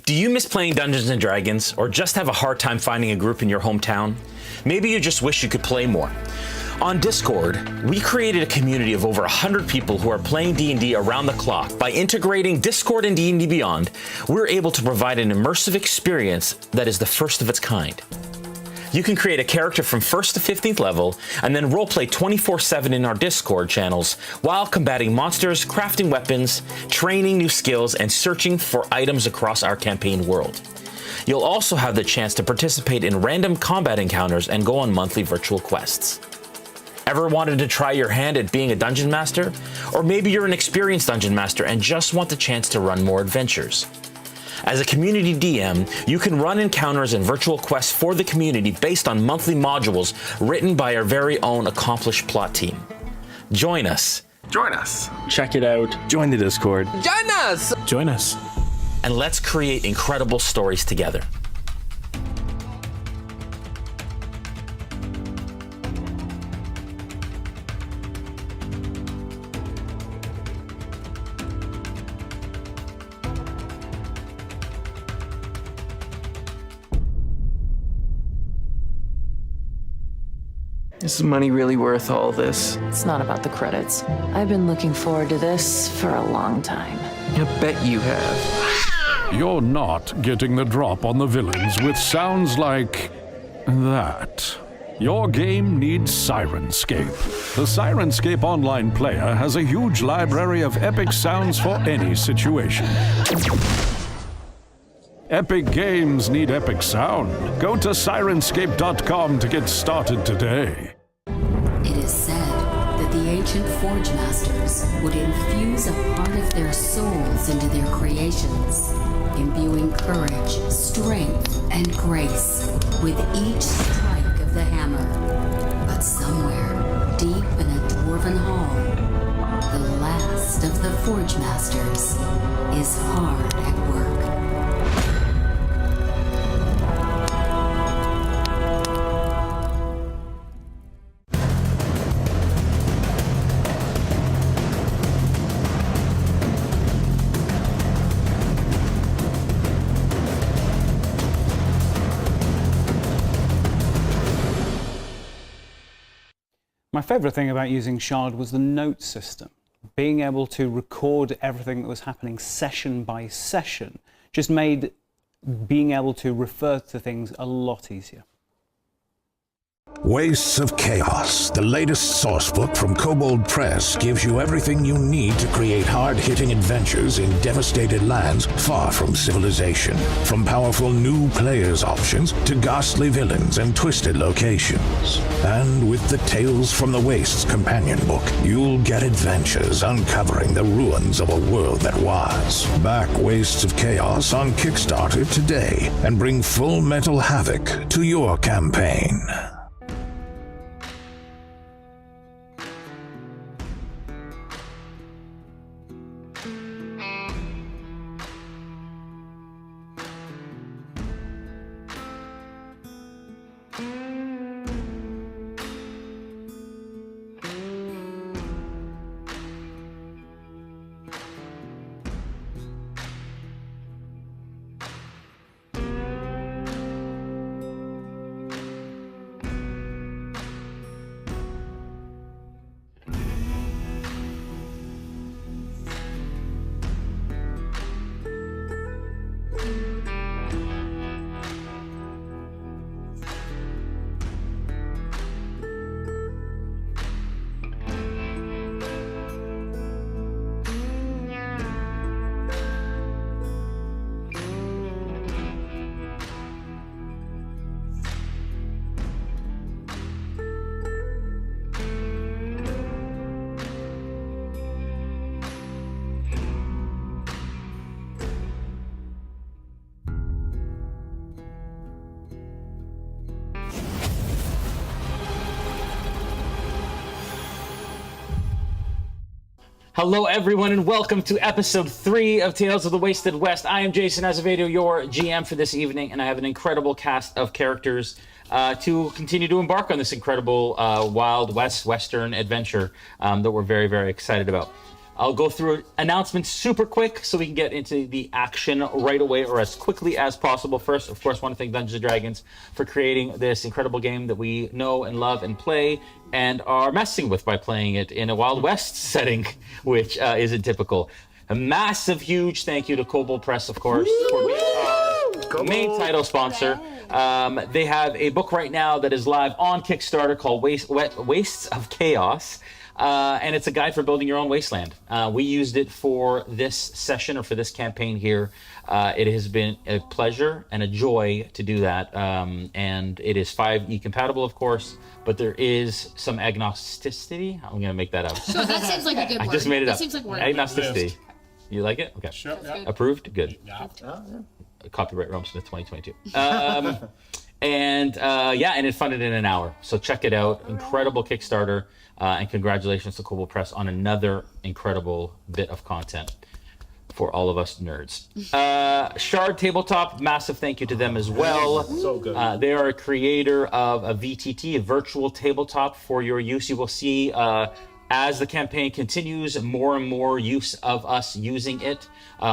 Do you miss playing Dungeons & Dragons, or just have a hard time finding a group in your hometown? Maybe you just wish you could play more. On Discord, we created a community of over 100 people who are playing D&D around the clock. By integrating Discord and D&D Beyond, we're able to provide an immersive experience that is the first of its kind. You can create a character from 1st to 15th level, and then roleplay 24/7 in our Discord channels, while combating monsters, crafting weapons, training new skills, and searching for items across our campaign world. You'll also have the chance to participate in random combat encounters and go on monthly virtual quests. Ever wanted to try your hand at being a dungeon master? Or maybe you're an experienced dungeon master and just want the chance to run more adventures. As a community DM, you can run encounters and virtual quests for the community based on monthly modules written by our very own accomplished plot team. Join us. Join us. Check it out. Join the Discord. Join us! Join us. And let's create incredible stories together. Is the money really worth all this? It's not about the credits. I've been looking forward to this for a long time. I bet you have. You're not getting the drop on the villains with sounds like that. Your game needs Sirenscape. The Sirenscape online player has a huge library of epic sounds for any situation. Epic games need epic sound. Go to Sirenscape.com to get started today. It is said that the ancient Forge Masters would infuse a part of their souls into their creations, imbuing courage, strength, and grace with each strike of the hammer. But somewhere, deep in a dwarven hall, the last of the Forge Masters is hard at work. My favourite thing about using Shard was the note system. Being able to record everything that was happening session by session just made being able to refer to things a lot easier. Wastes of Chaos, the latest sourcebook from Kobold Press, gives you everything you need to create hard-hitting adventures in devastated lands far from civilization. From powerful new players options to ghastly villains and twisted locations. And with the Tales from the Wastes companion book, you'll get adventures uncovering the ruins of a world that was. Back Wastes of Chaos on Kickstarter today and bring Full Metal Havoc to your campaign. Hello everyone and welcome to episode 3 of Tales of the Wasted West. I am Jason Azevedo, your GM for this evening, and I have an incredible cast of characters to continue to embark on this incredible Wild West Western adventure that we're very, very excited about. I'll go through announcements super quick so we can get into the action right away or as quickly as possible. First, of course, I want to thank Dungeons & Dragons for creating this incredible game that we know and love and play and are messing with by playing it in a Wild West setting, which isn't typical. A massive, huge thank you to Kobold Press, of course, for being our main title sponsor. They have a book right now that is live on Kickstarter called Wastes of Chaos. And it's a guide for building your own wasteland. We used it for this session or for this campaign here. It has been a pleasure and a joy to do that. And it is 5e compatible, of course, but there is some agnosticity. I'm going to make that up. So that seems like a good word. I just made it up. That seems like word. Agnosticity. You like it? Okay. Sure, yeah. Approved? Good. Yeah. Copyright RealmSmith 2022. And it funded in an hour. So check it out. Incredible Kickstarter. And congratulations to Kobold Press on another incredible bit of content for all of us nerds. Shard Tabletop, massive thank you to them as well. So good. They are a creator of a VTT, a virtual tabletop for your use. You will see as the campaign continues, more and more use of us using it.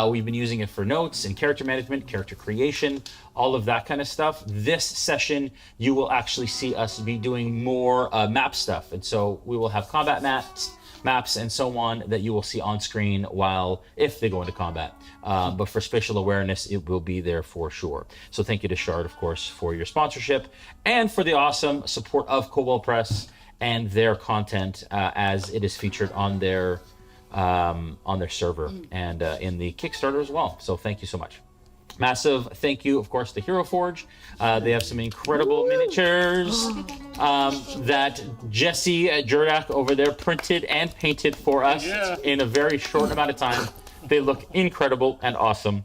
We've been using it for notes and character management, character creation, all of that kind of stuff. This session, you will actually see us be doing more map stuff. And so we will have combat maps and so on that you will see on screen if they go into combat. But for spatial awareness, it will be there for sure. So thank you to Shard, of course, for your sponsorship and for the awesome support of Kobold Press and their content as it is featured on their server and in the Kickstarter as well. So thank you so much. Massive thank you, of course, to Hero Forge. They have some incredible miniatures that Jesse at Jerdak over there printed and painted for us in a very short amount of time. They look incredible and awesome.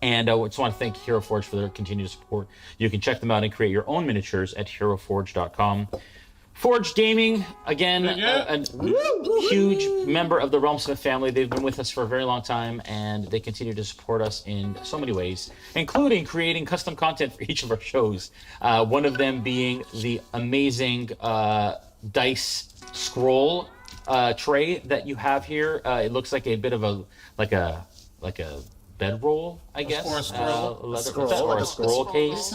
And I just want to thank Hero Forge for their continued support. You can check them out and create your own miniatures at heroforge.com. Forge Gaming, again, a huge member of the RealmSmith family. They've been with us for a very long time, and they continue to support us in so many ways, including creating custom content for each of our shows. One of them being the amazing dice scroll tray that you have here. It looks like a bit of a bedroll, I guess, or a scroll case,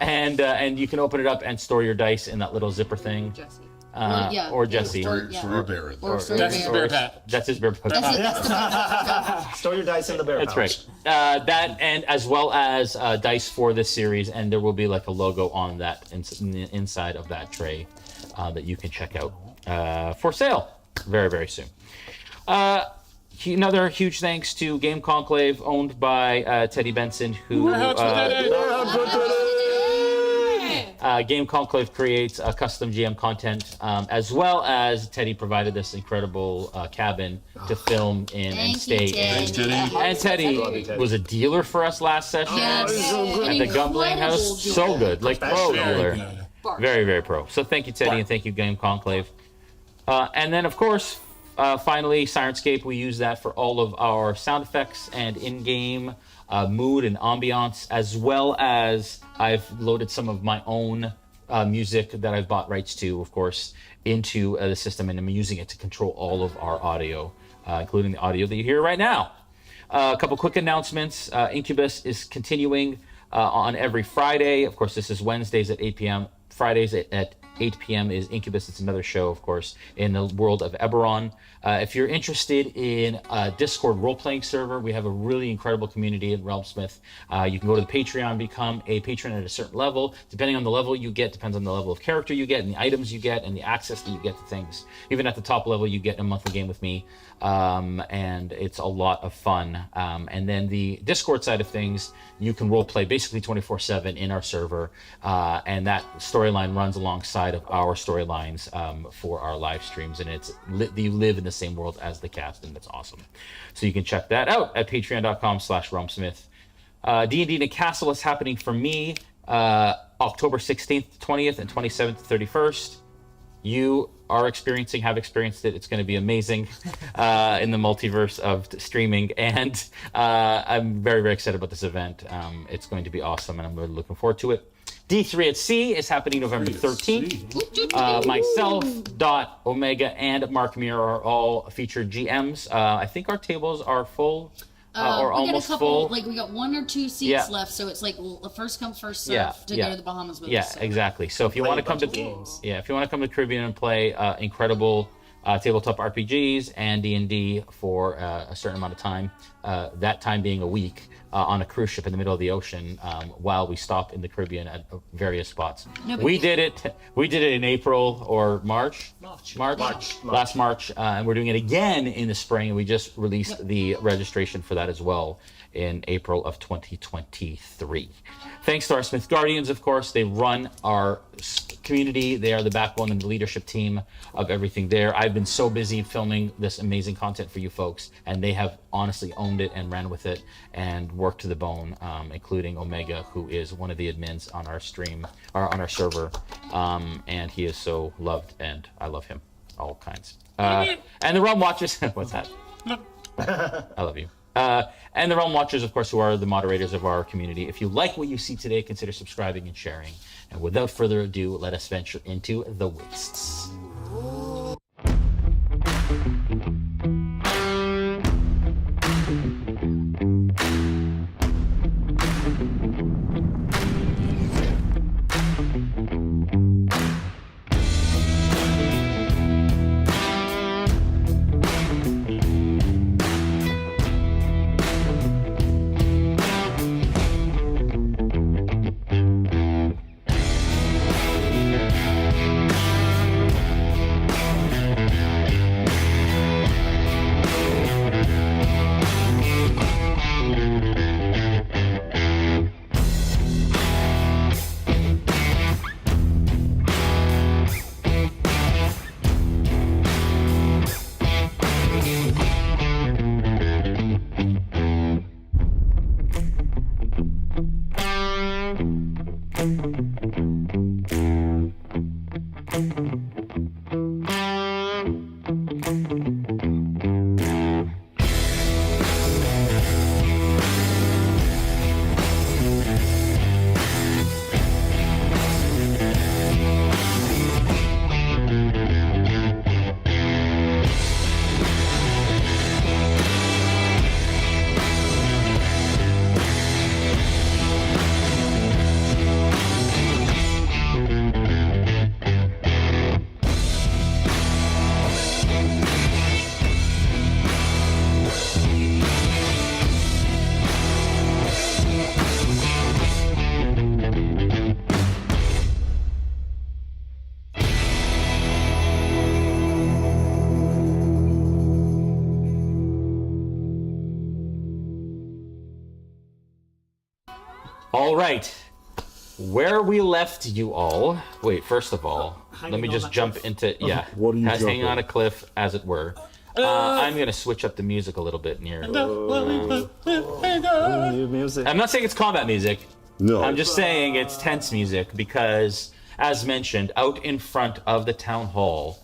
and you can open it up and store your dice in that little zipper thing. Or Jesse. Store your bear in there. That's his bear pack. That's his bear pack. Store your dice in the bear pouch. That's right. That and as well as dice for this series, and there will be like a logo on that inside of that tray that you can check out for sale very, very soon. Another huge thanks to Game Conclave, owned by Teddy Benson, who Game Conclave creates custom GM content, as well as Teddy provided this incredible cabin to film in and stay in. And Teddy was a dealer for us last session at the Gumbling House. So good, like pro dealer. Very, very pro. So thank you, Teddy, and thank you, Game Conclave. And then, of course, finally, Sirenscape, we use that for all of our sound effects and in-game mood and ambiance, as well as I've loaded some of my own music that I've bought rights to, of course, into the system, and I'm using it to control all of our audio, including the audio that you hear right now. A couple quick announcements. Incubus is continuing on every Friday. Of course, this is Wednesdays at 8 p.m. Fridays at 8 p.m. is Incubus. It's another show, of course, in the world of Eberron. If you're interested in a Discord role-playing server, we have a really incredible community at RealmSmith. You can go to the Patreon, become a patron at a certain level. Depending on the level you get, depends on the level of character you get and the items you get and the access that you get to things. Even at the top level, you get a monthly game with me, and it's a lot of fun. And then the Discord side of things, you can role-play basically 24/7 in our server, and that storyline runs alongside of our storylines for our live streams, and you live in the same world as the cast, and it's awesome. So you can check that out at patreon.com/RealmSmith. D&D in a Castle is happening for me October 16th, 20th, and 27th to 31st. You have experienced it. It's going to be amazing in the multiverse of streaming, and I'm very, very excited about this event. It's going to be awesome, and I'm really looking forward to it. D3 at Sea is happening November 13th. Myself, Dot, Omega, and Mark Muir are all featured GMs. I think our tables are full. Or we almost got a couple, full. like we got 1 or 2 seats left, so it's like first come first serve to go to the Bahamas with us. Yeah, exactly. So if you want to come to if you want to come to the Caribbean and play incredible tabletop RPGs and D&D for a certain amount of time, that time being a week on a cruise ship in the middle of the ocean, while we stop in the Caribbean at various spots. We did it in April or March, last March, and we're doing it again in the spring. And we just released the registration for that as well in April of 2023. Thanks to our Smith Guardians, of course. They run our community. They are the backbone and the leadership team of everything there. I've been so busy filming this amazing content for you folks, and they have honestly owned it and ran with it and worked to the bone, including Omega, who is one of the admins on our stream, or on our server, and he is so loved, and I love him, all kinds. And the Realm Watchers, what's that? I love you. And the Realm Watchers, of course, who are the moderators of our community. If you like what you see today, consider subscribing and sharing. And without further ado, let us venture into the wastes. All right, where we left you all. Wait, first of all, let me just jump into What are you hanging on a cliff, as it were. I'm gonna switch up the music a little bit in here. I'm not saying it's combat music. No. I'm just saying it's tense music because, as mentioned, out in front of the town hall,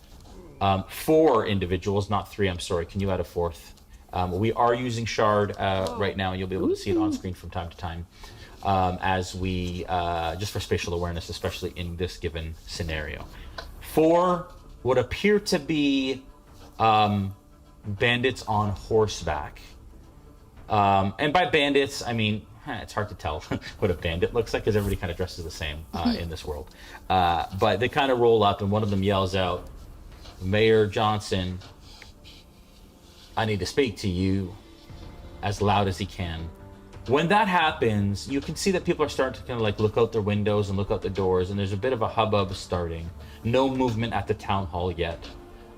4 individuals, not 3. I'm sorry. Can you add a 4th? We are using Shard right now. You'll be able to see it on screen from time to time. As we, just for spatial awareness, especially in this given scenario. 4 would appear to be bandits on horseback. And by bandits, I mean, it's hard to tell what a bandit looks like because everybody kind of dresses the same in this world. But they kind of roll up and one of them yells out, "Mayor Johnson, I need to speak to you," as loud as he can. When that happens, you can see that people are starting to kind of like look out their windows and look out the doors, and there's a bit of a hubbub starting. No movement at the town hall yet.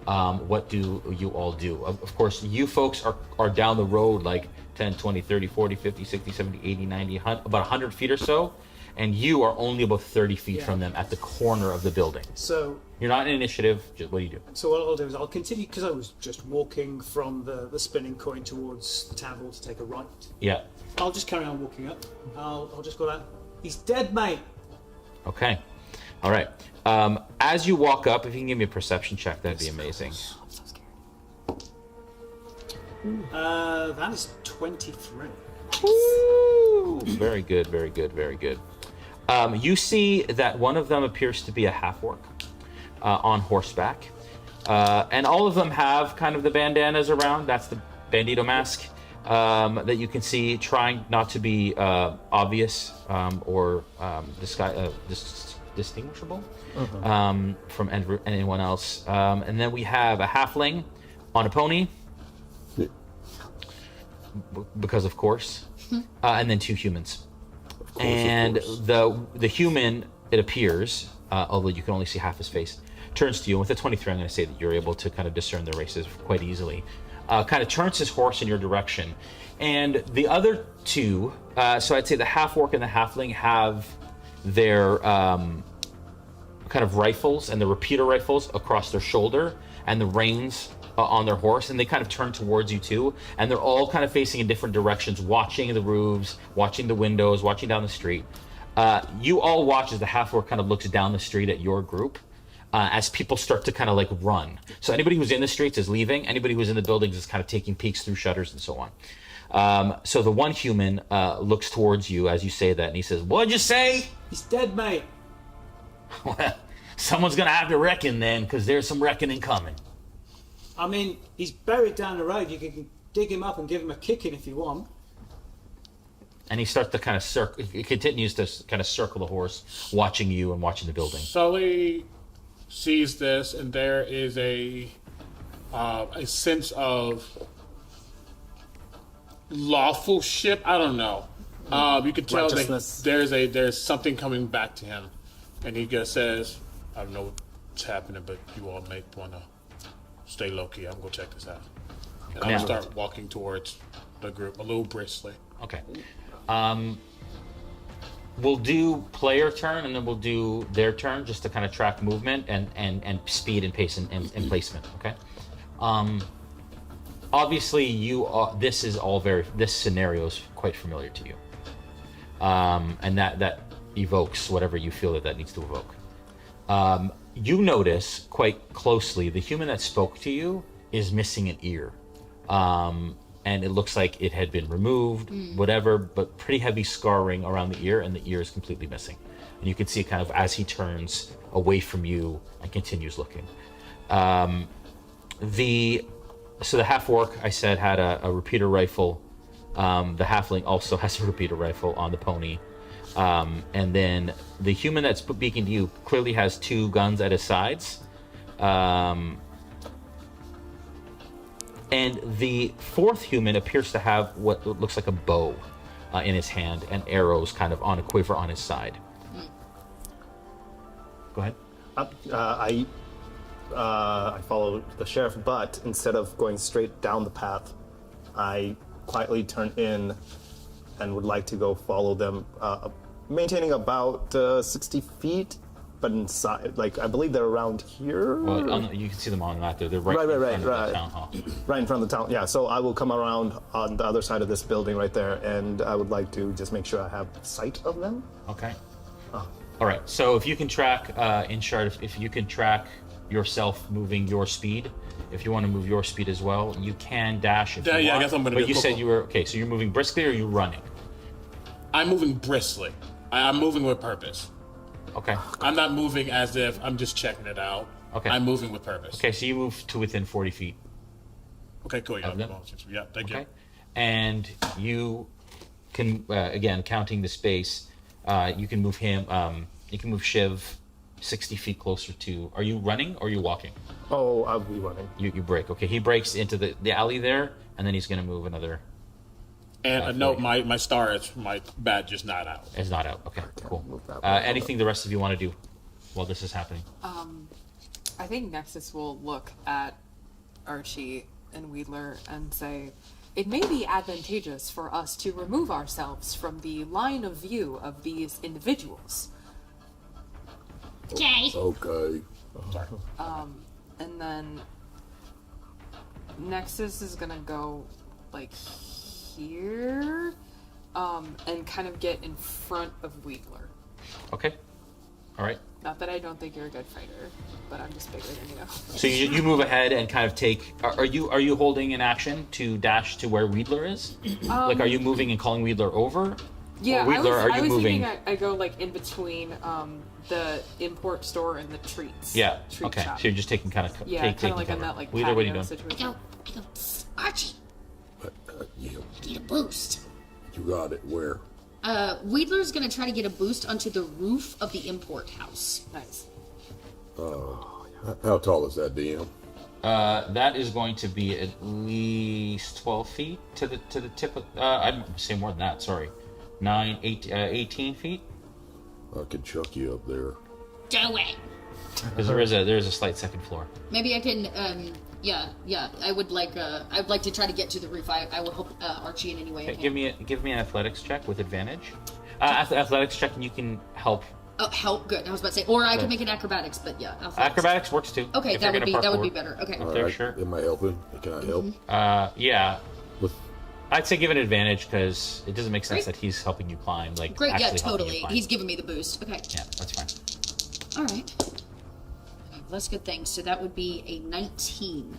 What do you all do? Of course, you folks are down the road like 10, 20, 30, 40, 50, 60, 70, 80, 90, about 100 feet or so, and you are only about 30 feet from them at the corner of the building. So you're not in initiative. Just what do you do? So what I'll do is I'll continue, because I was just walking from the spinning coin towards the town hall to take a right. Yeah. I'll just carry on walking up. I'll just go out. "He's dead, mate." Okay. All right. As you walk up, if you can give me a perception check, that'd be amazing. I'm so scared. That is 23. Woo! Very good, very good, very good. You see that one of them appears to be a half-orc on horseback. And all of them have kind of the bandanas around. That's the bandito mask that you can see, trying not to be obvious or distinguishable from anyone else. And then we have a halfling on a pony, because of course, and then 2 humans. And the human, it appears, although you can only see half his face, turns to you, and with a 23, I'm going to say that you're able to kind of discern their races quite easily. Kind of turns his horse in your direction. And the other 2, so I'd say the half-orc and the halfling have their kind of rifles and the repeater rifles across their shoulder and the reins on their horse, and they kind of turn towards you too, and they're all kind of facing in different directions, watching the roofs, watching the windows, watching down the street. You all watch as the half-orc kind of looks down the street at your group, as people start to kind of like run. So anybody who's in the streets is leaving, anybody who's in the buildings is kind of taking peeks through shutters and so on. So the one human looks towards you as you say that, and he says, "What'd you say?" He's dead, mate. Well, someone's gonna have to reckon then, because there's some reckoning coming. I mean, he's buried down the road. You can dig him up and give him a kicking if you want. And he starts to kind of circle. He continues to kind of circle the horse, watching you and watching the building. Sully sees this, and there is a sense of lawfulship. I don't know. You could tell that there's something coming back to him, and he just says, "I don't know what's happening, but you all may want to stay low key. I'm gonna check this out." And I'm gonna start walking towards the group a little briskly. Okay. We'll do player turn, and then we'll do their turn, just to kind of track movement and speed and pace and placement. Okay. Obviously, this scenario is quite familiar to you, and that evokes whatever you feel that needs to evoke. You notice quite closely the human that spoke to you is missing an ear. And it looks like it had been removed, whatever, but pretty heavy scarring around the ear, and the ear is completely missing. And you can see it kind of as he turns away from you and continues looking. So the half-orc, I said, had a repeater rifle. The halfling also has a repeater rifle on the pony. And then the human that's speaking to you clearly has 2 guns at his sides. And the 4th human appears to have what looks like a bow in his hand and arrows kind of on a quiver on his side. Go ahead. I follow the sheriff, but instead of going straight down the path, I quietly turn in and would like to go follow them, maintaining about 60 feet. But inside, like, I believe they're around here. Well, you can see them on the map. They're right in front of the town hall. Right in front of the town. Yeah. So I will come around on the other side of this building right there, and I would like to just make sure I have sight of them. Okay. All right. So if you can track in chart, if you can track yourself moving your speed, if you want to move your speed as well, you can dash. If you want. I guess I'm gonna. But you said you were okay. So you're moving briskly, or are you running? I'm moving briskly. I'm moving with purpose. Okay. I'm not moving as if I'm just checking it out. Okay. I'm moving with purpose. Okay, so you move to within 40 feet. Okay, cool. Yeah, thank you. And you can, again, counting the space, you can move him, you can move Shiv 60 feet closer to... Are you running or are you walking? Oh, I'll be running. You break. Okay, he breaks into the alley there, and then he's going to move another... And a note, my badge is not out. It's not out. Okay, cool. Anything the rest of you want to do while this is happening? I think Nexus will look at Archie and Wedler and say, "It may be advantageous for us to remove ourselves from the line of view of these individuals." Okay. Okay. Sorry. And then Nexus is gonna go like here, and kind of get in front of Wedler. Okay. All right. Not that I don't think you're a good fighter, but I'm just bigger than you. So you move ahead and kind of take. Are you holding an action to dash to where Wedler is? Like, are you moving and calling Wedler over? Yeah, Wedler, I was moving? thinking I go like in between the import store and the treats. Yeah. Treat Okay. shop. So you're just taking kind of Kind of like in that like Wedler, what are you patio doing? situation. I go, Archie, Yeah, get a boost. you got it. Where? Wedler's gonna try to get a boost onto the roof of the import house. Nice. How tall is that, DM? That is going to be at least 12 feet to the tip of. I'd say more than that. Sorry, 18 feet. I could chuck you up there. Do it. Because there is a slight second floor. Maybe I can. Yeah. I would like. I'd like to try to get to the roof. I will help Archie in any way. I can. Give me an athletics check with advantage. Athletics check, and you can help. Oh, help! Good. I was about to say, or I can make an acrobatics, but yeah, Acrobatics works too. Okay, that would be better. Okay. There, sure. Am I helping? Can I help? Yeah. With I'd say give an advantage because it doesn't make sense that he's helping you climb. Like Great. Yeah, actually helping totally. you climb. He's giving me the boost. Okay. Yeah, that's fine. All right. Okay, that's good thing. So that would be a 19.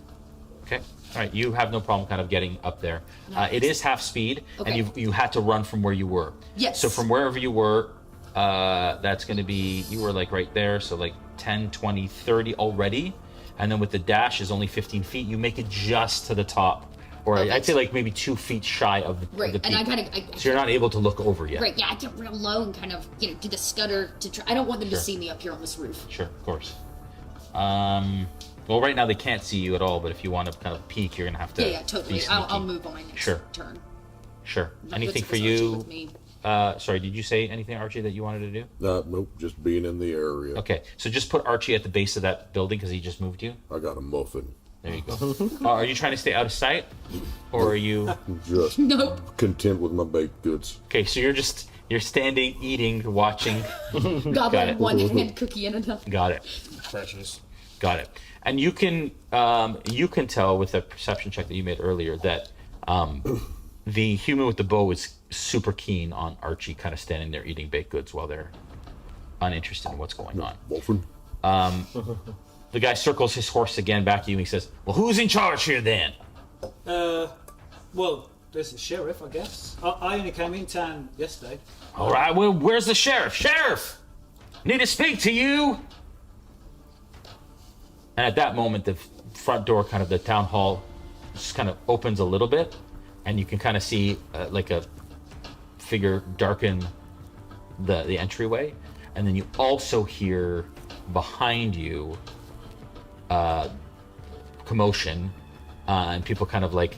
Okay. All right. You have no problem kind of getting up there. Nice. It is half speed, Okay. and you had to run from where you were. Yes. So from wherever you were, that's going to be, you were like right there. So like 10, 20, 30 already. And then with the dash is only 15 feet. You make it just to the top. Or Okay. I'd say like maybe 2 feet shy of the Right, peak. and I kind of. So you're not able to look over yet. Right. Yeah, I get real low and kind of do the stutter to try. I don't want them to Sure. see me up here on this roof. Sure, of course. Well, right now they can't see you at all, but if you want to kind of peek, you're going to have to. Yeah, totally. be I'll sneaky. move on my next Sure. turn. Sure. Not Anything good for because Archie you? with me. Sorry, did you say anything, Archie, that you wanted to do? Nope, just being in the area. Okay, so just put Archie at the base of that building because he just moved you. I got a muffin. There you go. Are you trying to stay out of sight, or are you? Just Nope. content with my baked goods. Okay, so you're standing, eating, watching. Got Gobbling it. one hand cookie and another. Got it. Precious. Got it. And you can tell with the perception check that you made earlier that the human with the bow is super keen on Archie kind of standing there eating baked goods while they're uninterested in what's going on. Muffin. The guy circles his horse again back to you and he says, "Well, who's in charge here then?" Well, there's the sheriff, I guess. I only came in town yesterday. All right, well, where's the sheriff? Sheriff! Need to speak to you! And at that moment, the front door, kind of the town hall, just kind of opens a little bit, and you can kind of see like a figure darken the entryway, and then you also hear behind you commotion and people kind of like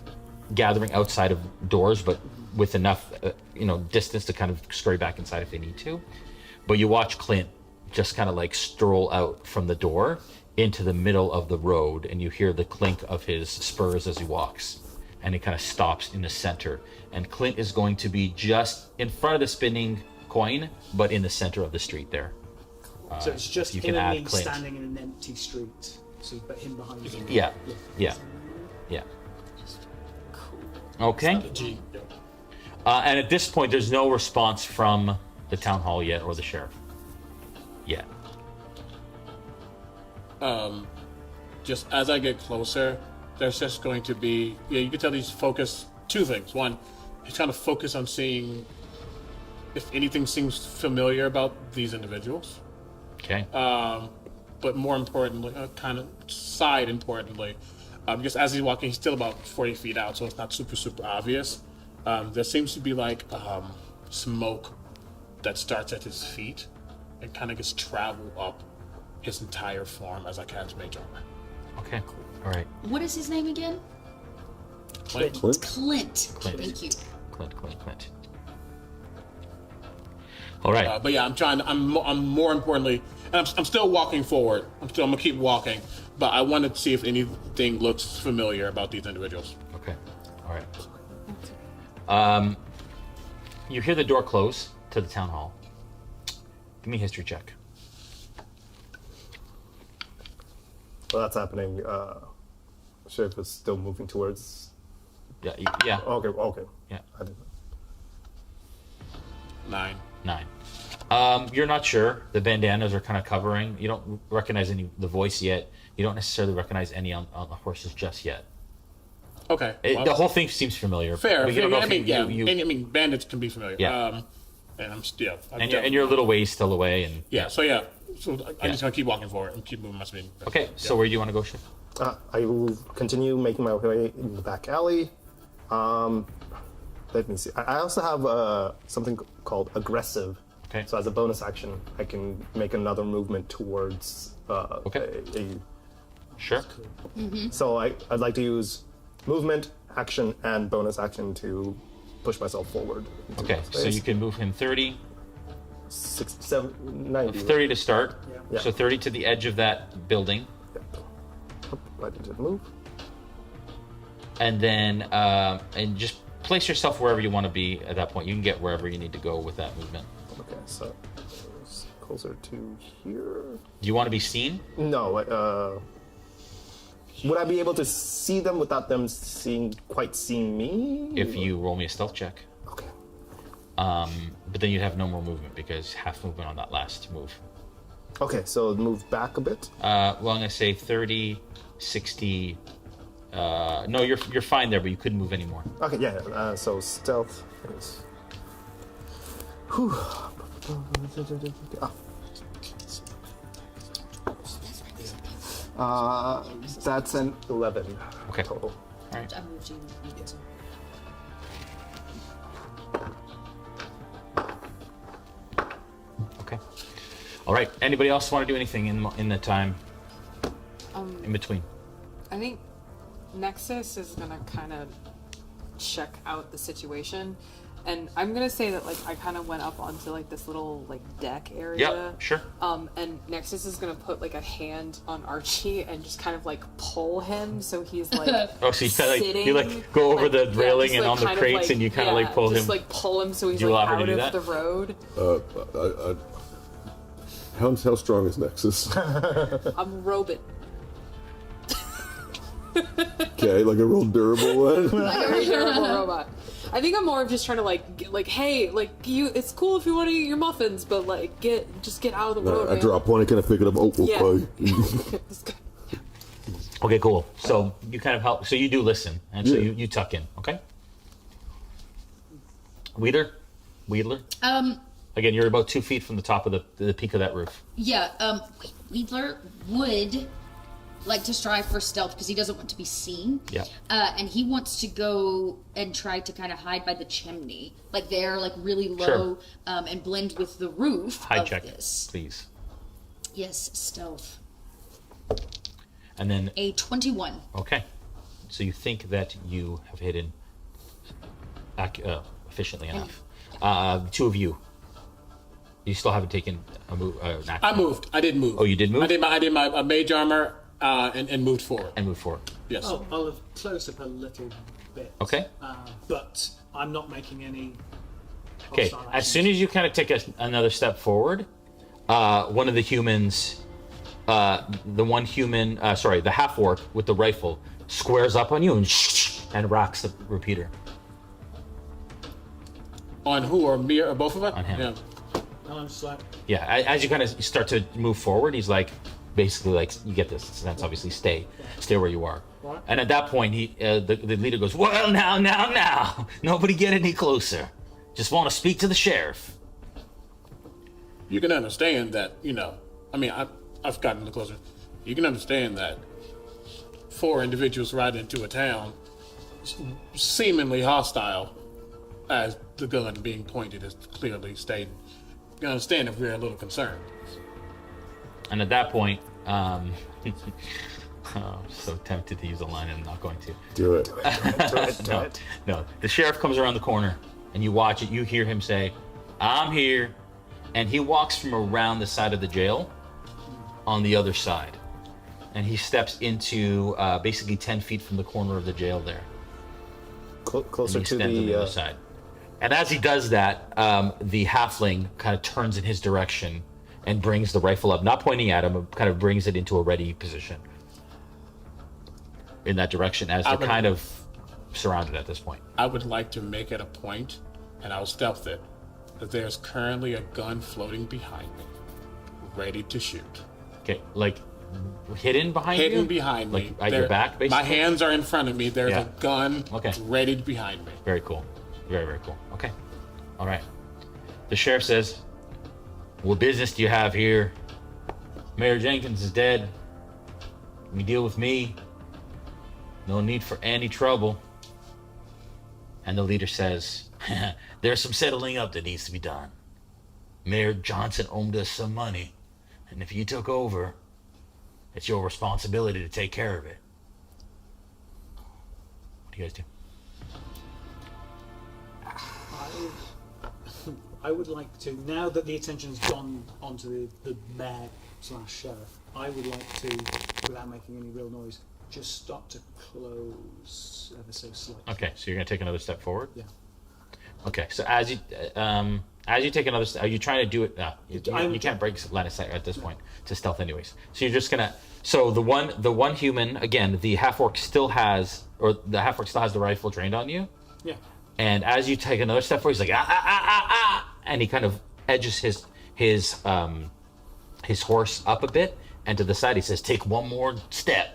gathering outside of doors, but with enough distance to kind of scurry back inside if they need to. But you watch Clint just kind of like stroll out from the door into the middle of the road, and you hear the clink of his spurs as he walks, and he kind of stops in the center, and Clint is going to be just in front of the spinning coin, but in the center of the street there. So it's just you him can and add me Clint. standing in an empty street. So but him behind me. Yeah. Okay. And at this point, there's no response from the town hall yet or the sheriff yet. Just as I get closer, there's just going to be, you can tell he's focused two things. One, he's trying to focus on seeing if anything seems familiar about these individuals. Okay. But more importantly, importantly, just as he's walking, he's still about 40 feet out, so it's not super obvious. There seems to be like smoke that starts at his feet and kind of gets traveled up his entire form as I cast Mage Armor. Okay. All right. What is his name again? Clint. Clint. Thank you. Clint. All right. But yeah, I'm more importantly, and I'm still walking forward. I'm gonna keep walking, but I wanted to see if anything looks familiar about these individuals. Okay. All right. You hear the door close to the town hall. Give me a history check. Well, that's happening. Sheriff is still moving towards. Yeah. Okay. Yeah. I didn't. 9. You're not sure. The bandanas are kind of covering. You don't recognize the voice yet. You don't necessarily recognize any on the horses just yet. Okay. The whole thing seems familiar. Fair. But you don't know if I mean, bandits can be familiar. Yeah. And I'm you're a little ways still away, and So I'm just gonna keep walking forward and keep moving my speed. Okay, so where do you want to go, Shiv? I will continue making my way in the back alley. Let me see. I also have something called aggressive. Okay. So as a bonus action, I can make another movement towards Sure. So I'd like to use movement, action, and bonus action to push myself forward. Okay, so you can move him 30. 60, 70, 90. 30 to start. Yeah. So 30 to the edge of that building. I didn't move. And then, and just place yourself wherever you want to be at that point. You can get wherever you need to go with that movement. Okay, so it's closer to here. Do you want to be seen? No. Would I be able to see them without them quite seeing me? If you roll me a stealth check. Okay. But then you'd have no more movement because half movement on that last move. Okay, so move back a bit. Well, I'm gonna say 30, 60. No, you're fine there, but you couldn't move anymore. Okay, yeah. So stealth is. Whew. That's an 11 total. All right. I moved you. Okay. All right. Anybody else want to do anything in the time in between? I think Nexus is gonna kind of check out the situation, and I'm gonna say that I kind of went up onto this little deck area. Yeah, sure. And Nexus is gonna put a hand on Archie and just kind of pull him so he's like. Oh, so you sitting, you go over the railing and on the kind of, crates, and you kind of pull him. Just pull him so he's Do you allow her to out do of that? the road. How strong is Nexus? I'm a robot. Okay, like a real durable one. Like a terrible robot. I think I'm more of just trying to hey, it's cool if you want to eat your muffins, but just get out of the road. I drop one, I kind of pick it up. Oh, okay. Yeah. Okay, cool. So you kind of help. So you do listen, and so you tuck in. Okay. Wedler. Again, you're about 2 feet from the top of the peak of that roof. Yeah. Wedler would like to strive for stealth because he doesn't want to be seen. Yeah. And he wants to go and try to kind of hide by the chimney, they're really low, and blend with the roof. Hide of check, this. please. Yes, stealth. And then A 21. Okay. So you think that you have hidden efficiently enough. Two of you. You still haven't taken a move. An action. I moved. I did move. Oh, you did move? I did my mage armor and moved forward. And moved forward. Yes. I'll have closed up a little bit. Okay. But I'm not making any. Okay. hostile As actions. soon as you kind of take another step forward, one of the humans, the half orc with the rifle, squares up on you and rocks the repeater. On who, or me, or both of us? On him. Yeah. And I'm just like, Yeah, as you kind of start to move forward, he's basically you get this sense, obviously, stay where you are. Right. And at that point, the leader goes, well, now, nobody get any closer. Just want to speak to the sheriff. You can understand that, I've gotten a little closer. You can understand that 4 individuals ride into a town seemingly hostile, as the gun being pointed is clearly stated. You can understand if we're a little concerned. And at that point, I'm so tempted to use a line and I'm not going to. Do it. No. The sheriff comes around the corner and you watch it. You hear him say, I'm here. And he walks from around the side of the jail on the other side. And he steps into basically 10 feet from the corner of the jail there. Closer to on the other side. And as he does that, the halfling kind of turns in his direction and brings the rifle up, not pointing at him, but kind of brings it into a ready position in that direction as they're kind of surrounded at this point. I would like to make it a point, and I'll stealth it, that there's currently a gun floating behind me, ready to shoot. Okay, hidden behind you? Hidden behind me. At your back, basically? My hands are in front of me. There's a gun ready behind me. Very cool. Very, very cool. Okay. All right. The sheriff says, "What business do you have here? Mayor Jenkins is dead. You deal with me. No need for any trouble." And the leader says, "There's some settling up that needs to be done. Mayor Johnson owed us some money, and if you took over, it's your responsibility to take care of it." What do you guys do? I would like to, now that the attention's gone onto the mayor / sheriff, I would like to, without making any real noise, just start to close ever so slightly. Okay, so you're gonna take another step forward. Yeah. Okay, so as you take another step, are you trying to do it? You can't break line of sight at this point to stealth, anyways. So you're just gonna. So the one human, again, the half orc still has the rifle trained on you. Yeah. And as you take another step forward, he's like ah, and he kind of edges his horse up a bit, and to the side he says, "Take one more step."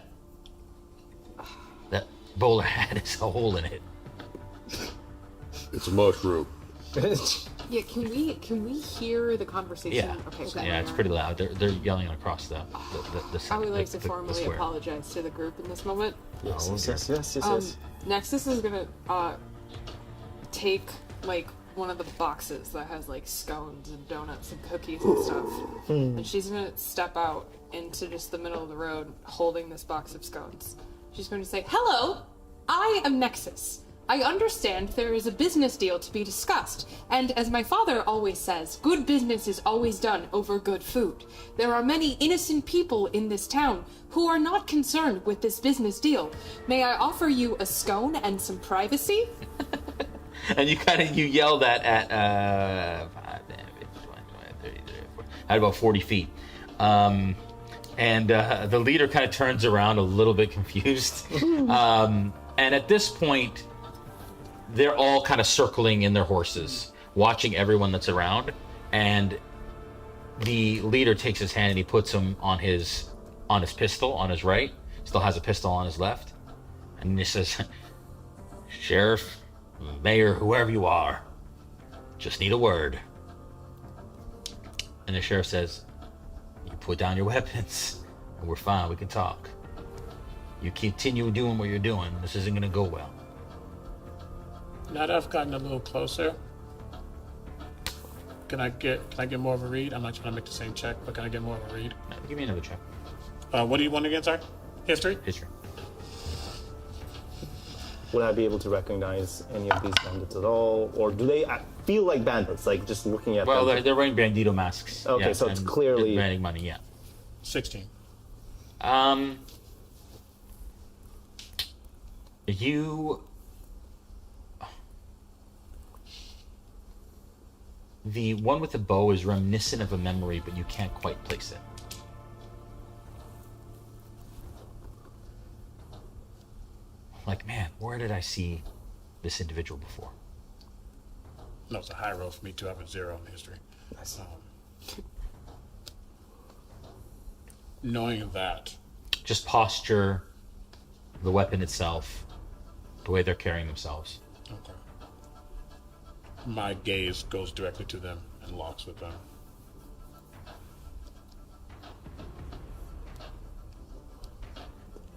That bowler hat has a hole in it. It's a mushroom. Yeah, can we hear the conversation? Yeah. Okay. Yeah, it's pretty loud. They're yelling across the I would like to the formally square. apologize to the group in this moment. Yes. Nexus is gonna take like one of the boxes that has like scones and donuts and cookies and stuff, and she's gonna step out into just the middle of the road holding this box of scones. She's going to say, "Hello, I am Nexus. I understand there is a business deal to be discussed, and as my father always says, good business is always done over good food. There are many innocent people in this town who are not concerned with this business deal. May I offer you a scone and some privacy?" And you yell that at about 40 feet. And the leader kind of turns around a little bit confused. And at this point, they're all kind of circling in their horses, watching everyone that's around. And the leader takes his hand and he puts him on his pistol on his right. Still has a pistol on his left. And he says, "Sheriff, Mayor, whoever you are, just need a word." And the sheriff says, "You put down your weapons and we're fine, we can talk. You continue doing what you're doing, this isn't gonna go well." Now that I've gotten a little closer, can I get more of a read? I'm not trying to make the same check, but can I get more of a read? No, give me another check. What do you want again, sorry? History? History. Would I be able to recognize any of these bandits at all, or do they feel like bandits? Like just looking at Well, them. they're wearing bandito masks. Okay, yeah, so it's and clearly demanding money. Yeah. 16. The one with the bow is reminiscent of a memory, but you can't quite place it. Like, man, where did I see this individual before? No, it's a high roll for me to have a 0 in history. Nice. Knowing that. Just posture, the weapon itself, the way they're carrying themselves. Okay. My gaze goes directly to them and locks with them.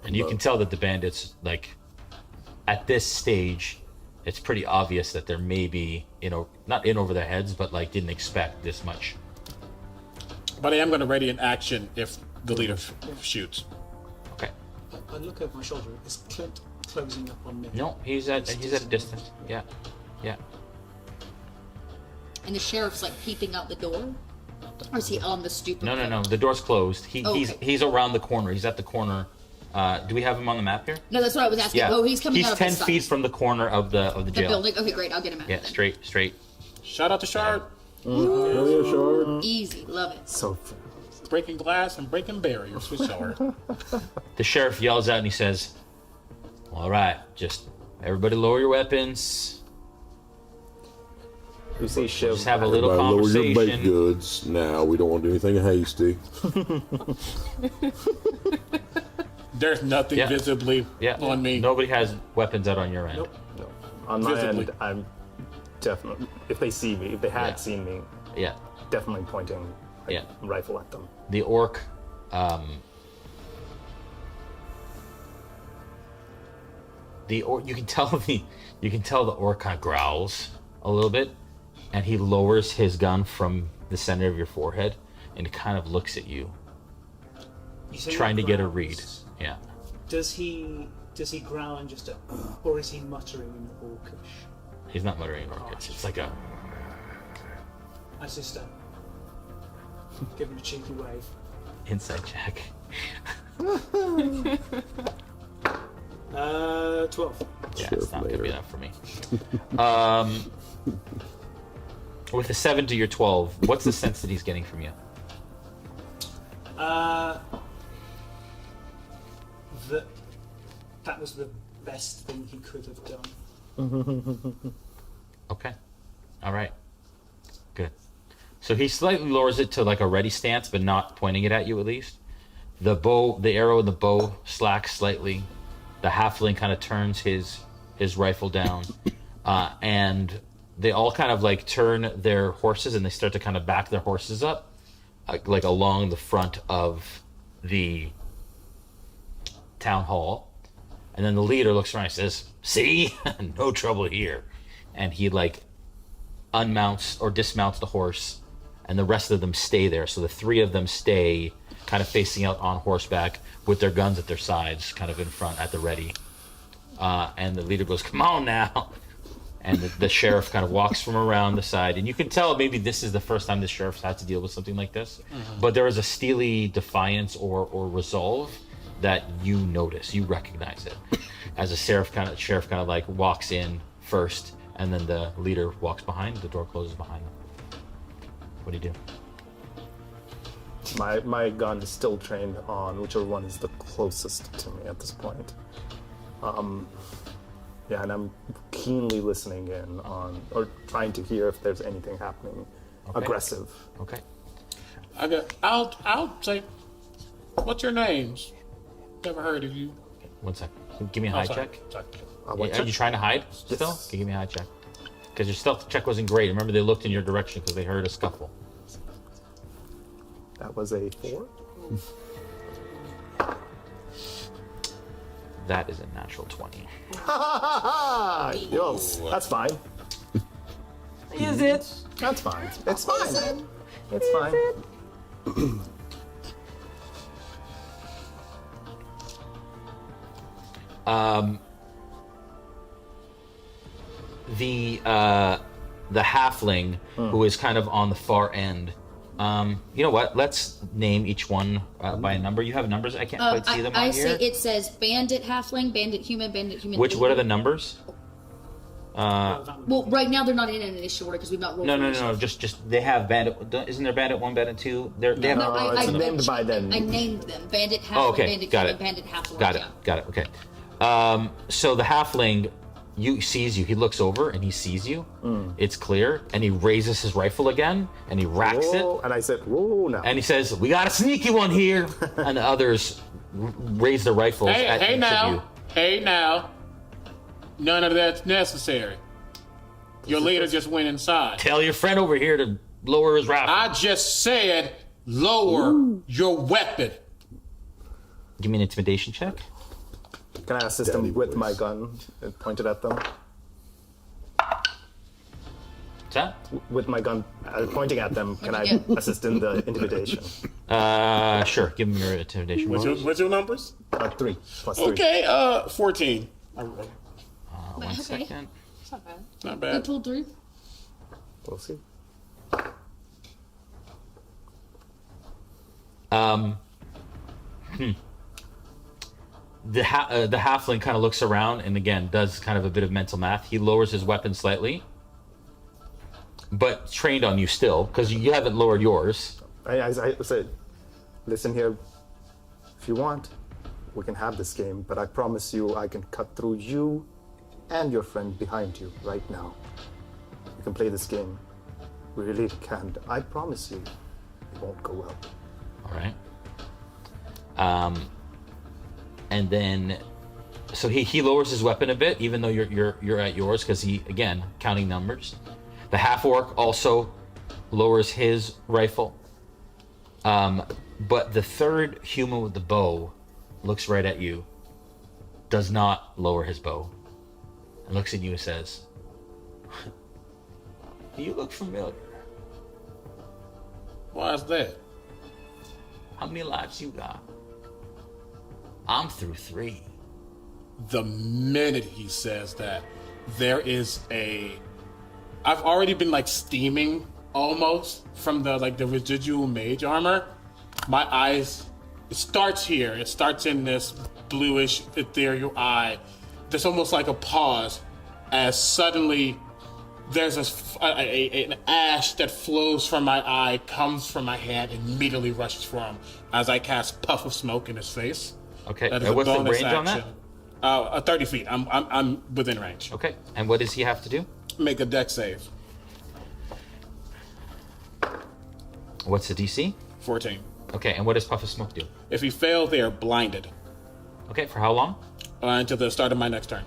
And you can tell that the bandits, like, at this stage, it's pretty obvious that they're maybe, not in over their heads, but like didn't expect this much. But I am going to ready an action if the leader shoots. Okay. I look over my shoulder. Is Clint closing up on me? No, he's at a distance. Yeah. And the sheriff's like peeping out the door? Or is he on the stoop? No. The door's closed. He's around the corner. He's at the corner. Do we have him on the map here? No, that's what I was asking. Yeah. Oh, he's coming out of 10 the feet from the corner of the jail. building. Okay, great. I'll get him out. Yeah, straight. Shout out to Shard. Shard. Easy. Love it. So breaking glass and breaking barriers with Shard. The sheriff yells out and he says, "All right, just everybody lower your weapons. We say Shiv. Just have a little conversation. Lower your baked goods now. We don't want to do anything hasty." There's nothing visibly on me. Nobody has weapons out on your end. Nope. On my end, I'm definitely, if they see me, if they had seen me, Yeah. definitely pointing a rifle at them. The orc, you can tell the orc kind of growls a little bit, and he lowers his gun from the center of your forehead and kind of looks at you, trying to get a read. Yeah. Does he growl in just a, or is he muttering in orcish? He's not muttering in orcish. It's like a. I just give him a cheeky wave. Insight check. 12. Yeah, it's not gonna be enough for me. With a 7 to your 12, what's the sense that he's getting from you? That was the best thing he could have done. Okay. All right. Good. So he slightly lowers it to like a ready stance, but not pointing it at you at least. The arrow in the bow slacks slightly. The halfling kind of turns his rifle down, and they all kind of like turn their horses and they start to kind of back their horses up, like along the front of the town hall. And then the leader looks around and says, "See, no trouble here." And he like unmounts or dismounts the horse, and the rest of them stay there. So the 3 of them stay kind of facing out on horseback with their guns at their sides, kind of in front at the ready. And the leader goes, "Come on now." And the sheriff kind of walks from around the side. And you can tell maybe this is the first time the sheriff's had to deal with something like this. Mm-hmm. But there is a steely defiance or resolve that you notice, you recognize it. As a sheriff kind of like walks in first, and then the leader walks behind, the door closes behind them. What do you do? My gun is still trained on whichever one is the closest to me at this point. Yeah, and I'm keenly listening in on, or trying to hear if there's anything happening aggressive. Okay. I'll say, what's your names? Never heard of you. 1 second. Give me a hide check. Sorry. Are you trying to hide still? Okay, give me a hide check. Because your stealth check wasn't great. Remember, they looked in your direction because they heard a scuffle. That was a 4. That is a natural 20. Yo, that's fine. Is it? That's fine. It's fine. It's fine. The halfling who is kind of on the far end. You know what? Let's name each one by a number. You have numbers? I can't quite see them on here. It says Bandit Halfling, Bandit Human, Bandit Human. What are the numbers? Well, right now they're not in an initial order because we've not rolled. No. Just they have Bandit. Isn't there Bandit 1, Bandit 2? They have. It's named by them. I named them Bandit Halfling, Bandit Human, Bandit Halfling. Got it. Okay. So the halfling sees you. He looks over and he sees you. It's clear, and he raises his rifle again and he racks it. And I said, "Whoa, now!" And he says, "We got a sneaky one here." And the others raise their rifles at each of you. Hey now. None of that's necessary. Your leader just went inside. Tell your friend over here to lower his rifle. I just said lower your weapon. Give me an intimidation check. Can I assist them with my gun pointed at them? What's that? With my gun pointing at them, can I assist in the intimidation? Sure. Give me your intimidation. What's your numbers? 3 plus 3. Okay, 14. 1 second. It's not bad. Not bad. Good pulled through. We'll see. The halfling kind of looks around and again does kind of a bit of mental math. He lowers his weapon slightly, but trained on you still because you haven't lowered yours. I said, "Listen here. If you want, we can have this game, but I promise you, I can cut through you and your friend behind you right now. You can play this game. We really can. I promise you, it won't go well." All right. And then, So he lowers his weapon a bit, even though you're at yours, because he, again, counting numbers. The half-orc also lowers his rifle. But the third human with the bow looks right at you, does not lower his bow, and looks at you and says, "You look familiar. Why is that? How many lives you got?" "I'm through 3. The minute he says that, there is I've already been like steaming almost from the residual mage armor. My eyes, it starts here. It starts in this bluish ethereal eye. There's almost like a pause as suddenly there's an ash that flows from my eye, comes from my hand, and immediately rushes for him as I cast Puff of Smoke in his face. Okay, That is and what's a the bonus range on action. that? 30 feet. I'm within range. Okay, and what does he have to do? Make a dex save. What's the DC? 14. Okay, and what does Puff of Smoke do? If he fails, they are blinded. Okay, for how long? Until the start of my next turn.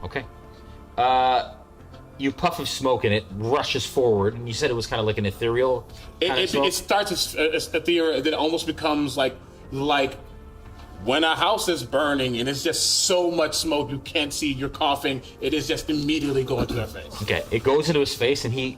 Okay. You puff of smoke and it rushes forward, and you said it was kind of like an ethereal kind of smoke? It starts as ethereal, and then it almost becomes like when a house is burning and it's just so much smoke you can't see, you're coughing, it is just immediately going to their face. Okay, it goes into his face, and he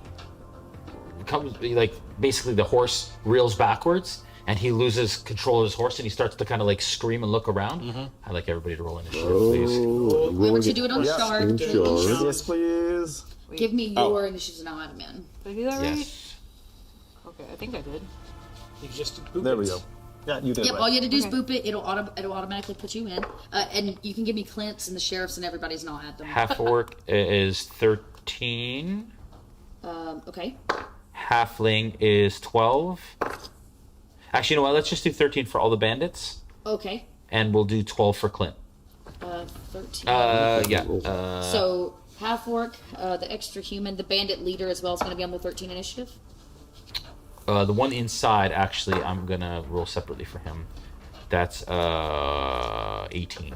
becomes like basically the horse reels backwards, and he loses control of his horse, and he starts to kind of like scream and look around. I'd like everybody to roll initiative, please. Why don't you do it on Shard? Yes, please. Give me your initiative now, admin. Did I do that right? Yes. Okay, I think I did. You just boop There it. we go. Yeah, you did Yep, right. all you had to do is boop it. It'll automatically put you in. And you can give me Clint's and the sheriff's and everybody's, and I'll add them. Half orc is 13. Okay. Halfling is 12. Actually, you know what? Let's just do 13 for all the bandits, Okay. and we'll do 12 for Clint. 13. Yeah. So half orc, the extra human, the bandit leader as well is going to be on the 13 initiative. The one inside, actually, I'm gonna roll separately for him. That's 18.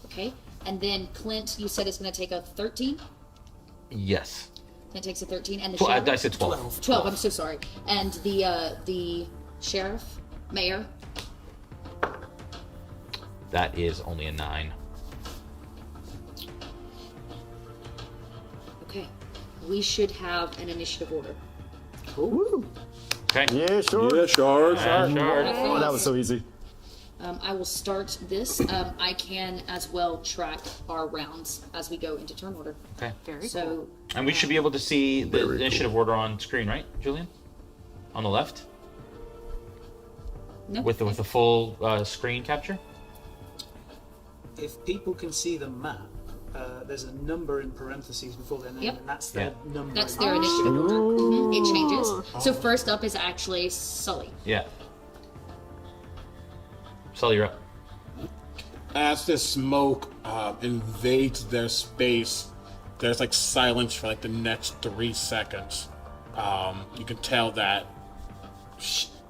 Okay. And then Clint, you said is going to take a 13. Yes. Clint takes a 13, and the Well, sheriff. I said 12. 12. I'm so sorry. And the sheriff, mayor. That is only a 9. Okay. We should have an initiative order. Woo. Okay. Yeah, sure. Yeah, Shard. Oh, that was so easy. I will start this. I can as well track our rounds as we go into turn order. Okay. Very So, cool. And we should be able to see the Very initiative order on screen, right, Julian? On the left? no. With the full screen capture? If people can see the map, there's a number in parentheses before their name, Yep. and that's their number. That's their initiative order. It changes. So first up is actually Sully. Yeah. Sully, you're up. As this smoke invades their space, there's like silence for like the next 3 seconds. You can tell that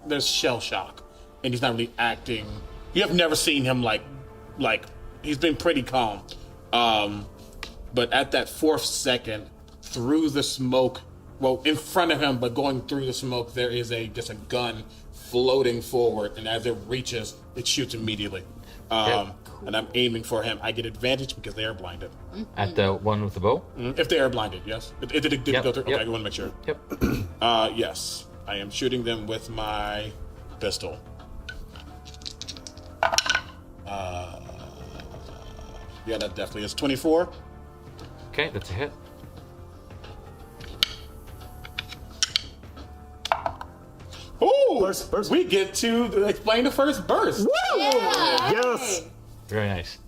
there's shell shock, and he's not really acting. You have never seen him like he's been pretty calm. But at that 4th second, through the smoke, well, in front of him, but going through the smoke, there is just a gun floating forward, and as it reaches, it shoots immediately. And I'm aiming for him. I get advantage because they are blinded. At the one with the bow? If they are blinded, yes. It did go through. Okay, I want to make sure. Yep. Yes. I am shooting them with my pistol. Yeah, that definitely is 24. Okay, that's a hit. Ooh! Burst. We get to explain the first burst. Woo! Yes. Very nice.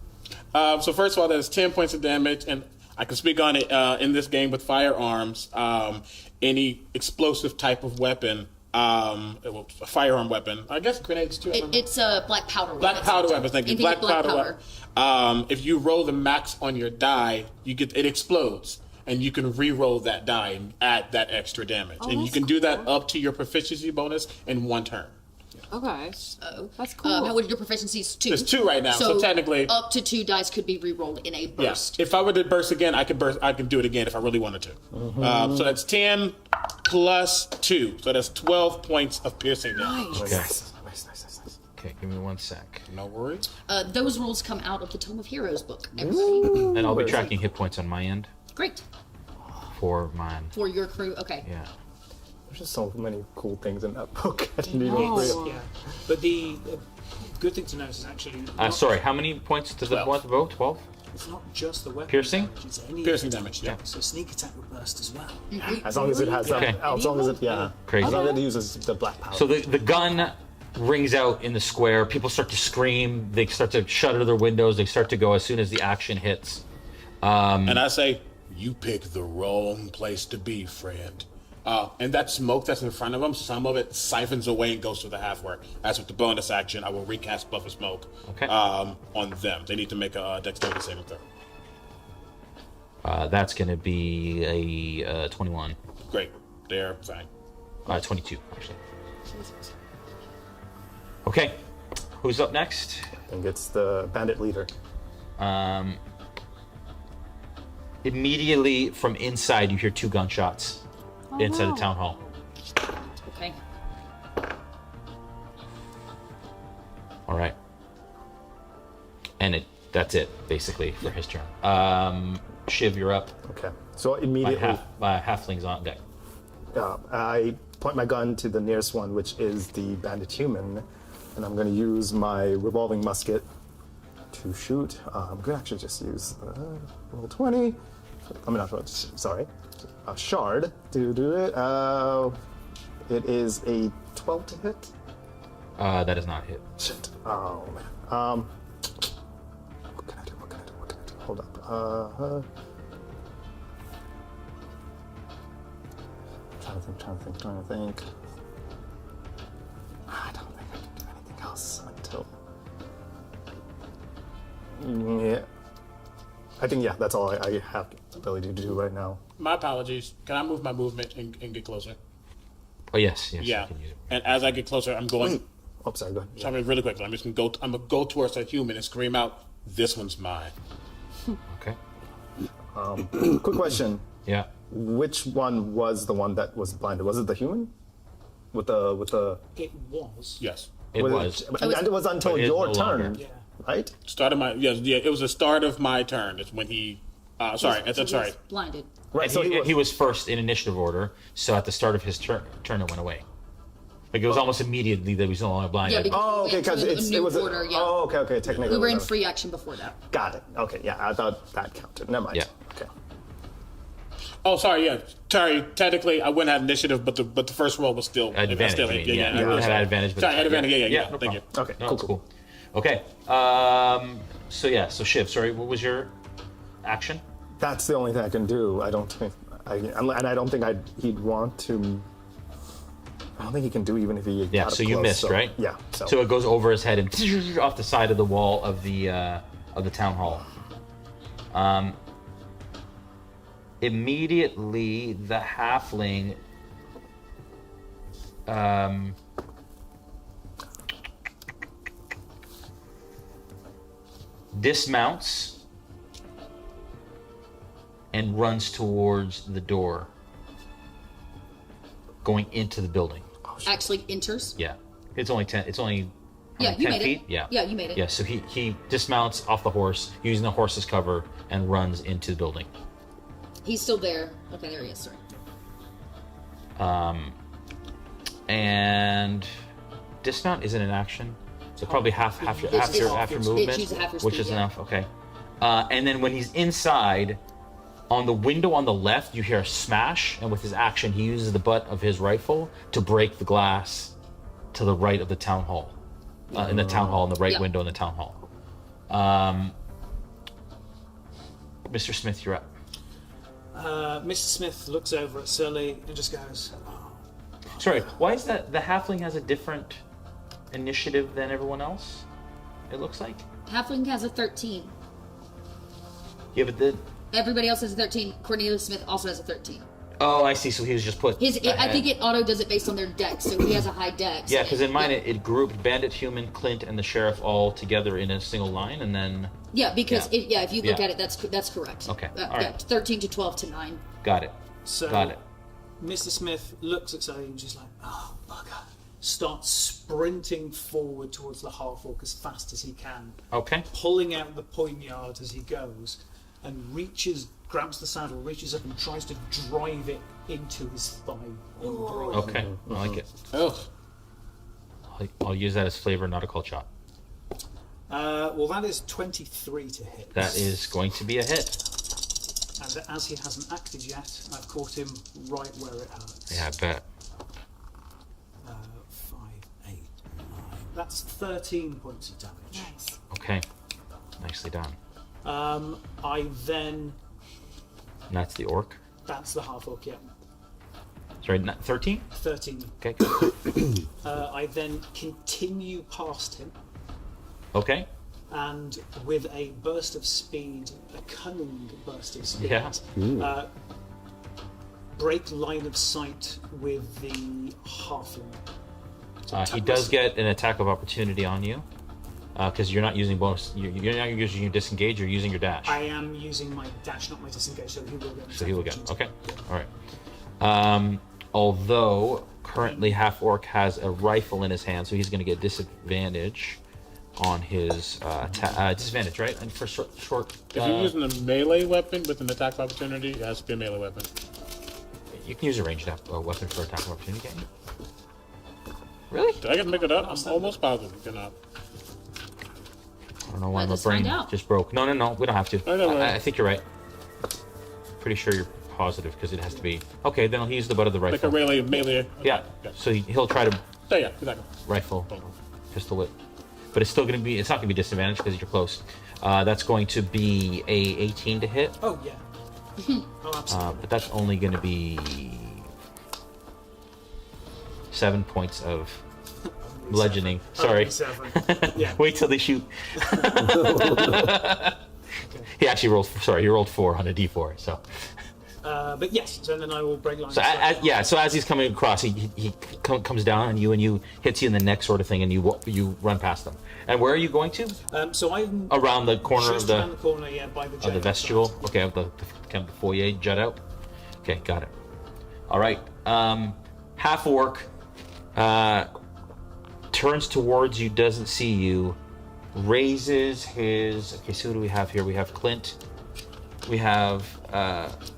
So first of all, there's 10 points of damage, and I can speak on it in this game with firearms. Any explosive type of weapon, a firearm weapon. I guess grenades too. It's a black powder weapon. Black powder weapon. Thank you. Anything with black powder. Weapon. If you roll the max on your die, it explodes, and you can re-roll that die and add that extra damage. And you can do that up to your proficiency bonus in 1 turn. Okay. So that's cool. How would your proficiency is 2? There's 2 right now, so technically up to 2 dice could be re-rolled in a burst. Yeah. If I were to burst again, I could do it again if I really wanted to. So that's 10 plus 2, so that's 12 points of piercing damage. Nice. Okay, give me 1 sec. No worries. Those rules come out of the Tome of Heroes book. Everybody. And I'll be tracking hit points on my end. Great. For mine. For your crew, okay. Yeah. There's just so many cool things in that book. I didn't even Yeah, but the good thing to notice is actually. Sorry, how many points does the bow? 12? It's not just the weapon. Piercing? Damage, it's any Piercing damage, yeah. So sneak attack will burst as well. As long as it has Okay. as long as it, Crazy. as long as it uses the black powder. So the gun rings out in the square. People start to scream. They start to shutter their windows. They start to go as soon as the action hits. And I say, you picked the wrong place to be, friend. And that smoke that's in front of them, some of it siphons away and goes to the half-work. As with the bonus action, I will recast Buff of Smoke on them. They need to make a dexterity saving throw. That's going to be a 21. Great. They're fine. 22, actually. Okay. Who's up next? I think it's the Bandit Leader. Immediately from inside, you hear 2 gunshots inside the town hall. Okay. All right. And that's it, basically, for his turn. Shiv, you're up. Okay. So immediately... My halfling's on deck. I point my gun to the nearest one, which is the Bandit Human, and I'm going to use my revolving musket to shoot. I'm going to actually just use roll 20. I mean, not sorry. A shard to do it. It is a 12 to hit. That is not hit. Shit. Oh, man. What can I do? Hold up. Trying to think. I don't think I can do anything else until... Yeah. I think, that's all I have the ability to do right now. My apologies. Can I move my movement and get closer? Oh, yes. Yeah. And as I get closer, I'm going... Oh, sorry, go ahead. So really quickly, I'm just going to go towards that human and scream out, "This one's mine." Okay. Quick question. Yeah. Which one was the one that was blinded? Was it the human? With the... It was. Yes. It was. And it was until your turn, right? Start of my... Yeah, it was the start of my turn. It's when he... sorry. Blinded. Right, so he was first in initiative order, so at the start of his turn it went away. Like it was almost immediately that he was no longer blinded. Yeah, okay, because it was order, Oh, okay, technically. We were in free action before that. Got it. Okay, I thought that counted. Never mind. Yeah. Okay. Oh, sorry. Yeah, sorry. Technically, I wouldn't have initiative, but the first roll was still advantage. You had advantage. Sorry, I had advantage. Yeah. Thank you. Okay. No, cool. Okay. So Shiv, sorry, what was your action? That's the only thing I can do. I don't think he'd want to. I don't think he can do even if he. Yeah. So you missed, right? Yeah. So it goes over his head and off the side of the wall of the town hall. Immediately, the halfling dismounts and runs towards the door, going into the building. Actually enters. Yeah, it's only 10. It's only you 10 made feet. it. Yeah, you made it. Yeah, so he dismounts off the horse, using the horse's cover, and runs into the building. He's still there. Okay, there he is. Sorry. And dismount isn't an action, so probably half after movement, which is enough. Okay. And then when he's inside, on the window on the left, you hear a smash, and with his action, he uses the butt of his rifle to break the glass to the right of the town hall, in the town hall, in the right window in the town hall. Mr. Smith, you're up. Mr. Smith looks over at Sully and just goes, Sorry, why is that the halfling has a different initiative than everyone else? It looks like. Halfling has a 13. Yeah, but Everybody else has a 13. Cornelius Smith also has a 13. Oh, I see. So he was just put. I think it auto does it based on their dex, so he has a high dex. Yeah, because in mine it grouped Bandit, Human, Clint, and the Sheriff all together in a single line, and then. Yeah, because if you look at it, that's correct. Okay. All Yeah, right. 13 to 12 to 9. Got it. So Got it. Mr. Smith looks at Sully and just like, oh bugger. Starts sprinting forward towards the half-orc as fast as he can. Okay. Pulling out the poignard as he goes, and grabs the saddle, reaches up and tries to drive it into his thigh. Okay, I like it. Oh. I'll use that as flavor, not a cold shot. Well, that is 23 to hit. That is going to be a hit. And as he hasn't acted yet, I've caught him right where it hurts. Yeah, I bet. 5, 8, 9. That's 13 points of damage. Nice. Okay. Nicely done. I then... And that's the orc. That's the half-orc, yeah. Sorry, 13? 13. Okay, good. I then continue past him. Okay. And with a burst of speed, a cunning burst of speed, Yeah. break line of sight with the halfling. He does get an attack of opportunity on you, because you're not using bonus. You're not using your disengage. You're using your dash. I am using my dash, not my disengage, so he will get. So he will get. Okay. All right. Although currently half orc has a rifle in his hand, so he's going to get disadvantage on his disadvantage, right? And for short. If you're using a melee weapon with an attack of opportunity, it has to be a melee weapon. You can use a ranged weapon for attack of opportunity, can't you? Really? Did I get to make it up? I'm almost positive you cannot. I don't know why my Let's brain find out. just broke. No, we don't have to. No. I think you're right. Pretty sure you're positive because it has to be. Okay, then he'll use the butt of the rifle. Like a melee. Yeah. So he'll try to. Yeah, exactly. Rifle, pistol it, but it's still going to be. It's not going to be disadvantaged because you're close. That's going to be a 18 to hit. Oh yeah. Oh, absolutely. But that's only going to be 7 points of bludgeoning. Sorry. 7. Yeah. Wait till they shoot. He actually rolled. Sorry, he rolled 4 on a d4. So. But yes, so then I will break line. So so as he's coming across, he comes down on you and you hits you in the neck, sort of thing, and you run past them. And where are you going to? So I'm around the corner just around the corner, yeah, by the of the vestibule. Okay, of the kind of the foyer jut out. Okay, got it. All right. Half orc turns towards you, doesn't see you, raises his. Okay, so who do we have here? We have Clint. We have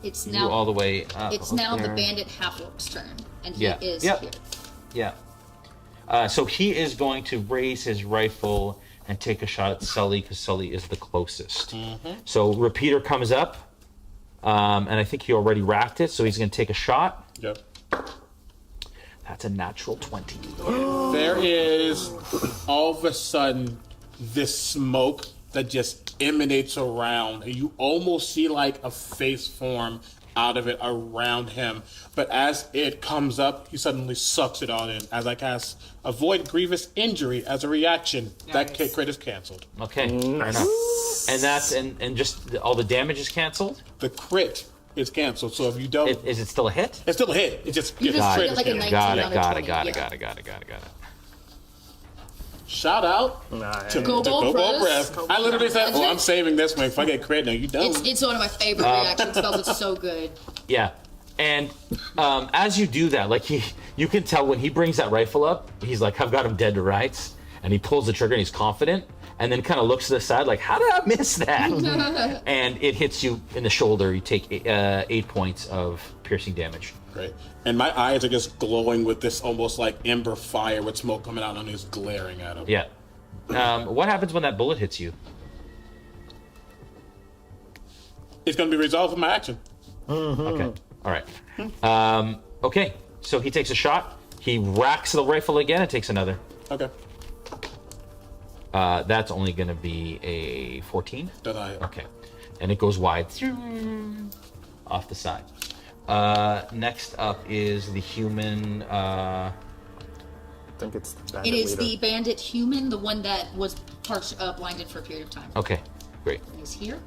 it's you now all the way up. It's now there. the bandit half-orc's turn, and he is Yep. here. Yeah. So he is going to raise his rifle and take a shot at Sully because Sully is the closest. So Repeater comes up, and I think he already racked it, so he's going to take a shot. Yep. That's a natural 20. There is all of a sudden this smoke that just emanates around, and you almost see like a face form out of it around him. But as it comes up, he suddenly sucks it all in. As I cast Avoid Grievous Injury as a reaction, that crit is canceled. Okay, fair enough. And that's and just all the damage is canceled. The crit is canceled. So if you don't, is it still a hit? It's still a hit. It just You just treat it like a 19 got it. on a Got 20, it. Got it. yeah. Got it. Got it. Got it. Got it. Shout out to Cobalt Press. I literally said, "Oh, I'm saving this one. If I get crit, no, you don't." It's one of my favorite reaction spells. It's so good. Yeah, and as you do that, like you can tell when he brings that rifle up, he's like, "I've got him dead to rights," and he pulls the trigger and he's confident, and then kind of looks to the side like, "How did I miss that?" And it hits you in the shoulder. You take 8 points of piercing damage. Great. And my eyes are just glowing with this almost like ember fire with smoke coming out and he's glaring at him. Yeah. What happens when that bullet hits you? It's going to be resolved with my action. Okay. All right. Okay. So he takes a shot. He racks the rifle again and takes another. Okay. That's only going to be a 14. Okay. And it goes wide. Off the side. Next up is the human. I think it's the Bandit It is Leader. the bandit human, the one that was blinded for a period of time. Okay, great. He's here.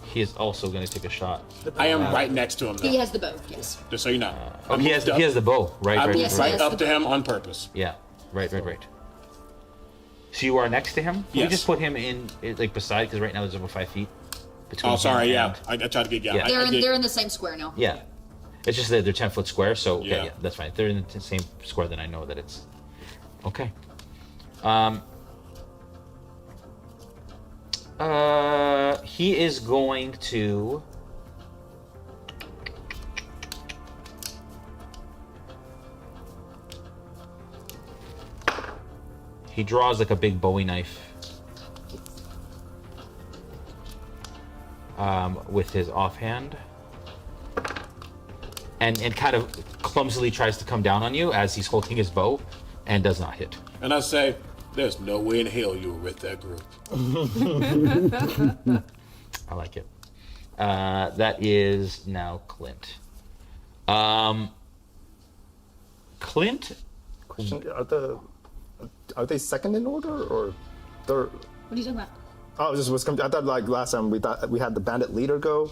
He is also going to take a shot. I am right next to him, though. He has the bow, yes. Just so you know. He has the bow, right? I moved Yes, right yes, up the to bow. him on purpose. Yeah, right. So you are next to him? Can we just put him in, like, beside, because right now there's over 5 feet between Oh, sorry, him yeah. and- I tried to get Yeah. They're in the same square now. Yeah. It's just that they're 10-foot square, so Yeah. yeah, that's fine. If they're in the same square, then I know that it's... Okay. He is going to... He draws like a big Bowie knife with his offhand, and kind of clumsily tries to come down on you as he's holding his bow, and does not hit. And I say, there's no way in hell you were with that group. I like it. That is now Clint. Clint? Question, are they second in order or third? What are you talking about? Oh, I thought like last time we had the Bandit Leader go,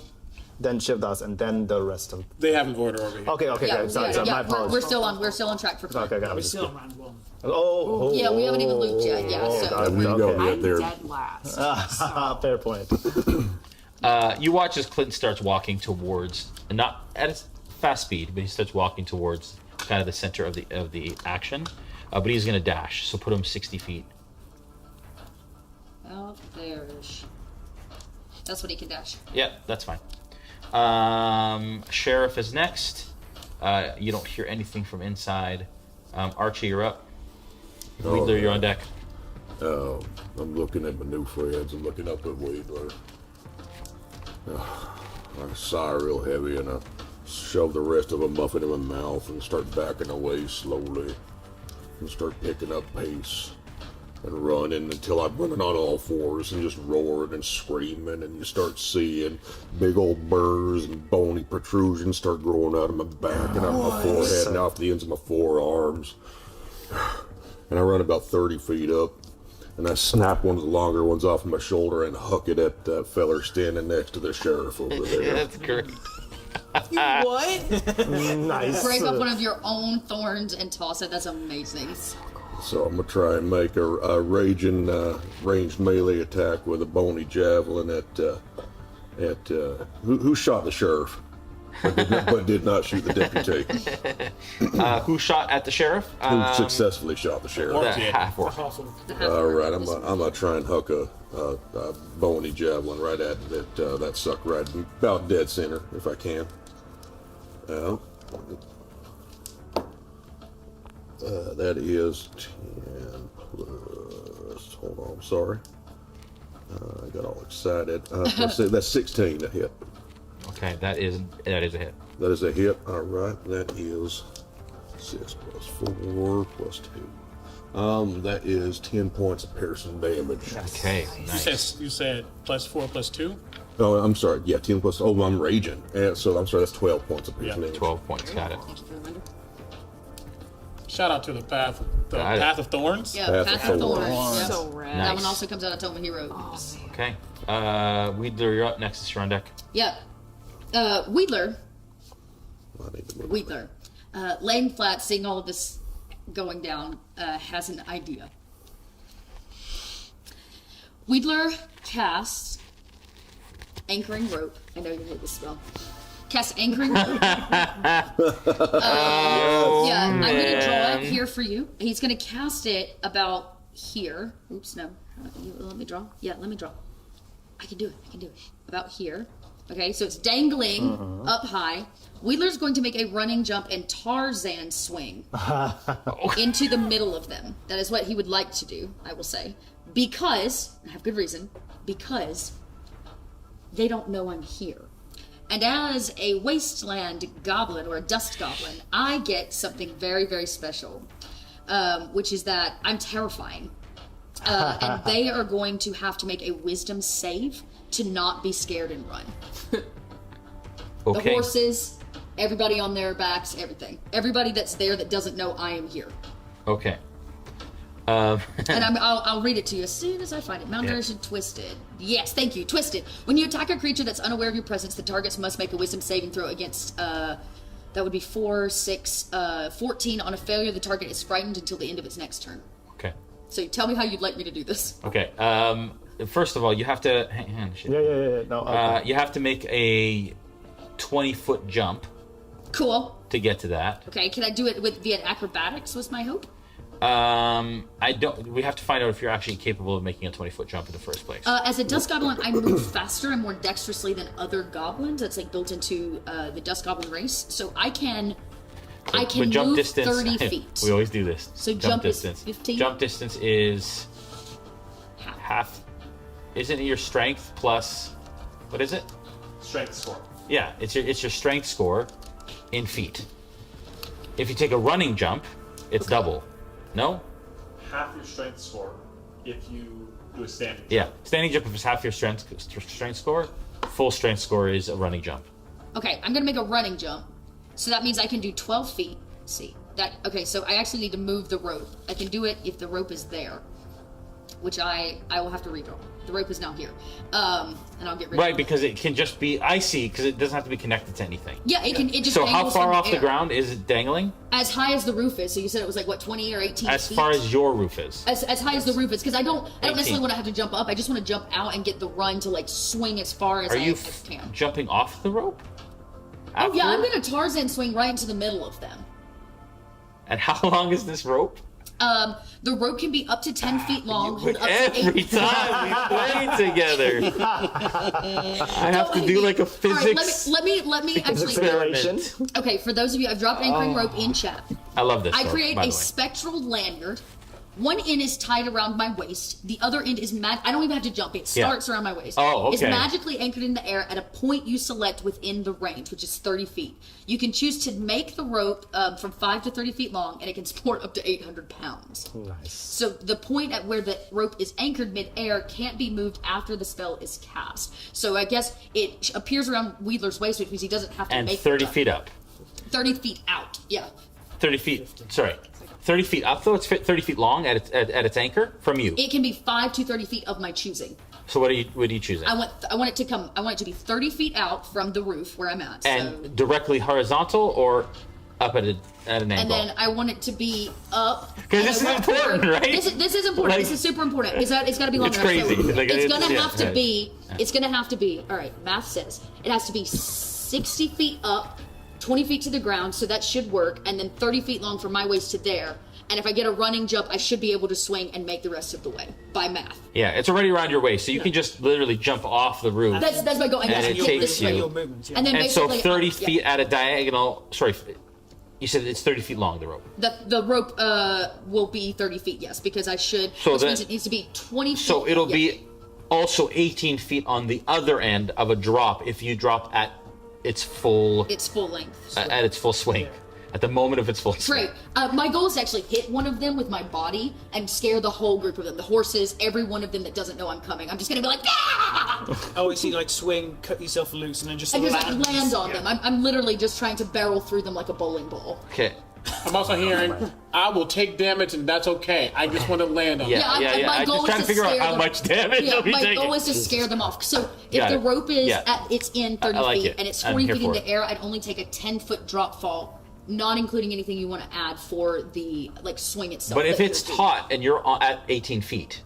then Shiv does, and then the rest of. They have an order over here. Okay. Sorry, my apologies. We're still on track for Clint. Okay, We're still on round 1. Oh, yeah, we haven't even looped yet. Yeah, so. We go I'm there. dead last. Fair point. You watch as Clint starts walking towards, not at a fast speed, but he starts walking towards kind of the center of the action. But he's going to dash, so put him 60 feet. Out there-ish. That's what he can dash. Yeah, that's fine. Sheriff is next. You don't hear anything from inside. Archie, you're up. Wedler, you're on deck. I'm looking at my new friends. I'm looking up at Wedler. I sigh real heavy and I shove the rest of a muffin in my mouth and start backing away slowly and start picking up pace and running until I'm running on all fours and just roaring and screaming, and you start seeing big old burrs and bony protrusions start growing out of my back and out of my forehead and off the ends of my forearms. And I run about 30 feet up, and I snap one of the longer ones off of my shoulder and huck it at that feller standing next to the sheriff over there. Yeah, that's great. What? Nice. Break up one of your own thorns and toss it. That's amazing. So I'm gonna try and make a raging ranged melee attack with a bony javelin at who shot the sheriff, but did not shoot the deputy. Who shot at the sheriff? Who successfully shot the sheriff? The half-orc. All right, I'm gonna try and hook a bony javelin right at that suck right about dead center if I can. That is 10 plus. Hold on, I'm sorry. I got all excited. Let's see, that's 16 to hit. Okay, that is a hit. That is a hit. All right, that is 6 plus 4 plus 2. That is 10 points of piercing damage. Okay, nice. You said plus 4 plus 2? Oh, I'm sorry. Yeah, 10 plus. Oh, I'm raging. Yeah, so I'm sorry. That's 12 points of piercing damage. 12 points. Got it. Shout out to the Path of Thorns. Yeah, Path of Thorns. Yeah. So rad. That Nice. one also comes out of Toma Heroes. Okay. Wedler, you're up next. You're on deck. Yeah. Wedler, laying flat, seeing all of this going down, has an idea. Wedler casts Anchoring Rope. I know you hate this spell. Cast Anchoring Rope. Yeah, I'm going to draw it here for you. He's going to cast it about here. Oops, no. Let me draw. Yeah, let me draw. I can do it. About here. Okay, so it's dangling up high. Wheeler's going to make a running jump and Tarzan swing into the middle of them. That is what he would like to do, I will say. Because, I have good reason, because they don't know I'm here. And as a wasteland goblin or a dust goblin, I get something very, very special, which is that I'm terrifying. And they are going to have to make a wisdom save to not be scared and run. Okay. The horses, everybody on their backs, everything. Everybody that's there that doesn't know I am here. Okay. And I'll read it to you as soon as I find it. Malnourishing Twisted. Yes, thank you. Twisted. When you attack a creature that's unaware of your presence, the targets must make a wisdom saving throw against, that would be 4, 6, 14. On a failure, the target is frightened until the end of its next turn. Okay. So tell me how you'd like me to do this. Okay. First of all, you have to... Hang on. Yeah. No, okay. You have to make a 20-foot jump. Cool. To get to that. Okay, can I do it via acrobatics was my hope? I don't. We have to find out if you're actually capable of making a 20-foot jump in the first place. As a dust goblin, I move faster and more dexterously than other goblins. That's like built into the dust goblin race. So I can jump move distance, 30 feet. We always do this. So jump distance. Is 15? Jump distance is half. Isn't it your strength plus? What is it? Strength score. Yeah, it's your strength score in feet. If you take a running jump, it's double. No? Half your strength score if you do a standing jump. Yeah, standing jump is half your strength score. Full strength score is a running jump. Okay, I'm gonna make a running jump. So that means I can do 12 feet. Let's see. Okay, so I actually need to move the rope. I can do it if the rope is there, which I will have to redraw. The rope is now here. And I'll get rid of it. Right, because it can just be, I see, because it doesn't have to be connected to anything. Yeah, it just So how dangles far from off the air. ground is it dangling? As high as the roof is. So you said it was like, what, 20 or 18 As feet? far as your roof is. As high as the roof is, because I don't 18. necessarily want to have to jump up. I just want to jump out and get the run to like swing as far as Are I you can. jumping off the rope? Oh yeah, I'm After? gonna Tarzan swing right into the middle of them. And how long is this rope? The rope can be up to 10 feet long. Hold up to Every 8 time we play together, I have to do like a physics. All right, let me actually. experiment. Okay, for those of you, I've dropped anchoring rope in chat. I love this. I rope, create by a the way. spectral lanyard. One end is tied around my waist. The other end is I don't even have to jump. It starts around my waist. Oh, okay. It's magically anchored in the air at a point you select within the range, which is 30 feet. You can choose to make the rope from 5 to 30 feet long, and it can support up to 800 pounds. Nice. So the point at where the rope is anchored mid-air can't be moved after the spell is cast. So I guess it appears around Wheeler's waist, which means he doesn't have to And make 30 feet up. 30 feet out, yeah. 30 feet. Sorry. 30 feet up, though? It's 30 feet long at its anchor from you. It can be 5 to 30 feet of my choosing. So what are you choosing? I want it to be 30 feet out from the roof where I'm at. And directly horizontal or up at an angle? And then I want it to be up. Because this is important, right? This is important. Like, this is super important. It's got to be long it's enough. crazy. So Like, it's it's- gonna yeah, have to yeah. be. It's gonna have to be. All right. Math says it has to be 60 feet up, 20 feet to the ground. So that should work. And then 30 feet long from my waist to there. And if I get a running jump, I should be able to swing and make the rest of the way by math. Yeah, it's already around your waist, so you can just literally jump off the roof. That's my goal. And it takes you. And then And so basically, 30 yeah. feet at a diagonal. Sorry, you said it's 30 feet long, the rope. The rope will be 30 feet, yes, because I should. So which then- means it needs to be 20 feet. So it'll yeah. be also 18 feet on the other end of a drop if you drop at its full length. at its full swing. At the moment of its full swing. Great. My goal is to actually hit one of them with my body and scare the whole group of them. The horses, every one of them that doesn't know I'm coming. I'm just going to be like, ah! Oh, it's like swing, cut yourself loose, and then just And just land. land on them. I'm literally just trying to barrel through them like a bowling ball. Okay. I'm also hearing, I will take damage and that's okay. I just want to land on Yeah, them. my goal I'm just trying is to figure out scare how them. much damage Yeah, you'll be my taking. goal is to scare them off. So if Got the it. rope is Yeah. at its end 30 I like feet it. and it's I'm 40 here feet in for the it. air, I'd only take a 10-foot drop fall, not including anything you want to add for the swing itself. But if it's taut and you're at 18 feet,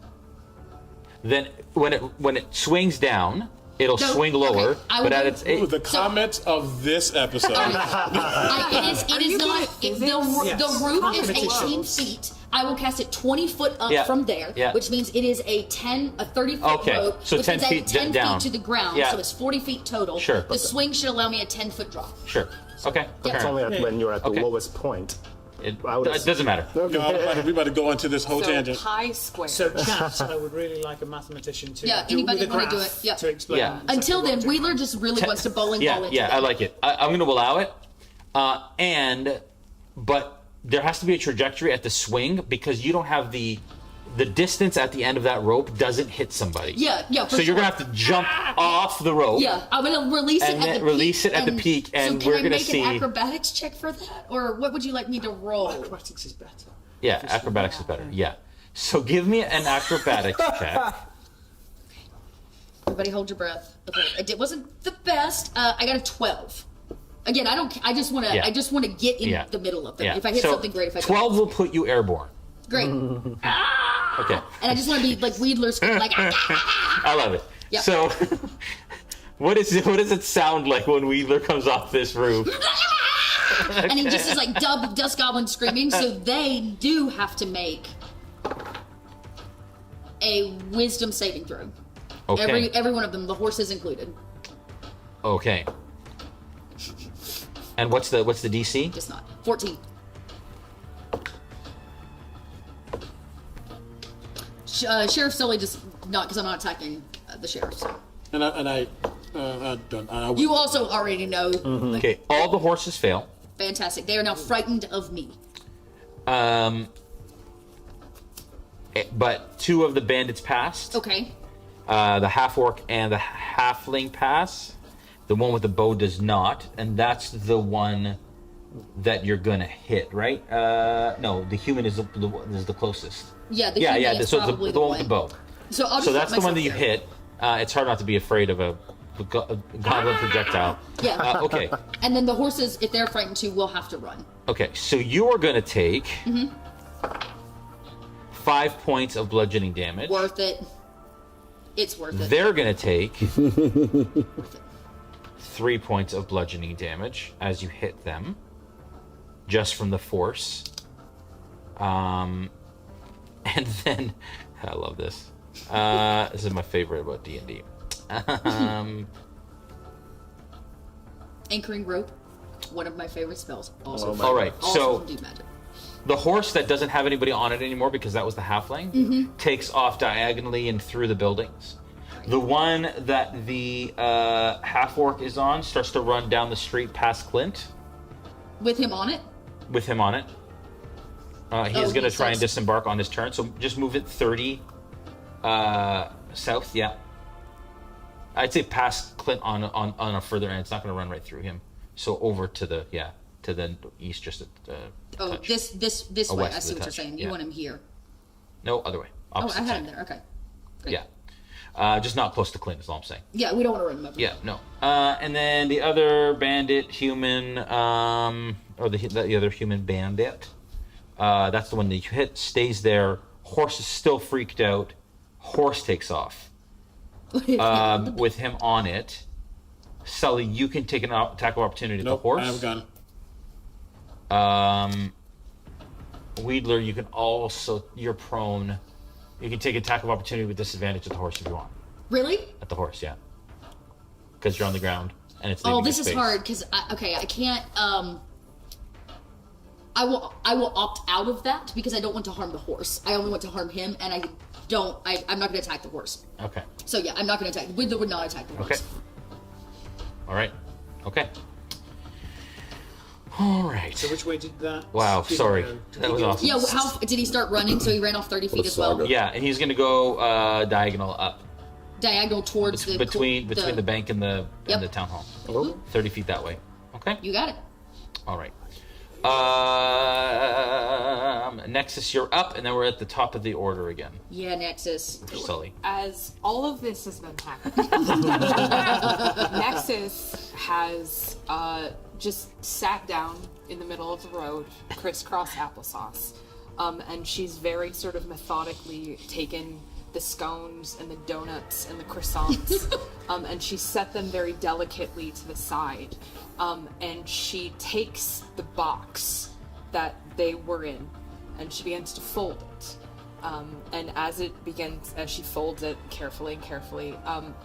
then when it swings down, it'll No, swing lower. okay, I will But at do- its Ooh, the comments of this episode. It is not. The roof is 18 feet. I will cast it 20 foot up Yeah, from there, yeah. which means it is a 30 foot Okay, rope, so which 10 means I have feet 10 down. feet to the ground, Yeah. so it's 40 feet total. Sure. The swing should allow me a 10-foot drop. Sure. Okay. That's only when you're at the lowest point. It would doesn't matter. Okay. No, we about to go into this whole tangent. Pi square. So, chat, I would really like a mathematician to Yeah, do it with anybody a want to do graph it? Yeah. to explain. Yeah. Until then, Wheeler just really wants to bowling ball into Yeah, them. I like it. I'm going to allow it. But there has to be a trajectory at the swing because you don't have the distance at the end of that rope doesn't hit somebody. Yeah, for So you're sure. going to have to jump off the rope. Yeah, I'm gonna release it And at then the release peak. it at the peak, and so we're can I gonna make see- an acrobatics check for that, or what would you like me to roll? Acrobatics is better. Yeah, acrobatics is better. Yeah. So give me an acrobatics check. Everybody hold your breath. Okay, it wasn't the best. I got a 12. Again, I don't. I just want to. Yeah. I just want to get in Yeah. the middle of them. Yeah. If I hit So something great, if I 12 will put you airborne. great. Okay. And I just want to be like Wedler, like. I love it. Yep. So, what does it sound like when Wedler comes off this roof? And he just is like dust goblin screaming. So they do have to make a wisdom saving throw. Okay. Every one of them, the horses included. Okay. And what's the DC? Just not 14. Sheriff Sully just not because I'm not attacking the sheriff. So. You also already know. Okay. All the horses fail. Fantastic. They are now frightened of me. But 2 of the bandits passed. Okay. The half-orc and the halfling pass. The one with the bow does not, and that's the one that you're gonna hit, right? No, the human is the closest. Yeah, the human is so probably it's the one with the bow. So I'll just So put that's the one that you myself hit. It's hard not to be afraid of a goblin projectile. Yeah. Okay. And then the horses, if they're frightened too, will have to run. Okay, so you are gonna take 5 points of bludgeoning damage. Worth it. It's worth it. They're gonna take 3 points of bludgeoning damage as you hit them, just from the force. And then, I love this. This is my favorite about D&D. Anchoring rope, one of my favorite spells. Also, All right, also so from Deep Magic. the horse that doesn't have anybody on it anymore because that was the halfling takes off diagonally and through the buildings. The one that the half-orc is on starts to run down the street past Clint. With him on it? With him on it. He's going to try and starts- disembark on his turn, so just move it 30 south, yeah. I'd say past Clint on a further end. It's not going to run right through him. So over to the east, just at Oh, touch. this Oh, way. west I of see the what you're touch, saying. You yeah. want him here. No, other way. Oh, Opposite I had side. him there. Okay. Yeah. Just not close to Clint is all I'm saying. Yeah, we don't want to run him over. Yeah, no. And then the other bandit human, or the other human bandit, that's the one that you hit, stays there. Horse is still freaked out. Horse takes off. With him on it. Sully, you can take an attack of opportunity at the horse. I have a gun. Wedler, you can also, you're prone. You can take attack of opportunity with disadvantage at the horse if you want. Really? At the horse, yeah. Because you're on the ground and it's Oh, leaving this your is space. hard because I can't. I will opt out of that because I don't want to harm the horse. I only want to harm him, and I'm not going to attack the horse. Okay. So yeah, I'm not going to attack. Wedler would not attack the horse. Okay. All right. Okay. All right. So which way did that? Wow, sorry. That was awesome. Yeah, how did he start running? So he ran off 30 feet as well. Yeah, and he's gonna go diagonal up Diagonal towards the between the bank and the town hall. 30 feet that way. Okay. You got it. All right. Nexus, you're up, and then we're at the top of the order again. Yeah, Nexus. Sully. As all of this has been happening, Nexus has just sat down in the middle of the road, crisscross applesauce, and she's very sort of methodically taken the scones and the donuts and the croissants, and she set them very delicately to the side, and she takes the box that they were in, and she begins to fold it. And as she folds it carefully,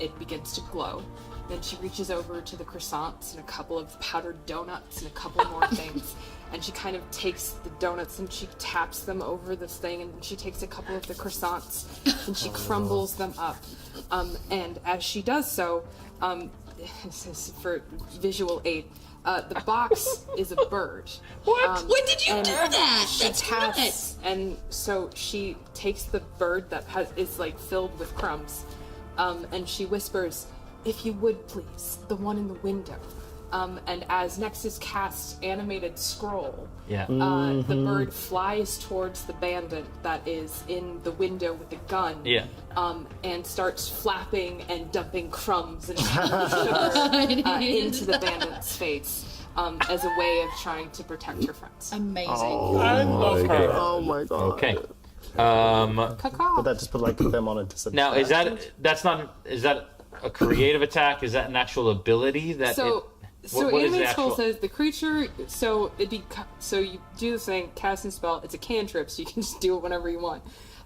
it begins to glow. Then she reaches over to the croissants and a couple of powdered donuts and a couple more things. And she kind of takes the donuts and she taps them over this thing, and she takes a couple of the croissants and she crumbles them up. And as she does so, this is for visual aid, the box is a bird. What? When did you do that? She That's taps, and so she takes the bird that is like filled with crumbs, and she whispers, "If you would please, the one in the window." And as Nexus casts animated scroll, Yeah. the bird flies towards the bandit that is in the window with the gun. Yeah. And starts flapping and dumping crumbs and sugar into the bandit's face as a way of trying to protect her friends. Amazing. I love her. Oh my god. Okay. But that just put like them on a disadvantage. Now, is that a creative attack? Is that an actual ability that? So what is the animated scroll actual? says the creature. So you do this thing, casting spell. It's a cantrip, so you can just do it whenever you want.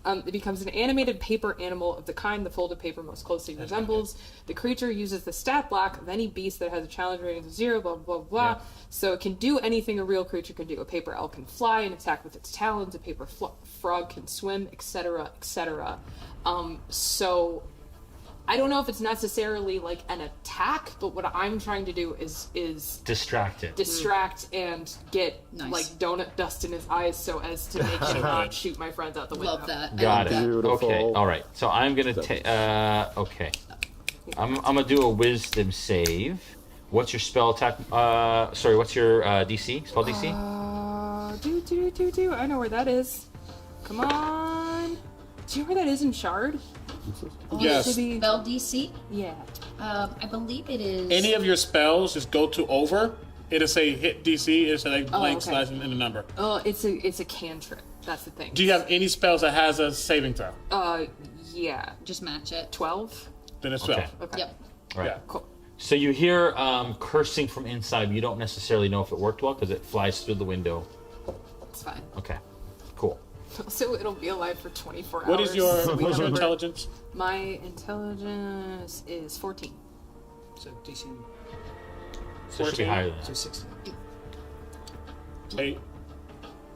It becomes an animated paper animal of the kind the folded paper most closely resembles. The creature uses the stat block of any beast that has a challenge rating of 0, blah, blah, blah. Yeah. So it can do anything a real creature can do. A paper elk can fly and attack with its talons. A paper frog can swim, etc., etc. So I don't know if it's necessarily like an attack, but what I'm trying to do is Distract and get like donut dust in his eyes so as to make him not shoot my friends out the window. Love that. Got it. Okay. All right. So I'm gonna take. Okay. I'm gonna do a wisdom save. What's your spell attack? Sorry. What's your DC? Spell DC? I know where that is. Come on. Do you know where that is in Shard? Yes. Spell DC? Yeah. I believe it is. Any of your spells, just go to over. It'll say hit DC. It'll say like blank slash in the number. Oh, it's a cantrip. That's the thing. Do you have any spells that has a saving throw? Yeah. Just match it. 12? Then it's 12. Okay. Yep. All right. Yeah. Cool. So you hear cursing from inside. You don't necessarily know if it worked well because it flies through the window. It's fine. Okay. Cool. So it'll be alive for 24 hours. What is your intelligence? My intelligence is 14. So DC. So it should be higher than So that. 16.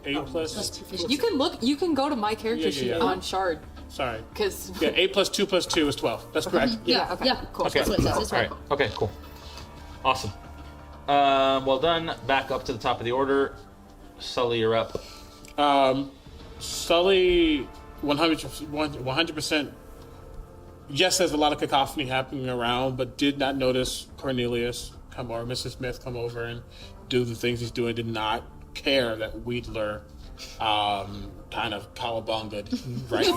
8 plus. You can look. You can go to my character sheet on Shard. Sorry. Because 8 plus 2 plus 2 is 12. That's correct. Yeah. Okay. Yeah. Cool. Okay. That's what it says. It's All right. Okay. Cool. Awesome. Well done. Back up to the top of the order. Sully, you're up. Sully, 100%. Yes, there's a lot of cacophony happening around, but did not notice Cornelius come or Mrs. Smith come over and do the things he's doing. Did not care that Wedler kind of cowabunged right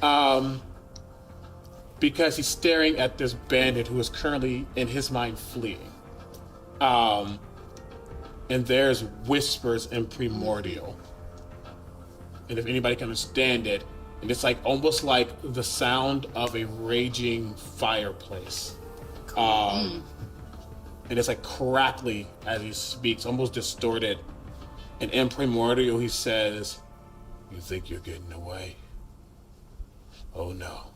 now. Because he's staring at this bandit who is currently, in his mind, fleeing. And there's whispers in Primordial. And if anybody can understand it, and it's like almost like the sound of a raging fireplace. And it's like crackly as he speaks, almost distorted. And in Primordial, he says, "You think you're getting away? Oh no.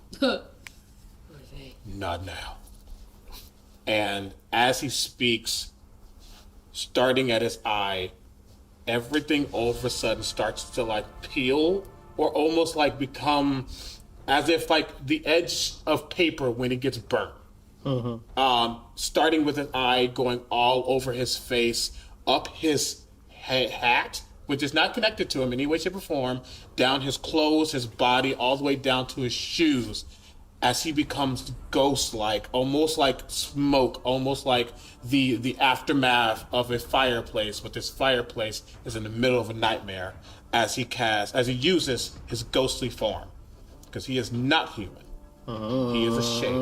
Not now." And as he speaks, starting at his eye, everything all of a sudden starts to like peel or almost like become as if like the edge of paper when it gets burnt. Starting with an eye going all over his face, up his hat, which is not connected to him in any way, shape, or form, down his clothes, his body, all the way down to his shoes, as he becomes ghost-like, almost like smoke, almost like the aftermath of a fireplace, but this fireplace is in the middle of a nightmare as he uses his ghostly form, because he is not human. He is a shape.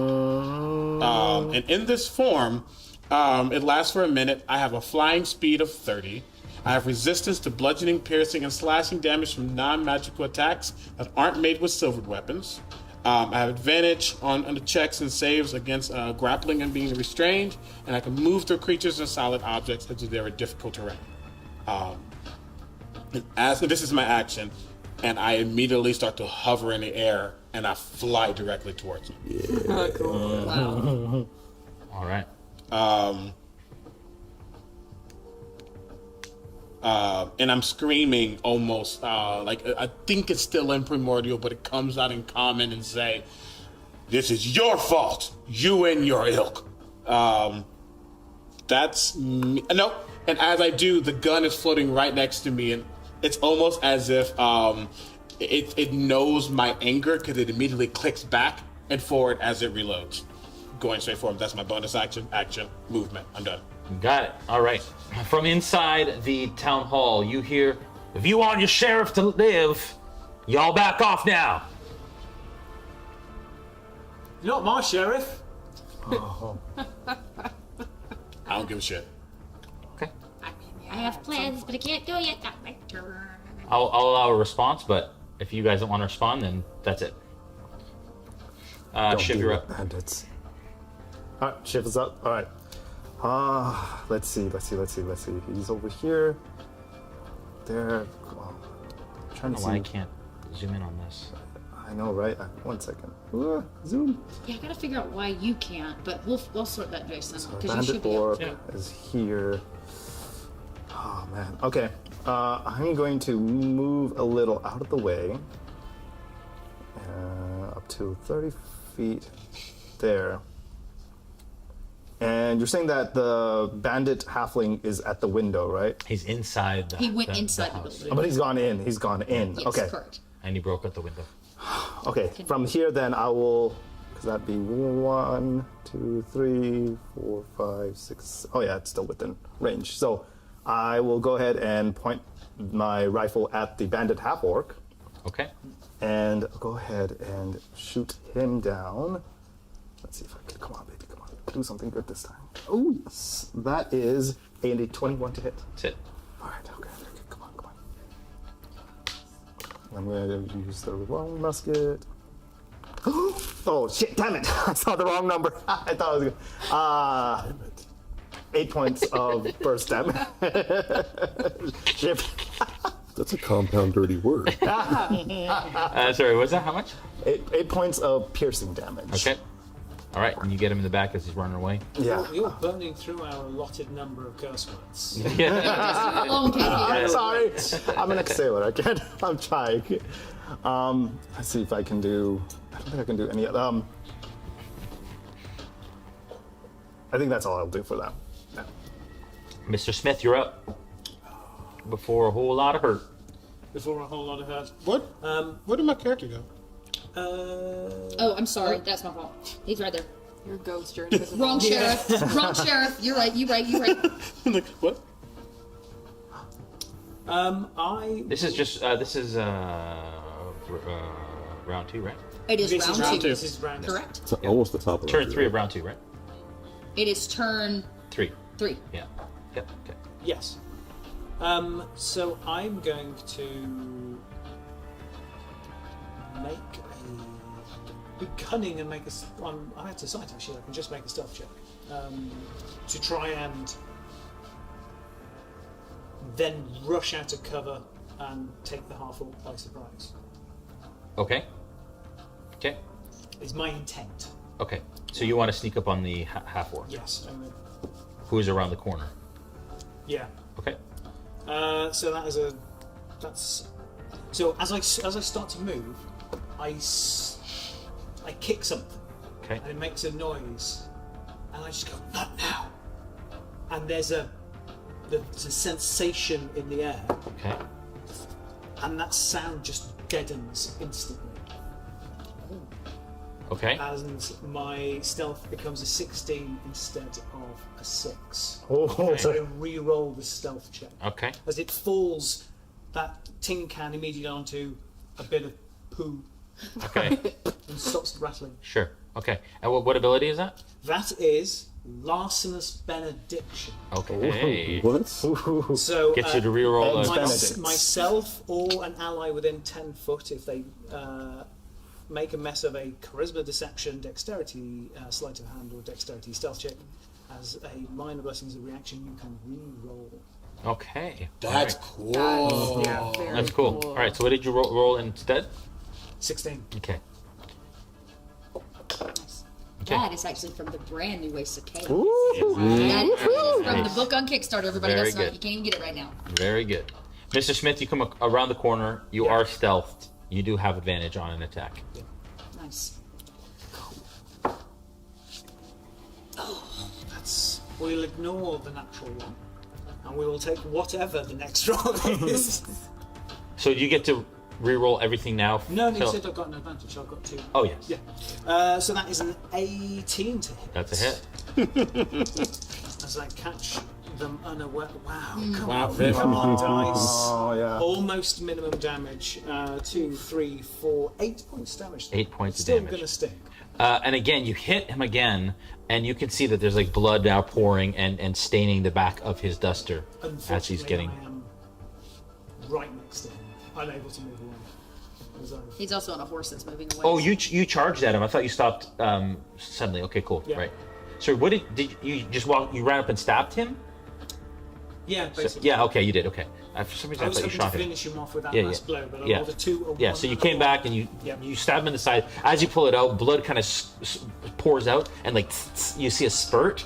And in this form, it lasts for a minute. I have a flying speed of 30. I have resistance to bludgeoning, piercing, and slashing damage from non-magical attacks that aren't made with silvered weapons. I have advantage on the checks and saves against grappling and being restrained, and I can move through creatures and solid objects as they are difficult terrain. This is my action, and I immediately start to hover in the air, and I fly directly towards him. Yeah. Cool. Wow. All right. And I'm screaming almost like I think it's still in Primordial, but it comes out in Common and say, "This is your fault, you and your ilk." That's me. No. And as I do, the gun is floating right next to me, and it's almost as if it knows my anger because it immediately clicks back and forward as it reloads. going straight for him. That's my bonus action, movement. I'm done. Got it. All right. From inside the town hall, you hear, "If you want your sheriff to live, y'all back off now." You're not my sheriff. I don't give a shit. I have plans, but I can't do it yet. Not my turn. I'll allow a response, but if you guys don't want to respond, then that's it. Shiv, you're up. Bandits. All right, Shiv is up. All right. Let's see. He's over here. There. Oh, I'm trying to see. Why I can't zoom in on this. I know, right? 1 second. Zoom. Yeah, I gotta figure out why you can't, but we'll sort that, Jason. So Because you should Bandit be able Orc to. is here. Oh man. Okay. I'm going to move a little out of the way. Up to 30 feet there. And you're saying that the bandit halfling is at the window, right? He's inside the He went inside the building. Oh, but he's gone in. He's gone in. Yes, okay. correct. And he broke out the window. Okay. From here, then I will. Because that'd be 1, 2, 3, 4, 5, 6. Oh yeah, it's still within range. So I will go ahead and point my rifle at the bandit half orc. Okay. And go ahead and shoot him down. Let's see if I can. Come on, baby. Come on. Do something good this time. Oh, yes. That is a 21 to hit. That's it. All right. Okay. Come on. I'm going to use the wrong musket. Oh, shit. Damn it. I saw the wrong number. I thought it was good. 8 points of burst damage. Ship. That's a compound dirty word. Sorry, what's that? How much? 8 points of piercing damage. Okay. All right, and you get him in the back as he's running away. Yeah. You're burning through our allotted number of curse words. I'm sorry. I'm an ex-sailor. I can't. I'm trying. Let's see if I can do. I don't think I can do any other. I think that's all I'll do for that. Yeah. Mr. Smith, you're up. Before a whole lot of hurt. Before a whole lot of hurt. What? Where did my character go? Oh, I'm sorry. That's my fault. He's right there. Your ghost, you're invisible. Wrong sheriff. Wrong sheriff. You're right. You right. What? This is just round 2, right? It is This is round round 2. This is round Correct. It's almost the top of Turn round 3 two, of round 2, right? It is turn 3. 3. Yeah. Yep. Okay. Yes. So I'm going to be cunning and make a. I had to sight actually. I can just make a stealth check to try and then rush out of cover and take the half orc by surprise. Okay. Okay. Is my intent. Okay. So you want to sneak up on the half orc? Yes. Who is around the corner? Yeah. Okay. So that is a. That's. So as I start to move, I kick something. Okay. And it makes a noise, and I just go, "Not now!" And there's a sensation in the air. Okay. And that sound just deadens instantly. Okay. And my stealth becomes a 16 instead of a 6. Oh. So I re-roll the stealth check. Okay. As it falls, that tin can immediately onto a bit of poo. Okay. And stops rattling. Sure. Okay. And what ability is that? That is Larcenous Benediction. Okay. What? So gets you to reroll myself or an ally within 10 foot, if they make a mess of a charisma, deception, dexterity, sleight of hand, or dexterity stealth check, as a minor blessing as a reaction, you can re-roll. Okay. That's cool. That's cool. All right. So what did you roll instead? 16. Okay. That is actually from the brand new Waste of Chaos. Ooh. That is from Nice. the book on Kickstarter. Everybody, Very that's not. good. You can't even get it right now. Very good. Mr. Smith, you come around the corner. You are stealthed. You do have advantage on an attack. Nice. We'll ignore the natural one, and we will take whatever the next roll is. So you get to re-roll everything now? No, you said I've got an advantage. I've got 2. Oh, yes. Yeah. So that is an 18 to hit. That's a hit. As I catch them unaware. Wow. Wow, Come on, dice. Oh, yeah. Almost minimum damage. 2, 3, 4, 8 points damage. 8 points of Still damage. going to stick. And again, you hit him again, and you can see that there's like blood now pouring and staining the back of his duster as he's getting. I am right next to him, unable to move away. He's also on a horse that's moving away. Oh, you charged at him. I thought you stopped suddenly. Okay, cool. Yeah. Right. So what did you just walk? You ran up and stabbed him? Yeah, So, basically. yeah. Okay, you did. Okay. For some reason, I I was thought you hoping shot to him. finish him off with that Yeah, last yeah. blow, but I Yeah. rolled a 2, a 1, Yeah. So you and a came 4. back and you stabbed him in the side. As you pull it out, blood kind of pours out, and like you see a spurt.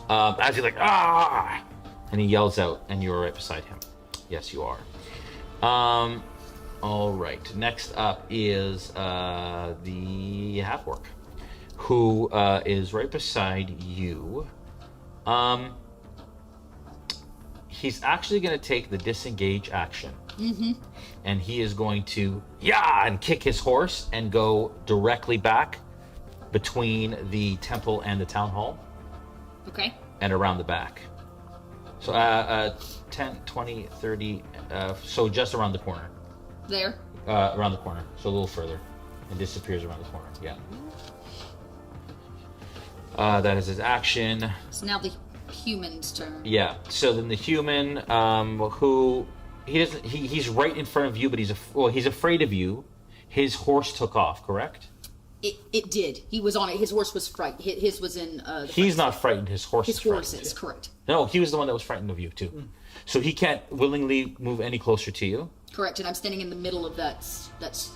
As you're like ah, and he yells out, and you're right beside him. Yes, you are. All right. Next up is the half-orc, who is right beside you. He's actually going to take the disengage action. Mm-hmm. And he is going to and kick his horse and go directly back between the temple and the town hall Okay. and around the back. So 10, 20, 30, so just around the corner. There. Around the corner, so a little further. And disappears around the corner, yeah. That is his action. So now the human's turn. Yeah, so then the human, who, he's right in front of you, but he's afraid of you. His horse took off, correct? It did. He was on it. His horse was frightened. His was in. He's not frightened. His horse is frightened. His horse is correct. No, he was the one that was frightened of you too. So he can't willingly move any closer to you. Correct, and I'm standing in the middle of that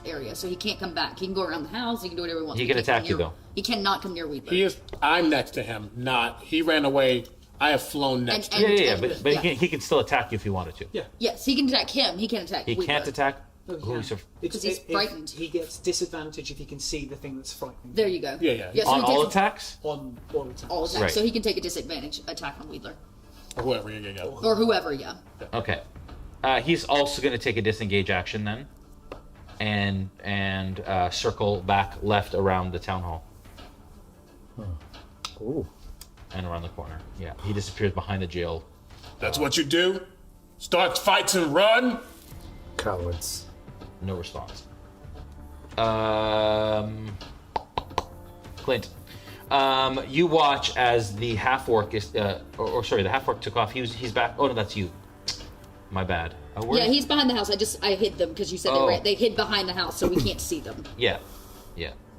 area, so he can't come back. He can go around the house. He can do whatever he wants. He can attack you though. He cannot come near Wedler. I'm next to him. Not. He ran away. I have flown next to him. Yeah, but he can still attack you if he wanted to. Yeah. Yes, he can attack him. He can't attack. He Wedler. can't attack. Because he's frightened. He gets disadvantage if he can see the thing that's frightening. There you go. Yeah. So on he all takes attacks? On all attacks. all attacks. Right. So he can take a disadvantage attack on Wedler. Or whoever, yeah. Or whoever, yeah. Okay. He's also going to take a disengage action then, and circle back left around the town hall. Ooh. And around the corner. Yeah, he disappears behind the jail. That's what you do? Start fights and run? Cowards. No response. Clint, you watch as the half-orc is, the half-orc took off. He's back. Oh no, that's you. My bad. Yeah, he's behind the house. I hid them because you said they hid behind the house, so we can't see them. Yeah.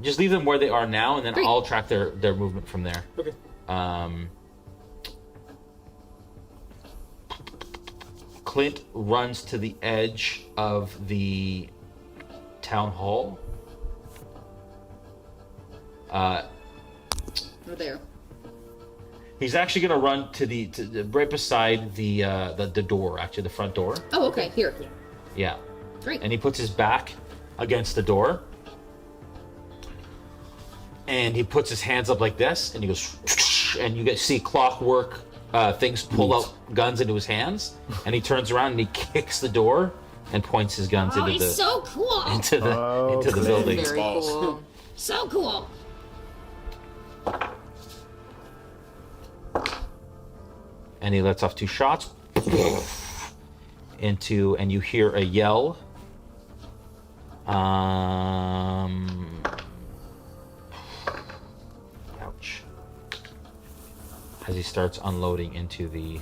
Just leave them where they are now, and then Great. I'll track their movement from there. Okay. Clint runs to the edge of the town hall. Over there. He's actually going to run to the right beside the door, actually the front door. Oh, okay. Here. Yeah. Great. And he puts his back against the door. And he puts his hands up like this, and he goes, and you see clockwork things pull out guns into his hands, and he turns around and he kicks the door and points his guns into he's so cool. into the building. Very cool. So cool. And he lets off 2 shots and you hear a yell. Ouch. As he starts unloading into the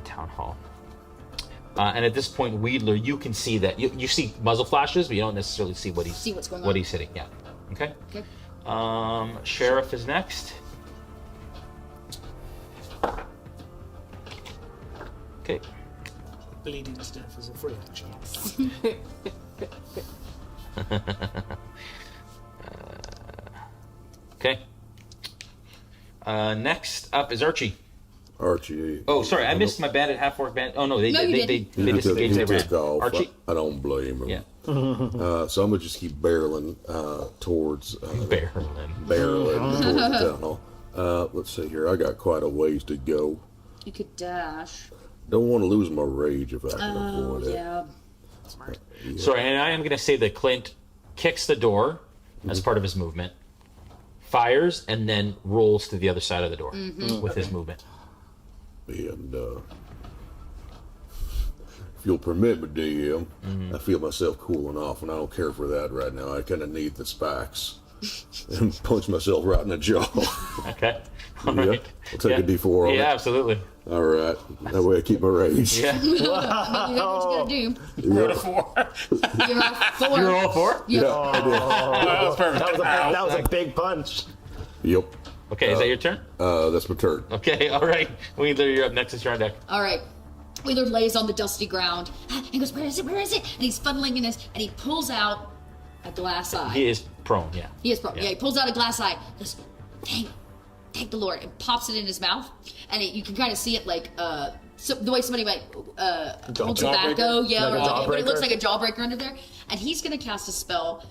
town hall. And at this point, Wedler, you can see that you see muzzle flashes, but you don't necessarily see what he's what's going what on. he's hitting. Yeah. Okay. Okay. Sheriff is next. Okay. Bleeding to death is a free action. Okay. Next up is Archie. Archie. Oh, sorry, I missed my bandit, half-orc bandit. Oh no, they disengaged. He They took ran. off. Archie. I don't blame him. Yeah. So I'm gonna just keep barreling towards barreling towards the town hall. Let's see here. I got quite a ways to go. You could dash. Don't want to lose my rage if I can avoid it. Yeah. Smart. Sorry, and I am going to say that Clint kicks the door as part of his movement, fires, and then rolls to the other side of the door with his movement. And if you'll permit me, DM, I feel myself cooling off, and I don't care for that right now. I kind of need the spikes. And punch myself right in the jaw. Okay. All yeah. right. I'll take a D4 on it. Yeah, absolutely. All right. That way I keep my rage. Yeah. You got what you gotta do. Yeah. Roll a 4. You're a 4. You roll a 4? Yeah. I did. That was perfect. That was a big punch. Yep. Okay, is that your turn? That's my turn. Okay, all right. Wheeler, you're up next. It's your on deck. All right. Wheeler lays on the dusty ground. He goes, "Where is it? Where is it?" And he's funneling in his, and he pulls out a glass eye. He is prone, yeah. He is prone. Yeah, he pulls out a glass eye. Goes, thank the Lord, and pops it in his mouth. And you can kind of see it like so the way somebody might hold tobacco, yeah, like but it looks like a jawbreaker under there. And he's going to cast a spell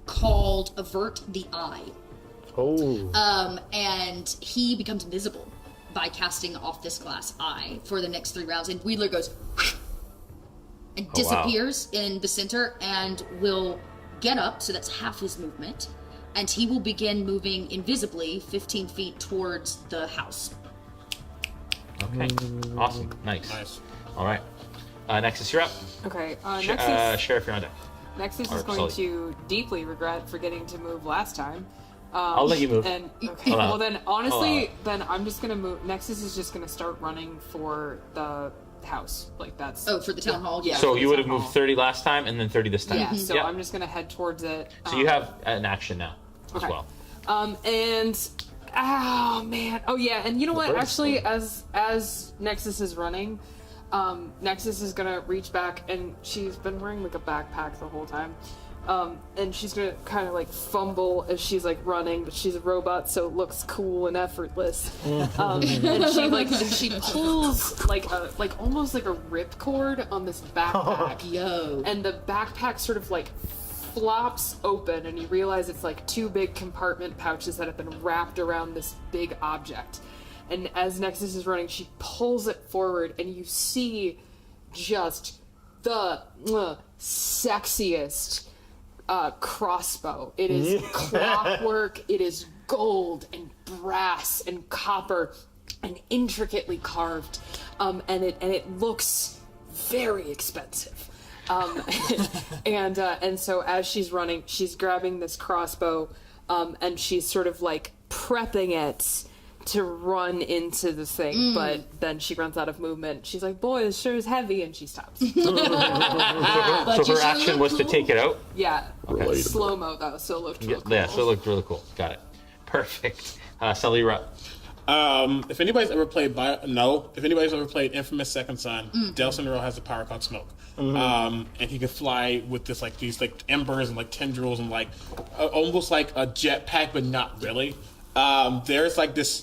called Avert the Eye. Oh. And he becomes invisible by casting off this glass eye for the next 3 rounds. And Wheeler goes and disappears in the center and will get up, so that's half his movement, and he will begin moving invisibly 15 feet towards the house. Okay. Awesome. Nice. All right. Nexus, you're up. Okay. Nexus. Sheriff, you're on deck. Nexus Or is going Sully. to deeply regret forgetting to move last time. I'll let you move. And okay, well then, honestly, then I'm just gonna move. Nexus is just gonna start running for the house. Like that's. Oh, for the town hall. Yeah. So for you the would have town moved hall. 30 last time and then 30 this time. Yeah. So I'm just gonna head towards it. So you have an action now as well. And oh man, oh yeah, and you know what? Actually, as Nexus is running, Nexus is gonna reach back, and she's been wearing like a backpack the whole time. And she's gonna kind of like fumble as she's like running, but she's a robot, so it looks cool and effortless. And she pulls like almost like a ripcord on this backpack. Yo. And the backpack sort of like flops open, and you realize it's like 2 big compartment pouches that have been wrapped around this big object. And as Nexus is running, she pulls it forward, and you see just the sexiest crossbow. It is clockwork, it is gold and brass and copper and intricately carved, and it looks very expensive. And so as she's running, she's grabbing this crossbow, and she's sort of like prepping it to run into the thing, but then she runs out of movement. She's like, "Boy, this sure is heavy," and she stops. So her action was to take it out? Yeah. Okay. Slow-mo though, so it looked really cool. Yeah, so it looked really cool. Got it. Perfect. Sully, you're up. If anybody's ever played Infamous Second Son, Delson Rowe has a power called Smoke. And he can fly with these embers and like tendrils and like almost like a jetpack, but not really. There's like this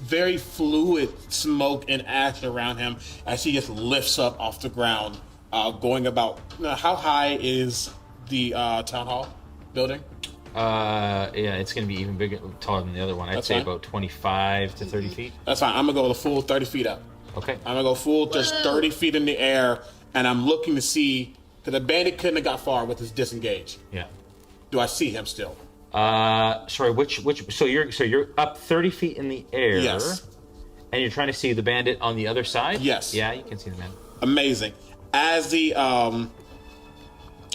very fluid smoke and ash around him as he just lifts up off the ground, going about. How high is the town hall building? Yeah, it's going to be even bigger, taller than the other one. I'd say about 25 to 30 feet. That's fine. I'm going to go the full 30 feet up. Okay. I'm going to go full just 30 feet in the air, and I'm looking to see that the bandit couldn't have got far with his disengage. Yeah. Do I see him still? Sorry, which so you're up 30 feet in the air. Yes. And you're trying to see the bandit on the other side? Yes. Yeah, you can see the bandit. Amazing. As the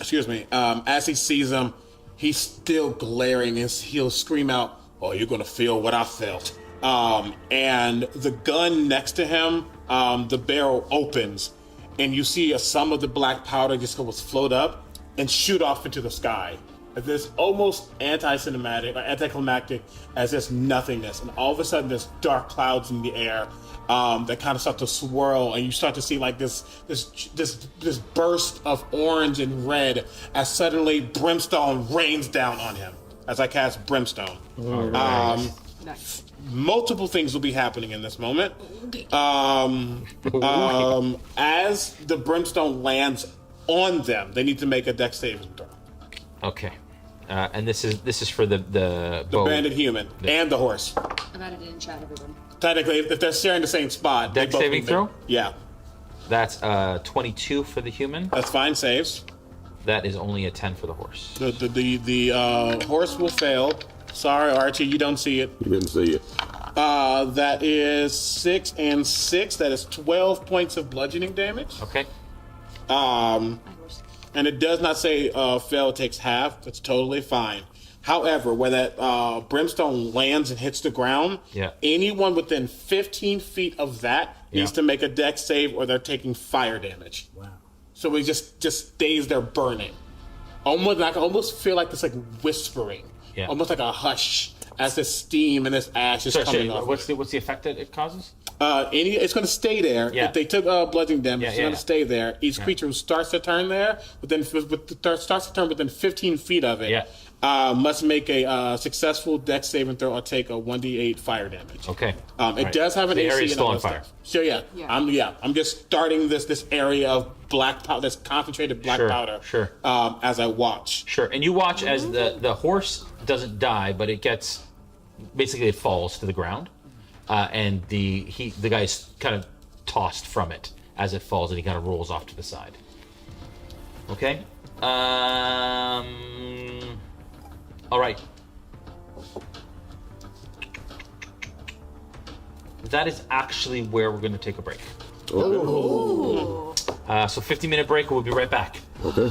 as he sees him, he's still glaring and he'll scream out, "Oh, you're gonna feel what I felt." And the gun next to him, the barrel opens, and you see some of the black powder just float up and shoot off into the sky. This almost anticlimactic as there's nothingness, and all of a sudden there's dark clouds in the air that kind of start to swirl, and you start to see like this burst of orange and red as suddenly brimstone rains down on him as I cast brimstone. Nice. Multiple things will be happening in this moment. As the brimstone lands on them, they need to make a dex saving throw. Okay. And this is for the Bandit Human and the horse. I've added it in chat, everyone. Technically, if they're sharing the same spot, dex saving throw? Yeah. That's 22 for the human. That's fine, saves. That is only a 10 for the horse. The horse will fail. Sorry, Archie, you don't see it. You didn't see it. That is 6 and 6. That is 12 points of bludgeoning damage. Okay. And it does not say fail takes half. That's totally fine. However, where that brimstone lands and hits the ground, anyone within 15 feet of that needs to make a dex save or they're taking fire damage. Wow. So it just stays there burning. Almost, I can almost feel like this like whispering. Yeah. Almost like a hush as this steam and this ash is coming off. What's the effect that it causes? It's going to stay there. Yeah. If they took bludgeoning damage, it's going to stay there. Each creature who starts to turn there, starts to turn within 15 feet of it, must make a successful dex saving throw or take a 1d8 fire damage. Okay. It does have an the AC. Area is still on fire. So I'm just starting this area of black powder, this concentrated black powder. Sure. As I watch. Sure. And you watch as the horse doesn't die, but it gets basically it falls to the ground. And the guy's kind of tossed from it as it falls, and he kind of rolls off to the side. Okay. All right. That is actually where we're going to take a break. Okay. So 15-minute break. We'll be right back. Okay.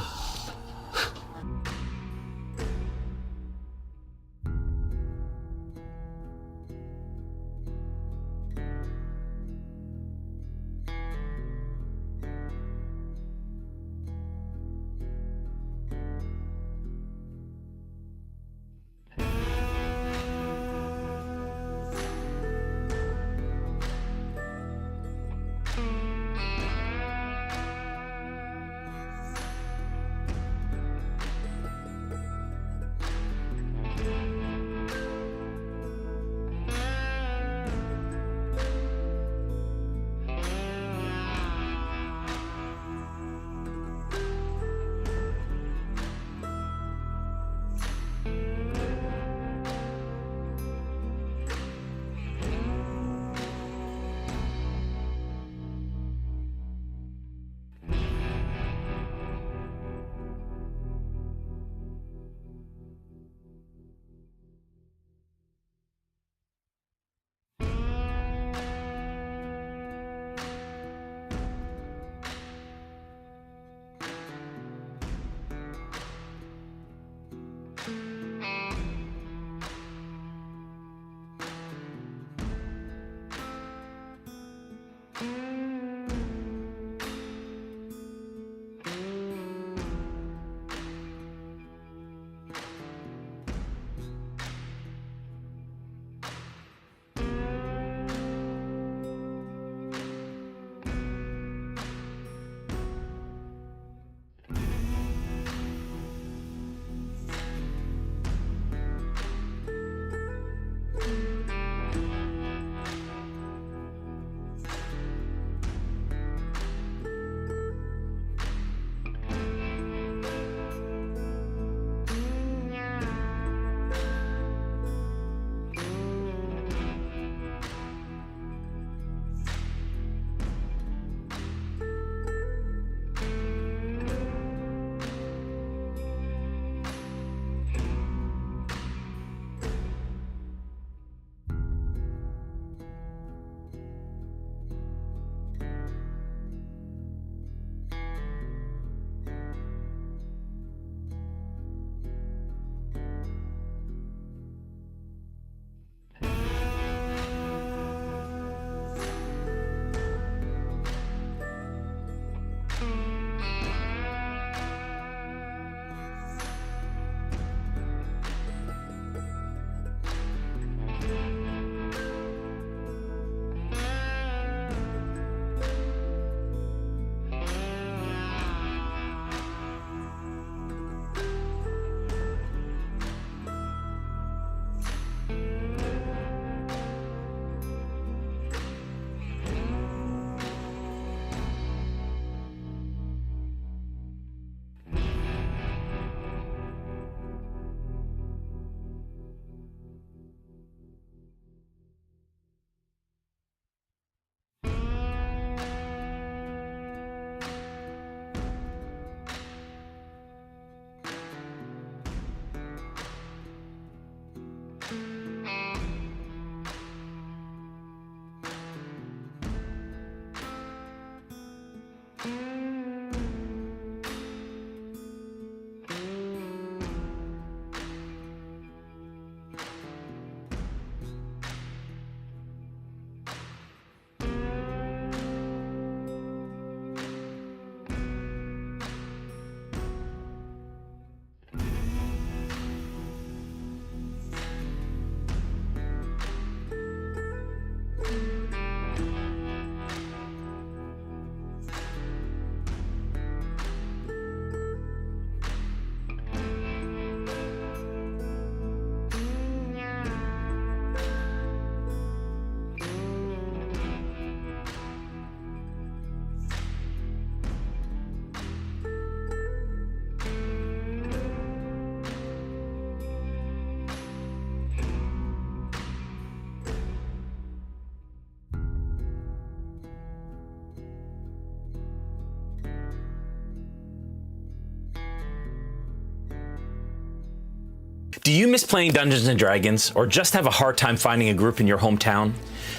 Do you miss playing Dungeons & Dragons, or just have a hard time finding a group in your hometown?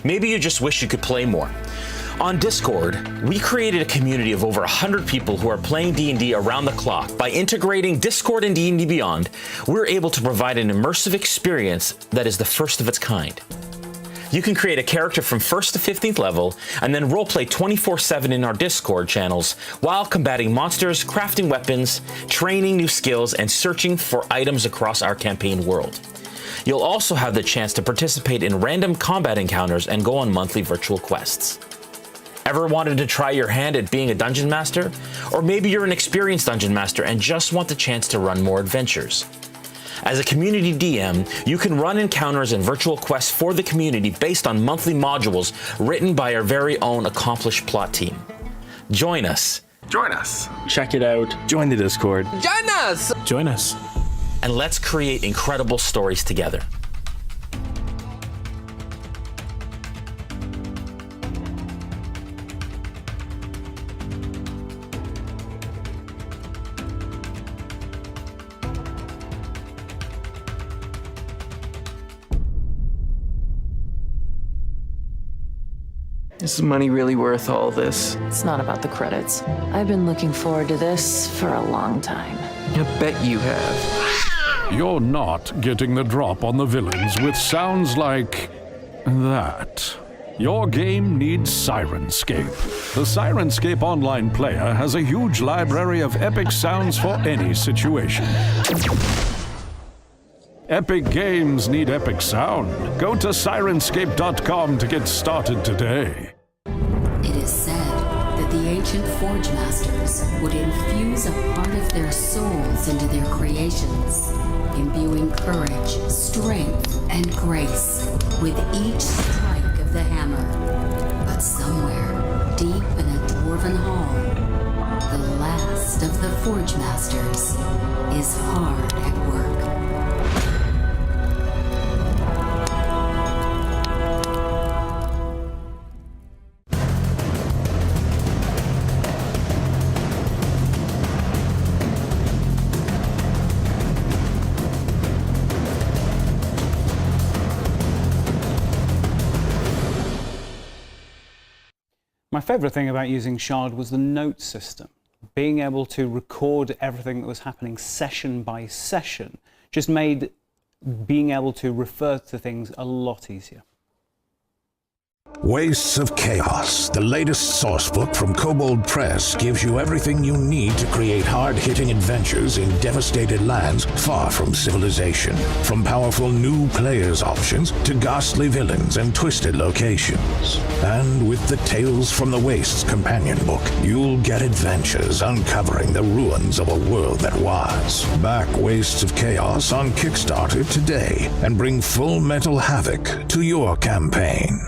Maybe you just wish you could play more. On Discord, we created a community of over 100 people who are playing D&D around the clock. By integrating Discord and D&D Beyond, we're able to provide an immersive experience that is the first of its kind. You can create a character from 1st to 15th level, and then roleplay 24/7 in our Discord channels while combating monsters, crafting weapons, training new skills, and searching for items across our campaign world. You'll also have the chance to participate in random combat encounters and go on monthly virtual quests. Ever wanted to try your hand at being a dungeon master? Or maybe you're an experienced dungeon master and just want the chance to run more adventures. As a community DM, you can run encounters and virtual quests for the community based on monthly modules written by our very own accomplished plot team. Join us. Join us. Check it out. Join the Discord. Join us! Join us. And let's create incredible stories together. Is the money really worth all this? It's not about the credits. I've been looking forward to this for a long time. I bet you have. You're not getting the drop on the villains with sounds like that. Your game needs Sirenscape. The Sirenscape online player has a huge library of epic sounds for any situation. Epic games need epic sound. Go to Sirenscape.com to get started today. It is said that the ancient Forge Masters would infuse a part of their souls into their creations, imbuing courage, strength, and grace with each strike of the hammer. But somewhere, deep in a dwarven hall, the last of the Forge Masters is hard at work. My favourite thing about using Shard was the note system. Being able to record everything that was happening session by session just made being able to refer to things a lot easier. Wastes of Chaos, the latest sourcebook from Kobold Press, gives you everything you need to create hard-hitting adventures in devastated lands far from civilization. From powerful new players options to ghastly villains and twisted locations. And with the Tales from the Wastes companion book, you'll get adventures uncovering the ruins of a world that was. Back Wastes of Chaos on Kickstarter today and bring Full Metal Havoc to your campaign.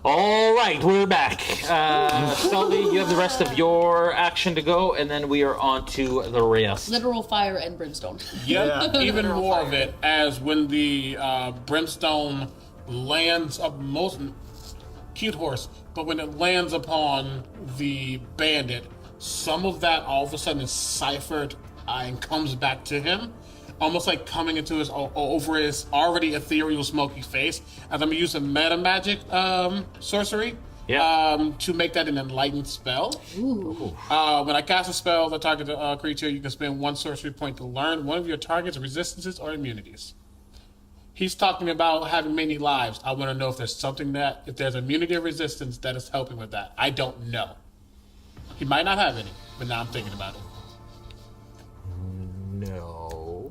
All right, we're back. Sully, you have the rest of your action to go, and then we are on to the rest. Literal fire and brimstone. Yep, even more of it as when the brimstone lands up cute horse, but when it lands upon the bandit, some of that all of a sudden is ciphered and comes back to him, almost like coming into his over his already ethereal smoky face. And I'm gonna use a meta magic sorcery to make that an enlightened spell. Ooh. When I cast a spell that targets a creature, you can spend 1 sorcery point to learn one of your target's resistances or immunities. He's talking about having many lives. I want to know if there's something if there's immunity or resistance that is helping with that. I don't know. He might not have any, but now I'm thinking about it. No.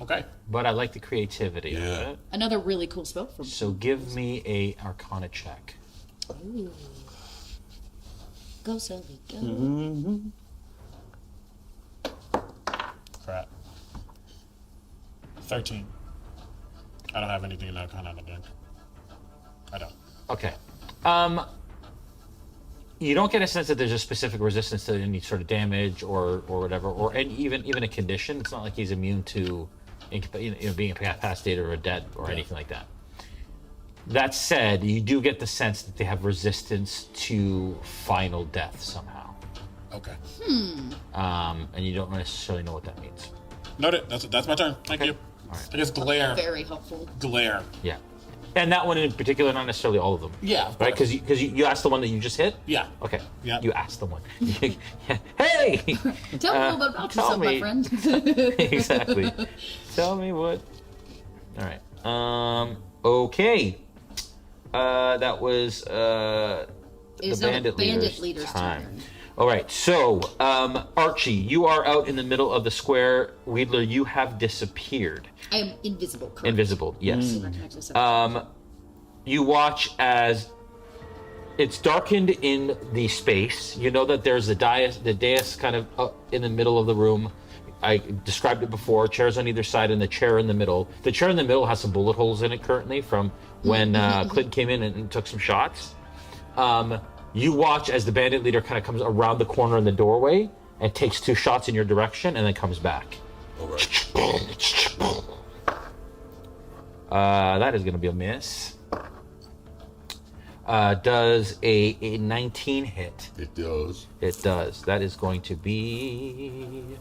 Okay. But I like the creativity of it. Another really cool spell from So give me a Arcana check. Ooh. Go, Sully, go. Mm-hmm. Crap. 13. I don't have anything in Arcana again. I don't. Okay. You don't get a sense that there's a specific resistance to any sort of damage or whatever, or even a condition. It's not like he's immune to being incapacitated or dead or anything like that. That said, you do get the sense that they have resistance to final death somehow. Okay. And you don't necessarily know what that means. Noted. That's my turn. Thank you. All right. I guess glare. Very helpful. Glare. Yeah. And that one in particular, not necessarily all of them. Yeah, of right? course. Because you asked the one that you just hit? Yeah. Okay. Yeah. You asked the one. Hey! Tell me a little bit about yourself, my friend. Exactly. Tell me what. All right. Okay. That was the Bandit Leader's time. All right. So, Archie, you are out in the middle of the square. Wedler, you have disappeared. I am invisible, correct? Invisible, yes. You watch as it's darkened in the space. You know that there's the dais kind of up in the middle of the room. I described it before. Chairs on either side and the chair in the middle. The chair in the middle has some bullet holes in it currently from when Clint came in and took some shots. You watch as the bandit leader kind of comes around the corner in the doorway and takes 2 shots in your direction and then comes back. All right. That is going to be a miss. Does a 19 hit? It does. It does. That is going to be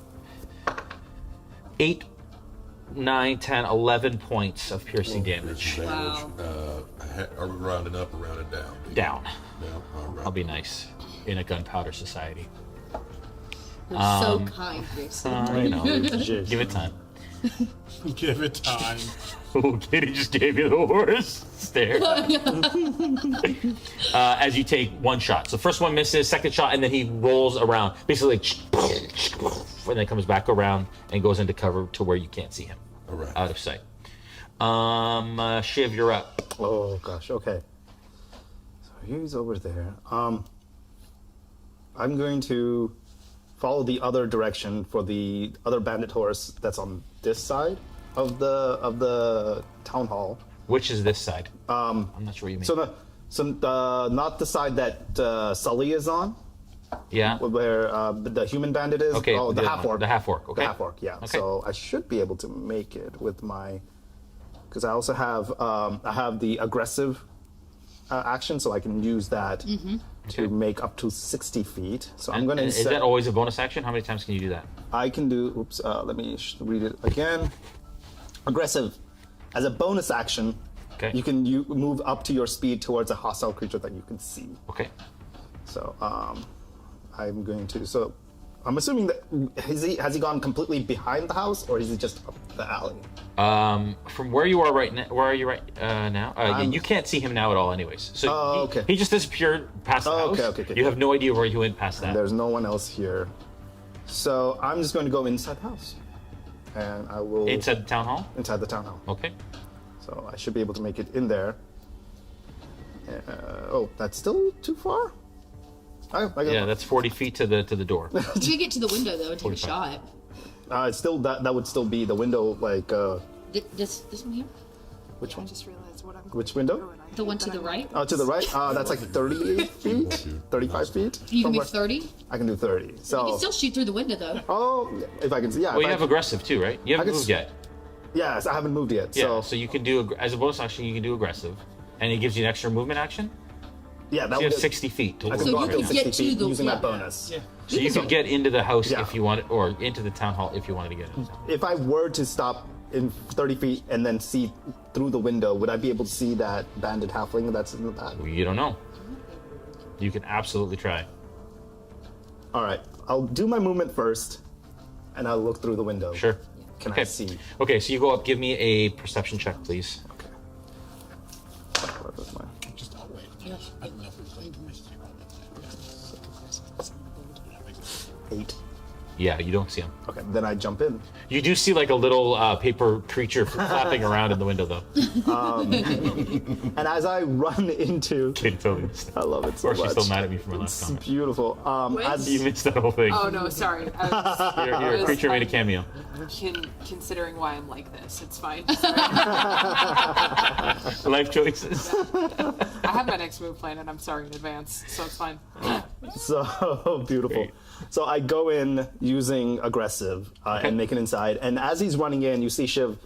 8, 9, 10, 11 points of piercing damage. Wow. Are we rounding up or rounding down? Down. All right. I'll be nice in a gunpowder society. You're so kind, Jason. I know. Give it time. Give it time. Oh, Catie just gave you the worst stare. As you take 1 shot. So first one misses, second shot, and then he rolls around. Basically, and then comes back around and goes into cover to where you can't see him. All right. Out of sight. Shiv, you're up. Oh gosh. Okay. So he's over there. I'm going to follow the other direction for the other bandit horse that's on this side of the town hall. Which is this side? I'm not sure what you mean. So not the side that Sully is on. Yeah. Where the human bandit is. Okay. Oh, the half orc. The half orc. Okay. The half orc. Yeah. Okay. So I should be able to make it with my, because I also have I have the aggressive action, so I can use that to make up to 60 feet. So I'm going to. Is that always a bonus action? How many times can you do that? I can do. Oops. Let me read it again. Aggressive, as a bonus action, you can move up to your speed towards a hostile creature that you can see. Okay. So I'm going to. So I'm assuming that has he gone completely behind the house, or is he just up the alley? From where you are right now, where are you right now? You can't see him now at all, anyways. So he just disappeared past the house. Okay. You have no idea where he went past that. And there's no one else here, so I'm just going to go inside the house, and I will inside the town hall. Inside the town hall. Okay. So I should be able to make it in there. Oh, that's still too far. Yeah, that's 40 feet to the door. You could get to the window though and take a shot. It's still that would still be the window, like This one here. Which one? I just realized what I'm going Which window? The one to the right? Oh, to the right? That's like 38 feet? 35 feet? You can From do where- 30? I can do 30. So. You can still shoot through the window, though. Oh, if I can see, yeah. Well, if you I have aggressive too, right? You haven't moved yet. Yes, I haven't moved yet. Yeah, so you can do, as a bonus action, you can do aggressive. And it gives you an extra movement action? Yeah, that so you would have 60 feet to I work can go up with. to 60 feet using that bonus. Yeah. So you could get into the house if you wanted, or into the town hall if you wanted to get in. If I were to stop in 30 feet and then see through the window, would I be able to see that bandit halfling that's in the back? You don't know. You can absolutely try. All right, I'll do my movement first, and I'll look through the window. Sure. Can Okay. I see? Okay, so you go up. Give me a perception check, please. Just I'll wait. Yes. I don't know if it's like 8. Yeah, you don't see him. Okay, then I jump in. You do see like a little paper creature flapping around in the window, though. And as I run into, I love it so Or she's much. still mad at me from my last It's comment. beautiful. As you missed that whole thing. Oh no, sorry. I was, Your creature made a cameo. Considering why I'm like this, it's fine. Life choices. I have my next move planned, and I'm sorry in advance, so it's fine. So beautiful. So I go in using aggressive and make it inside. And as he's running in, you see Shiv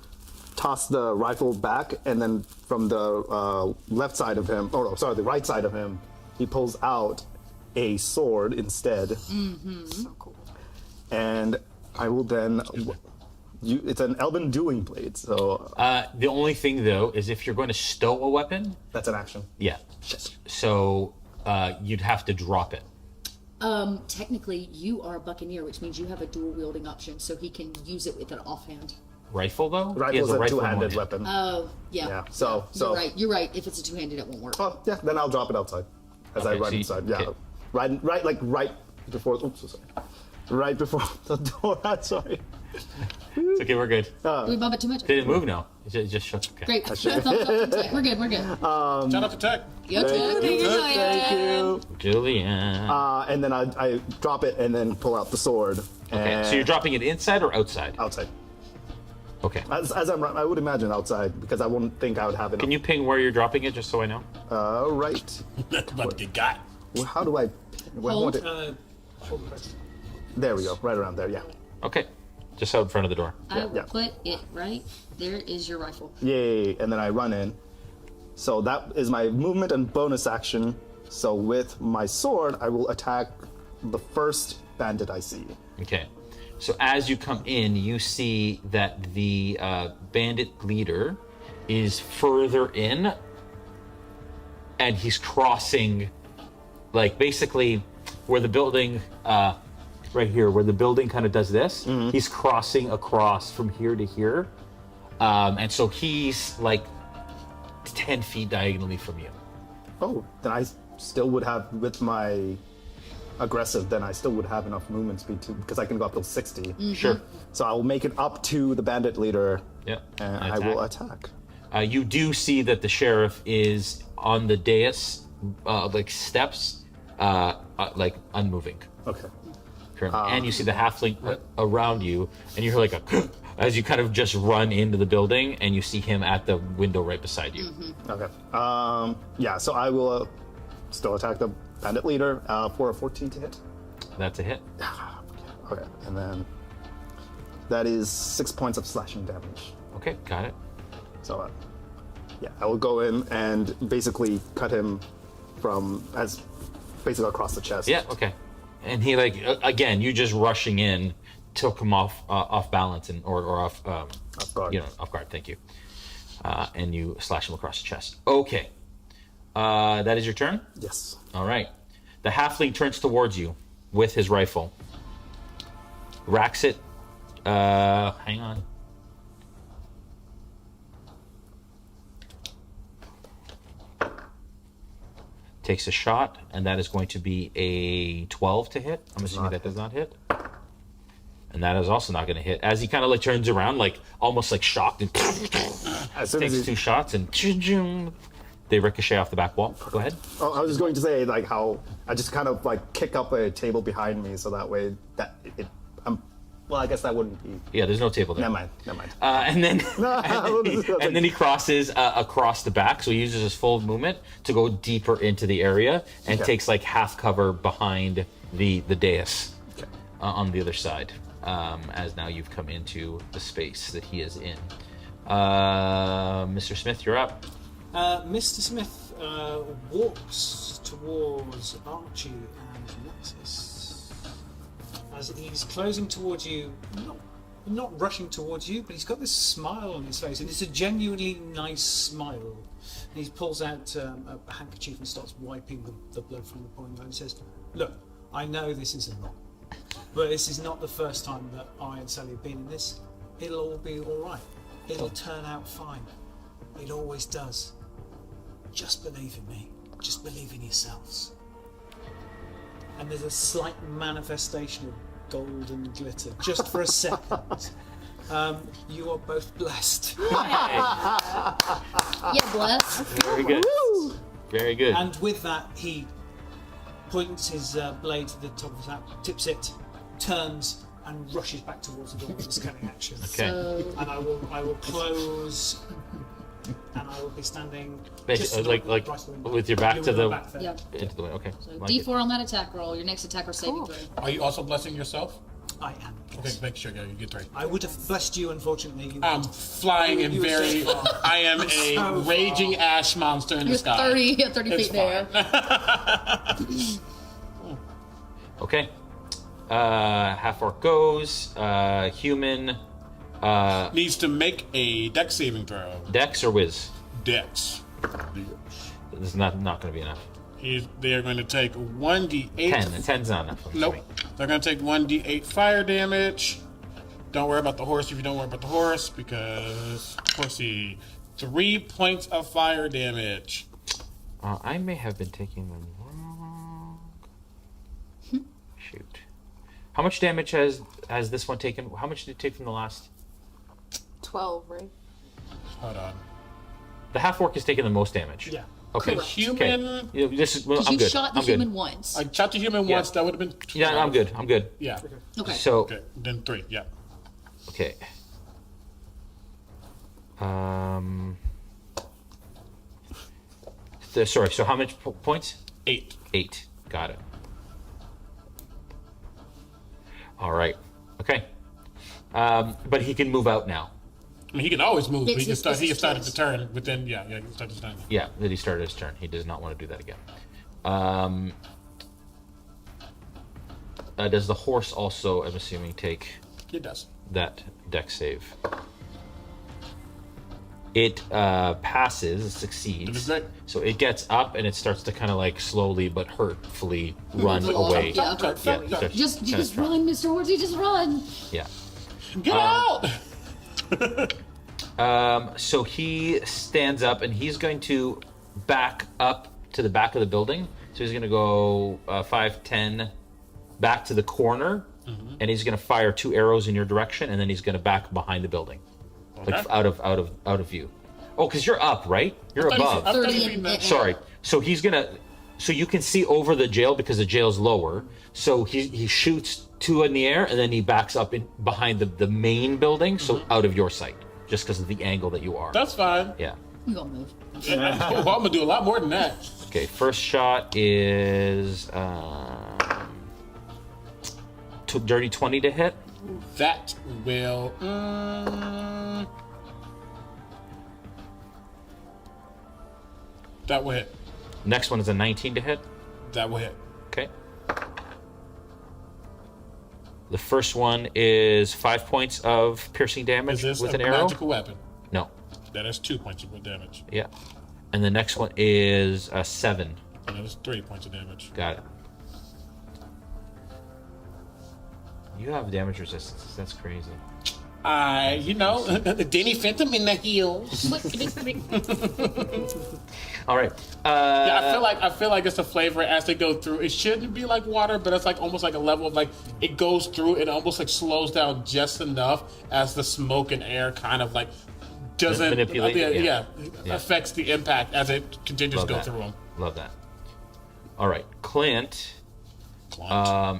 toss the rifle back, and then from the left side of him, oh no, sorry, the right side of him, he pulls out a sword instead. Mm-hmm. So cool. And I will then. It's an Elven dueling blade, so. The only thing though is if you're going to stow a weapon. That's an action. Yeah. So you'd have to drop it. Technically, you are a buccaneer, which means you have a dual wielding option, so he can use it with an offhand. Rifle though. Rifle's a two-handed weapon. Oh, yeah. Yeah. So. You're right. You're right. If it's a two-handed, it won't work. Oh yeah, then I'll drop it outside as I Okay, run so you- inside. Yeah, okay. right before. Oops, so sorry. Right before the door. I'm sorry. It's okay, we're good. Did we bump it too much? Did it move? No. It just shook. Okay. Great. Thumbs up, thumbs up. We're good. We're good. Shout out to Tech. Yo, Tech. Thank you. Julian. And then I drop it and then pull out the sword. Okay, so you're dropping it inside or outside? Outside. Okay. As I would imagine outside because I wouldn't think I would have it. Can you ping where you're dropping it just so I know? Right. About to get got. Well, how do I? Where I want it? Hold press. There we go. Right around there. Yeah. Okay. Just out in front of the door. I will put it right there. Is your rifle? Yay! And then I run in. So that is my movement and bonus action. So with my sword, I will attack the first bandit I see. Okay. So as you come in, you see that the bandit leader is further in, and he's crossing, like basically where the building, right here, where the building kind of does this. He's crossing across from here to here, and so he's like 10 feet diagonally from you. Oh, then I still would have with my aggressive. Then I still would have enough movement speed to because I can go up to 60. Sure. So I will make it up to the bandit leader. Yeah. And I will attack. You do see that the sheriff is on the dais, like steps, like unmoving. Okay. Currently. And you see the halfling around you, and you hear like a as you kind of just run into the building, and you see him at the window right beside you. Okay. Yeah. So I will still attack the bandit leader for a 14 to hit. That's a hit. Okay. And then that is 6 points of slashing damage. Okay, got it. So, yeah, I will go in and basically cut him from basically across the chest. Yeah. Okay. And he like again, you just rushing in took him off balance and or off guard. Off guard. Thank you. And you slash him across the chest. Okay. That is your turn? Yes. All right. The halfling turns towards you with his rifle. Racks it. Hang on. Takes a shot, and that is going to be a 12 to hit. I'm assuming that does not hit. And that is also not going to hit. As he kind of like turns around, like almost like shocked, and takes 2 shots, and they ricochet off the back wall. Go ahead. Oh, I was just going to say like how I just kind of like kick up a table behind me, so that way I'm Well, I guess that wouldn't be. Yeah, there's no table there. Never mind. And then and then he crosses across the back, so he uses his full movement to go deeper into the area and takes like half cover behind the dais on the other side. As now you've come into the space that he is in. Mr. Smith, you're up. Mr. Smith walks towards Archie and Nexus. As he's closing towards you, not rushing towards you, but he's got this smile on his face, and it's a genuinely nice smile. And he pulls out a handkerchief and starts wiping the blood from the point and says, "Look, I know this is a lot, but this is not the first time that I and Sully have been in this. It'll all be all right. It'll turn out fine. It always does. Just believe in me. Just believe in yourselves." And there's a slight manifestation of golden glitter, just for a second. You are both blessed. Yeah, bless. Very good. Woo! Very good. And with that, he points his blade to the top of his hat, tips it, turns, and rushes back towards the door with a scanning action. Okay. And I will close, and I will be standing just like with your back to the Yep. into the way. Okay. So Like D4 on that attack roll. Your next attack or saving throw. Are you also blessing yourself? I am. Okay, make sure you get 3. I would have blessed you, unfortunately. I'm flying and very. I am a raging ash monster in the sky. 30 It's feet there. Okay. Half orc goes. Human. Needs to make a dex saving throw. Dex or whiz? Dex. This is not going to be enough. They're going to take 1d8. 10. 10's not enough. Nope. They're going to take 1d8 fire damage. Don't worry about the horse if you don't worry about the horse, because pussy. 3 points of fire damage. I may have been taking them wrong. Shoot. How much damage has this one taken? How much did it take from the last? 12, right? Hold on. The half orc has taken the most damage. Yeah. Okay. Correct. Human. Okay. Yeah, this is. Well, Because I'm you good. shot the I'm good. human once. I shot the human Yeah. once. That would have been 12. Yeah, I'm good. I'm good. Yeah. Okay. So. Okay. Then 3. Yeah. Okay. Sorry. So how much points? 8. 8. Got it. All right. Okay. But he can move out now. I mean, he can always move, but he can It's start. He can his start choice. the turn within. Yeah, he can start his turn. Yeah, that he started his turn. He does not want to do that again. Does the horse also, I'm assuming, take It does. that dex save? It passes, succeeds. Great. So it gets up and it starts to kind of like slowly but hurtfully run away. Yeah, just run, Mr. Horsey, just run. Yeah. Get out! So he stands up and he's going to back up to the back of the building. So he's going to go 5, 10 back to the corner, and he's going to fire 2 arrows in your direction, and then he's going to back behind the building, like out of view. Oh, because you're up, right? You're above. 30 Sorry. So he's going to. So you can see over the jail because the jail's lower. So he shoots 2 in the air, and then he backs up in behind the main building, so out of your sight, just because of the angle that you are. That's fine. Yeah. You gonna move. Well, I'm gonna do a lot more than that. Okay, first shot is dirty 20 to hit. That will. That will hit. Next one is a 19 to hit. That will hit. Okay. The first one is 5 points of piercing damage Is this with a an arrow. magical weapon? No. That is 2 points of damage. Yeah. And the next one is a 7. And that is 3 points of damage. Got it. You have damage resistance. That's crazy. Danny Phantom in the heels. All right. Yeah, I feel like it's a flavor as they go through. It shouldn't be like water, but it's like almost like a level of like it goes through. It almost like slows down just enough as the smoke and air kind of like doesn't manipulate. Yeah. affects the impact as it continues to go through them. Love that. All right, Clint.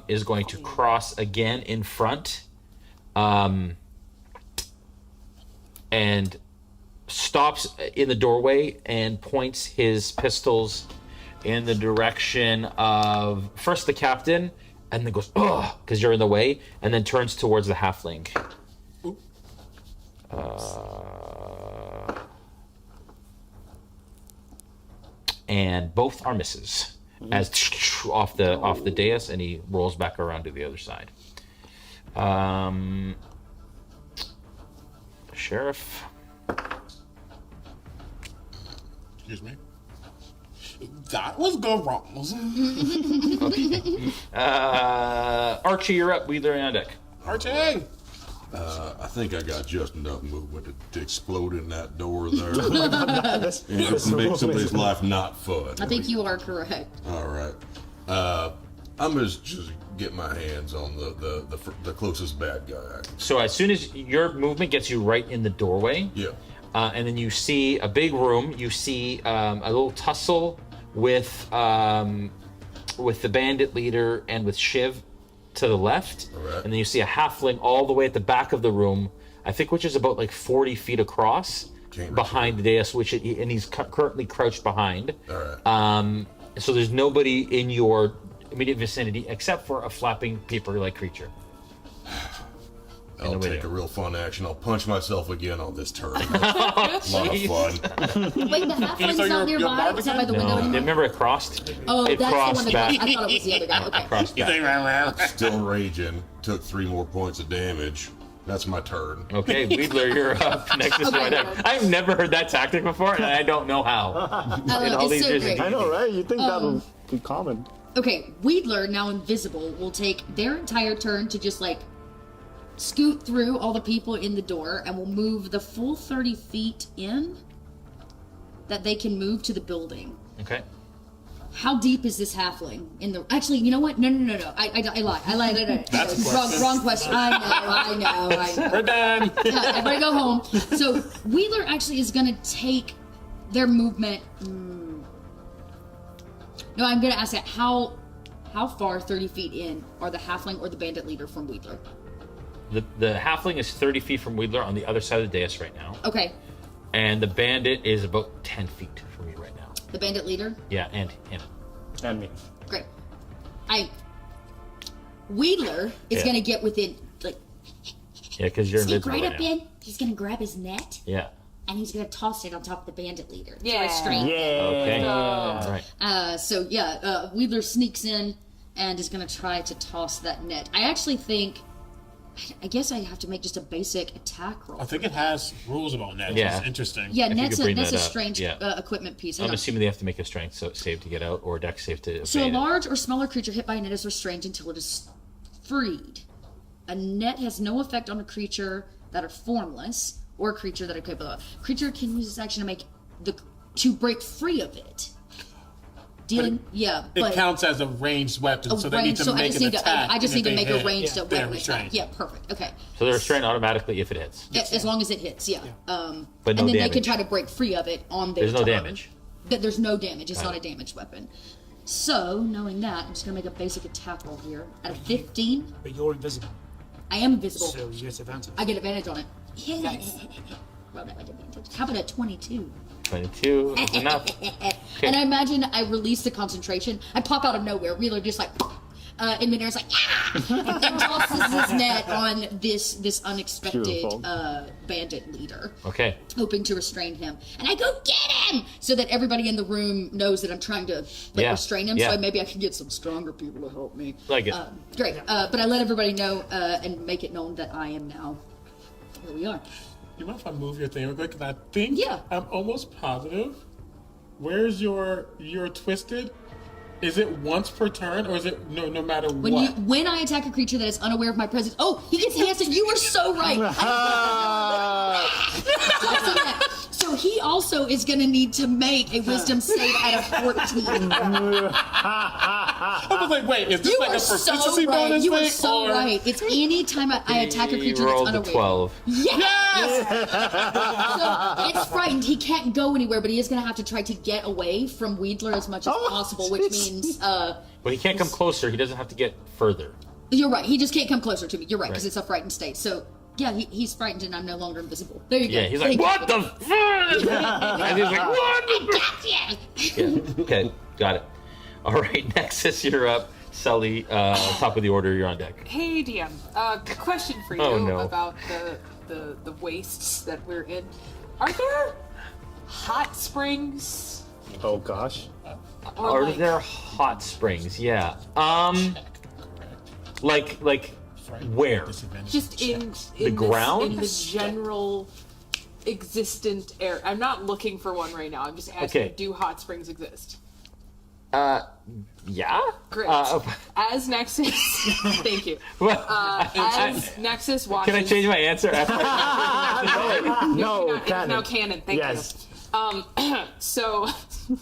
Is going to cross again in front and stops in the doorway and points his pistols in the direction of first the captain, and then goes, "Ugh," because you're in the way, and then turns towards the halfling. And both are misses, as off the dais, and he rolls back around to the other side. Sheriff. Excuse me. That was good rolls. Archie, you're up. Wheeler and on deck. Archie! I think I got just enough movement to explode in that door there. Yes. Make somebody's life not fun. I think you are correct. All right. I'm gonna just get my hands on the closest bad guy. So as soon as your movement gets you right in the doorway, and then you see a big room, you see a little tussle with the bandit leader and with Shiv to the left, and then you see a halfling all the way at the back of the room, I think, which is about like 40 feet across, behind the dais, and he's currently crouched behind. So there's nobody in your immediate vicinity except for a flapping paper-like creature. I'll take a real fun action. I'll punch myself again on this turn. A lot of fun. Wait, the halfling's not nearby? Is that by the window anymore? Remember it crossed? Oh, it that's crossed the one that back. I thought it was the other guy. Okay. Crossed back. Still raging. Took 3 more points of damage. That's my turn. Okay, Wedler, you're up. Nexus Okay. right there. I've never heard that tactic before, and I don't know how. In all it's these so years great. I know, right? You think that would be common. Okay, Wedler, now invisible, will take their entire turn to just like scoot through all the people in the door, and will move the full 30 feet in that they can move to the building. Okay. How deep is this halfling in the? Actually, you know what? No. I lied. Wrong question. I know. We're done. Yeah, everybody go home. So Wheeler actually is going to take their movement. No, I'm going to ask that how far 30 feet in are the halfling or the bandit leader from Wheeler? The halfling is 30 feet from Wedler on the other side of the dais right now. Okay. And the bandit is about 10 feet from you right now. The bandit leader? Yeah, and him. And me. Great. Wheeler is Yeah. going to get within, like, Yeah, because you're sneak invisible right right up now. in. He's going to grab his net, Yeah. and he's going to toss it on top of the bandit leader. to Yeah. restrain him. Okay. All right. So yeah, Wheeler sneaks in and is going to try to toss that net. I actually think, I guess I have to make just a basic attack roll. I think it has rules about nets. Yeah. It's interesting. Yeah, If you net's could bring a that up, strange yeah. equipment piece. Hang I'm on. assuming they have to make a strength save to get out, or a dex save to So a evade it. large or smaller creature hit by a net is restrained until it is freed. A net has no effect on a creature that are formless or a creature that are capable of. Creature can use this action to break free of it. Dealing, It counts as a ranged weapon, so they need to make an attack. I just and need if to make they a hit, ranged they're weapon restrained. attack. Yeah, perfect. Okay. So they're restrained automatically if it hits. Yeah, as long as it hits, yeah. But no and then they can damage. try to break free of it on their There's no turn. damage. There's no damage. It's Got not it. a damaged weapon. So, knowing that, I'm just going to make a basic attack roll here. At a 15, But you're invisible. I am invisible. So you get advantage. I get advantage on it. Roll that with advantage. How about a 22? 22 is enough. And I imagine I release the concentration. I pop out of nowhere, really just like, in midair, it's like, ah! And tosses his net on this unexpected Beautiful. Bandit leader. Okay. Hoping to restrain him. And I go, get him! So that everybody in the room knows that I'm trying to restrain him. Yeah. So maybe I can get some stronger people to help me. Like it. Great. But I let everybody know and make it known that I am now where we are. You mind if I move your thing real quick? Because I think I'm almost positive. Where's your twisted? Is it once per turn, or is it no matter what? When I attack a creature that is unaware of my presence, he gets hasted. You were so right. So he also is going to need to make a wisdom save at a 14. I was like, wait, is this like a proficiency bonus You thing? are so right. It's any time I attack a creature that's rolled unaware. a 12. Yes! So it's frightened. He can't go anywhere, but he is going to have to try to get away from Wedler as much as possible, which means... But he can't come closer. He doesn't have to get further. You're right. He just can't come closer to me. You're right, because it's a frightened state. So, yeah, he's frightened and I'm no longer invisible. There you go. Yeah, he's like, what the fuck? And he's like, what the fuck? Yeah, okay, got it. All right, Nexus, you're up. Sully, top of the order, you're on deck. Hey, DM. Question for you about the wastes that we're in. Are there hot springs? Oh, gosh. Are there hot springs? Yeah. Like where? Just in the ground? In the general existent area. I'm not looking for one right now. I'm just asking, do hot springs exist? Yeah. Great. As Nexus, thank you. As Nexus watches. Can I change my answer? No, it's now canon. Thank you. So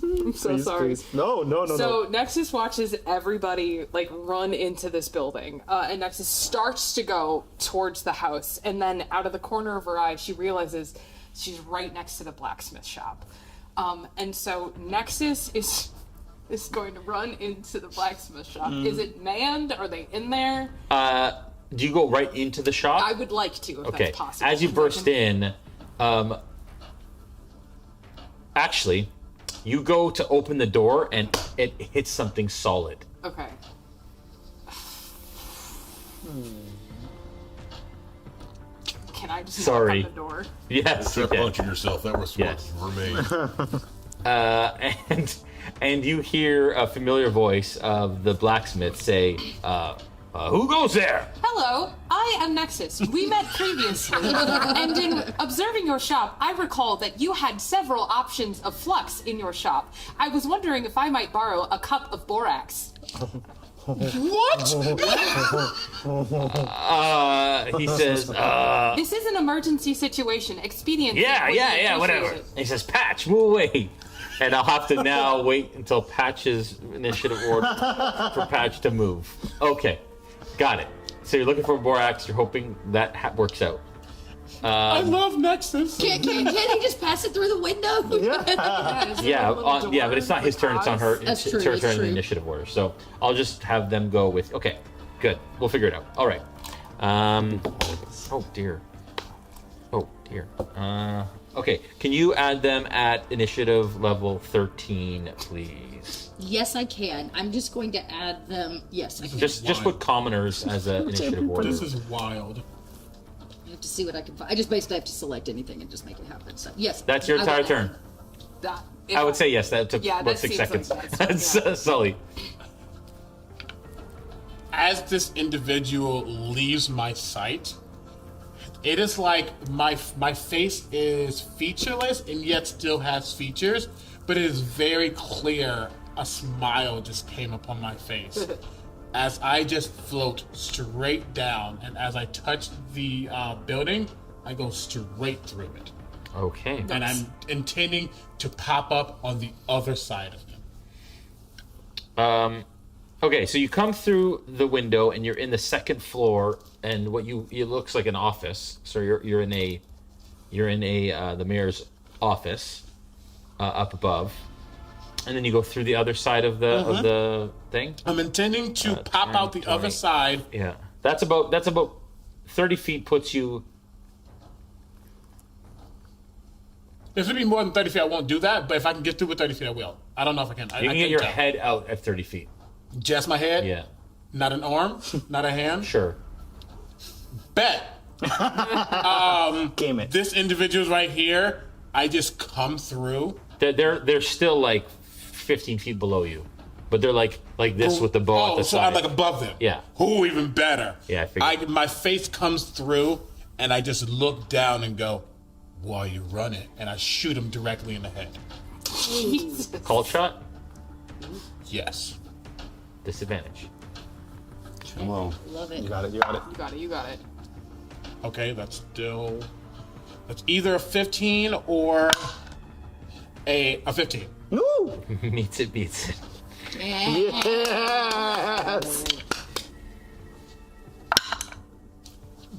I'm so sorry. Please. No. So Nexus watches everybody like run into this building, and Nexus starts to go towards the house, and then out of the corner of her eye, she realizes she's right next to the blacksmith shop, and so Nexus is going to run into the blacksmith shop. Is it manned? Are they in there? Do you go right into the shop? I would like to, if that's possible. As you burst in, actually, you go to open the door and it hits something solid. Okay. Can I just knock on the door? Yes, you Start punching yourself. That was for me. And you hear a familiar voice of the blacksmith say, who goes there? Hello, I am Nexus. We met previously, and in observing your shop, I recall that you had several options of flux in your shop. I was wondering if I might borrow a cup of borax. What? He says, This is an emergency situation. Expedient. Yeah, whatever. He says, Patch, move away. And I'll have to now wait until Patch's initiative order for Patch to move. Okay, got it. So you're looking for borax. You're hoping that works out. I love Nexus. Can't he just pass it through the window? But it's not his turn. It's on her. That's It's true, her that's turn in the true. initiative order. So I'll just have them go with. Okay, good. We'll figure it out. All right. Oh dear. Okay. Can you add them at initiative level 13, please? Yes, I can. I'm just going to add them. Yes, I can. Just put commoners as an initiative order. This is wild. I have to see what I can find. I just basically have to select anything and just make it happen. So yes, That's your entire turn. I would say yes. That took about 6 seems seconds. like that's- Sully. As this individual leaves my sight, it is like my face is featureless and yet still has features, but it is very clear a smile just came upon my face as I just float straight down, and as I touch the building, I go straight through it. Okay. And I'm intending to pop up on the other side of him. Okay, so you come through the window and you're in the second floor, and it looks like an office. So you're in the mayor's office up above, and then you go through the other side of the thing. I'm intending to pop out the other side. Yeah, that's about 30 feet. Puts you. If it be more than 30 feet, I won't do that. But if I can get through with 30 feet, I will. I don't know if I can. You can get your head out at 30 feet. Just my head? Yeah. Not an arm? Not a hand? Sure. Bet. Game it. This individual's right here. I just come through. They're still like 15 feet below you, but they're like this with the bow at the so side. I'm like above them. Yeah. Who even better? Yeah, I figured. My face comes through, and I just look down and go, "While you run it," and I shoot him directly in the head. Jesus. Called shot. Yes. Disadvantage. Whoa. Love it. You got it. You got it. Okay, that's either a 15 or a 15. Woo! Meets it, beats it. Yes!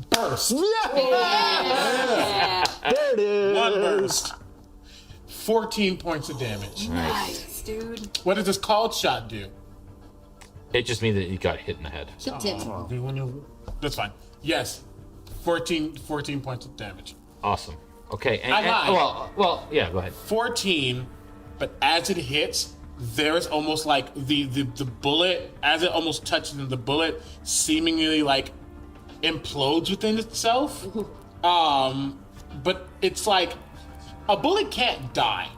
Burst. Yeah! There it is. One burst. 14 points of damage. Nice, dude. What does this called shot do? It just means that you got hit in the head. That's fine. Yes, 14 points of damage. Awesome. Okay. Well, yeah. Go ahead. 14, but as it hits, there is almost like the bullet, as it almost touches them, the bullet seemingly like implodes within itself. But it's like a bullet can't die,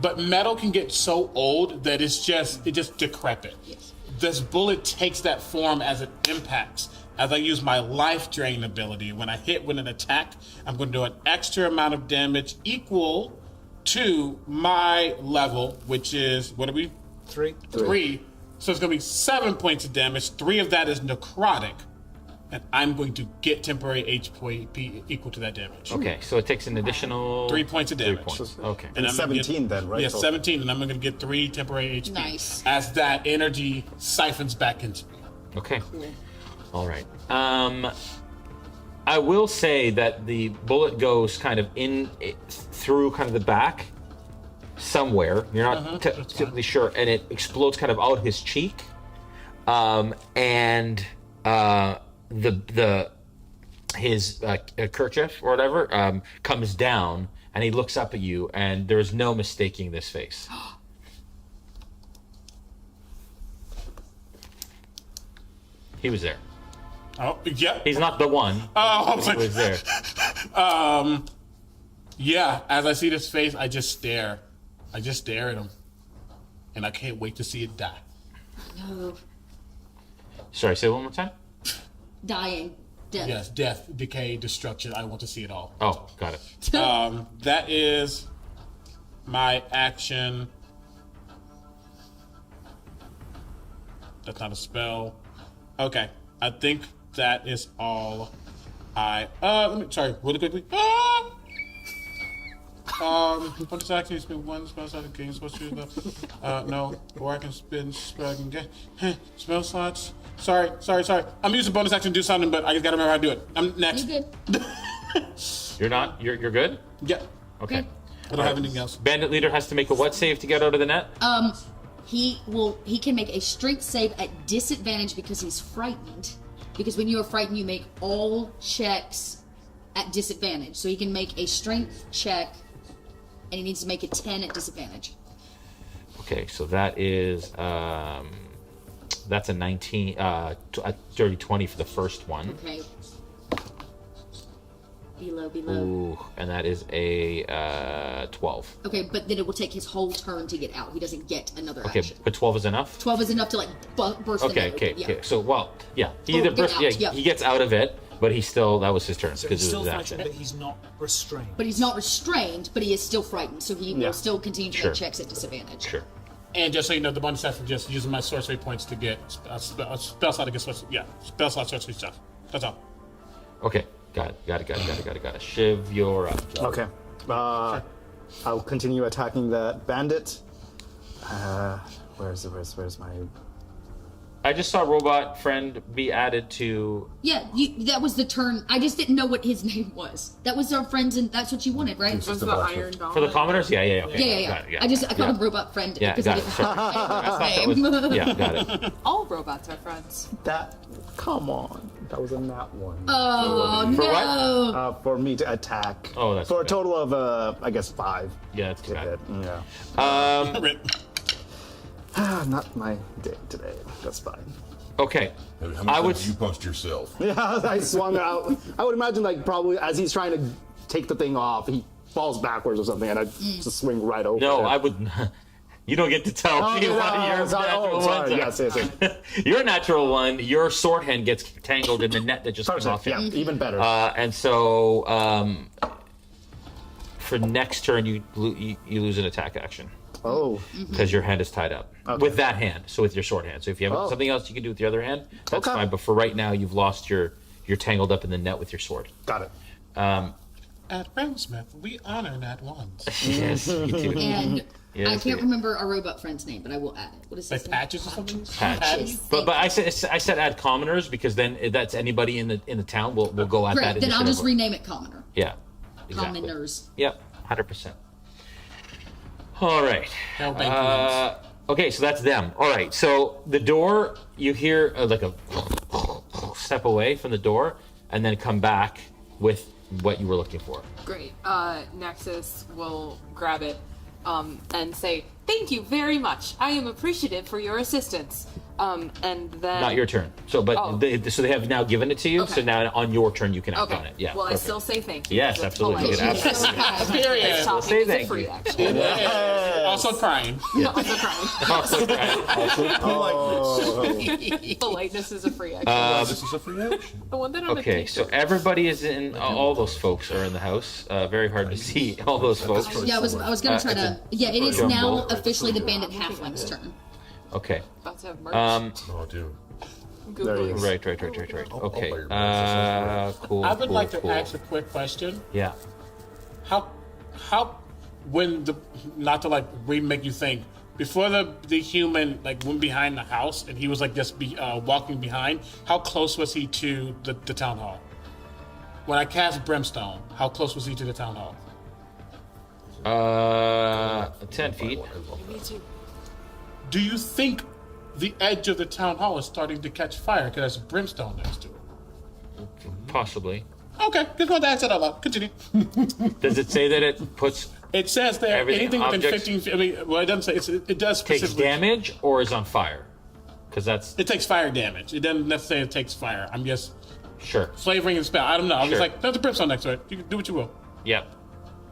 but metal can get so old that it just decrepit. Yes. This bullet takes that form as it impacts. As I use my life drain ability, when I hit with an attack, I'm going to do an extra amount of damage equal to my level, which is, what are we? 3. 3. So it's going to be 7 points of damage. 3 of that is necrotic. And I'm going to get temporary HP equal to that damage. Okay, so it takes an additional 3 points of damage. 3 points. Okay. And 17 then, right? Yeah, 17, and I'm going to get 3 temporary HP. Nice. As that energy siphons back into me. Okay. All right. I will say that the bullet goes kind of through kind of the back somewhere. You're not typically sure, and it explodes kind of out his cheek, and his kerchief or whatever comes down, and he looks up at you, and there's no mistaking this face. He was there. Oh, yeah. He's not the one. Oh, I was he like, was there. Yeah, as I see this face, I just stare. I just stare at him. And I can't wait to see it die. No. Sorry, say it one more time? Dying. Death. Yes, death, decay, destruction. I want to see it all. Oh, got it. That is my action. That's not a spell. Okay. I think that is all sorry, really quickly. Bonus action, you spend 1 spell slot again, supposed to use no, or I can spend spell again. Spell slots. Sorry. I'm using bonus action to do something, but I just gotta remember how to do it. I'm next. You good? You're not? You're good? Yeah. Okay. I don't have anything else. Bandit Leader has to make a what save to get out of the net? He can make a strength save at disadvantage because he's frightened. Because when you are frightened, you make all checks at disadvantage. So he can make a strength check, and he needs to make a 10 at disadvantage. Okay, so that is that's a 19, a dirty 20 for the first one. Okay. Below. Ooh, and that is a 12. Okay, but then it will take his whole turn to get out. He doesn't get another Okay, action. but 12 is enough? 12 is enough to like burst the net open. Okay. So, well, yeah. He Or either get burst, out, yeah, yeah. he gets out of it, but he still, that was his turn. So because he's it was still his frightened, action. but he's not restrained. But he's not restrained, but he is still frightened, so he will still continue to Sure. make checks at disadvantage. Sure. And just so you know, the bonus action just using my sorcery points to get a spell slot against sorcery. Yeah, spell slot sorcery stuff. That's all. Okay, got it. Shiv, you're up. Okay. I'll continue attacking that bandit. Where's my... I just saw robot friend be added to... Yeah, that was the turn. I just didn't know what his name was. That was our friends, and that's what you wanted, right? Was the Iron Dog? For the commoners? Yeah, okay. Yeah. Got it, I called him Robot Friend Yeah, because I got it. didn't know his name. Yeah, got it. All robots are friends. Come on. That was a nat one. Oh, For no. what? For me to attack. Oh, that's for a bad. total of, I guess, 5. Yeah, that's too bad. Yeah. Not my day today. That's fine. Okay. How many times you punched yourself? Yeah, I swung out. I would imagine, like, probably as he's trying to take the thing off, he falls backwards or something, and I just swing right over. No, I would. You don't get to tell me one of your natural ones. Yes. Your natural one, your sword hand gets tangled in the net that just comes off. Yeah, even better. And so, for next turn, you lose an attack action. Oh. Because your hand is tied up. Okay. With that hand, so with your sword hand. So if you have something else you can do with your other hand, that's fine. But for right now, you've lost you're tangled up in the net with your sword. Got it. At RealmSmith, we honor nat ones. Yes, you do. And Yes, I can't remember our robot friend's name, but I will add it. What is his Like name? patches or something? Patches. But I said add commoners because then that's anybody in the town. We'll go at Great, that. then I'll instead just of- rename it Commoner. Yeah. Exactly. Commoners. Yep. 100%. All right. Okay, so that's them. All right, so the door, you hear like a step away from the door, and then come back with what you were looking for. Great. Nexus will grab it and say, "Thank you very much. I am appreciative for your assistance." And then Not your turn. So, but they have now given it to you. Okay. So now on your turn, you can act Okay. on it. Yeah. Well, I perfect. still say thank you. Yes, It's absolutely. polite. You can absolutely. This topic Say is a thank free you. action. Also crying. Also crying. Also crying. Politeness is a free action. This is a free action. The one that I'm Okay, so everybody is in. All those folks are in the house. Very hard to see all those folks. Yeah, I was gonna try to. Yeah, it is jumble. now officially the Bandit Halfling's turn. Okay. About to have merch. Oh, dude. Googling. Right. Okay. Cool. I would like to cool. ask a quick question. Yeah. How when the not to like remake you think before the human like went behind the house and he was like just walking behind, how close was he to the town hall? When I cast Brimstone, how close was he to the town hall? 10 feet. Me too. Do you think the edge of the town hall is starting to catch fire because there's brimstone next to it? Possibly. Okay, just want to ask that out loud. Continue. Does it say that it puts? It says there anything within objects 15 feet. I mean, well, it doesn't say. It does takes specifically. damage or is on fire? Because that's It takes fire damage. It doesn't necessarily it takes fire. I'm just sure. flavoring the spell. I don't know. I'm Sure. just like, there's a brimstone next to it. You can do what you will. Yep.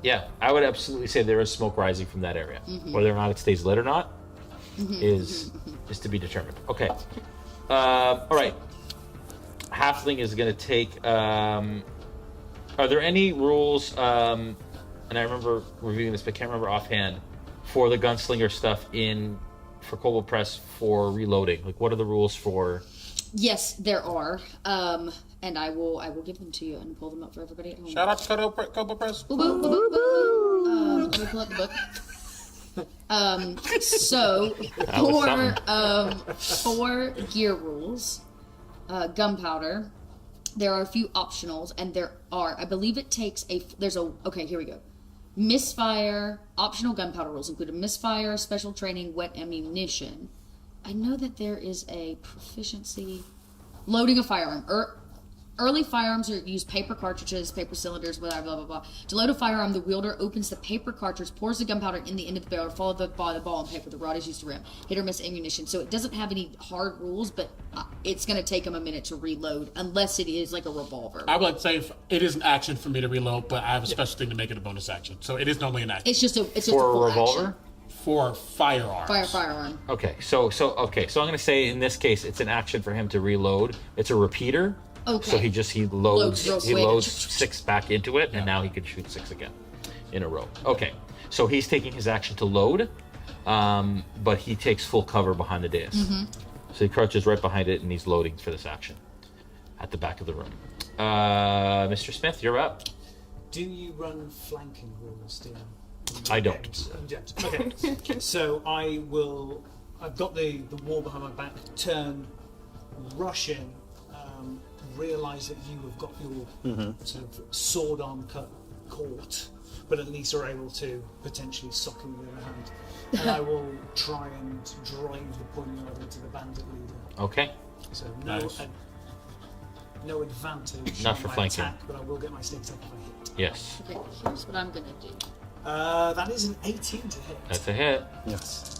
Yeah, I would absolutely say there is smoke rising from that area. Mm-hmm. Whether or not it stays lit or not is to be determined. Okay. All right. Halfling is going to take. Are there any rules? And I remember reviewing this, but I can't remember offhand. For the gunslinger stuff for Kobold Press for reloading, like what are the rules for? Yes, there are, and I will give them to you and pull them up for everybody at home. Shout out to Kobo Press. Boo, boo, boo, boo, boo. Let me pull up the book. So for gear rules, gunpowder, there are a few optionals, and there are, I believe it takes okay, here we go. Misfire, optional gunpowder rules include a misfire, special training, wet ammunition. I know that there is a proficiency, loading a firearm. Early firearms use paper cartridges, paper cylinders, blah, blah, blah, blah. To load a firearm, the wielder opens the paper cartridge, pours the gunpowder in the end of the barrel, followed by the ball and paper. The rod is used to ram. Hit or miss ammunition. So it doesn't have any hard rules, but it's going to take them a minute to reload, unless it is like a revolver. I would like to say it is an action for me to reload, but I have a special thing to make it a bonus action. So it is normally an action. It's just a For full a revolver? action. For firearms. Firearm. Okay, so I'm going to say in this case it's an action for him to reload. It's a repeater. Okay. So he loads Loads real quick. 6 back into it, and now he can shoot 6 again in a row. Okay, so he's taking his action to load, but he takes full cover behind the dais. So he crouches right behind it, and he's loading for this action at the back of the room. Mr. Smith, you're up. Do you run flanking rules, Dean? I don't. Okay. So I've got the wall behind my back, turn, rush in, realise that you have got your sort of sword arm cut caught, but at least are able to potentially sock him with the other hand. And I will try and drive the poignard into the bandit leader. Okay. So Nice. no advantage Not on for my flanking. attack, but I will get my sneak attack if I hit. Yes. Okay, here's what I'm going to do. That is an 18 to hit. That's a hit. Yes.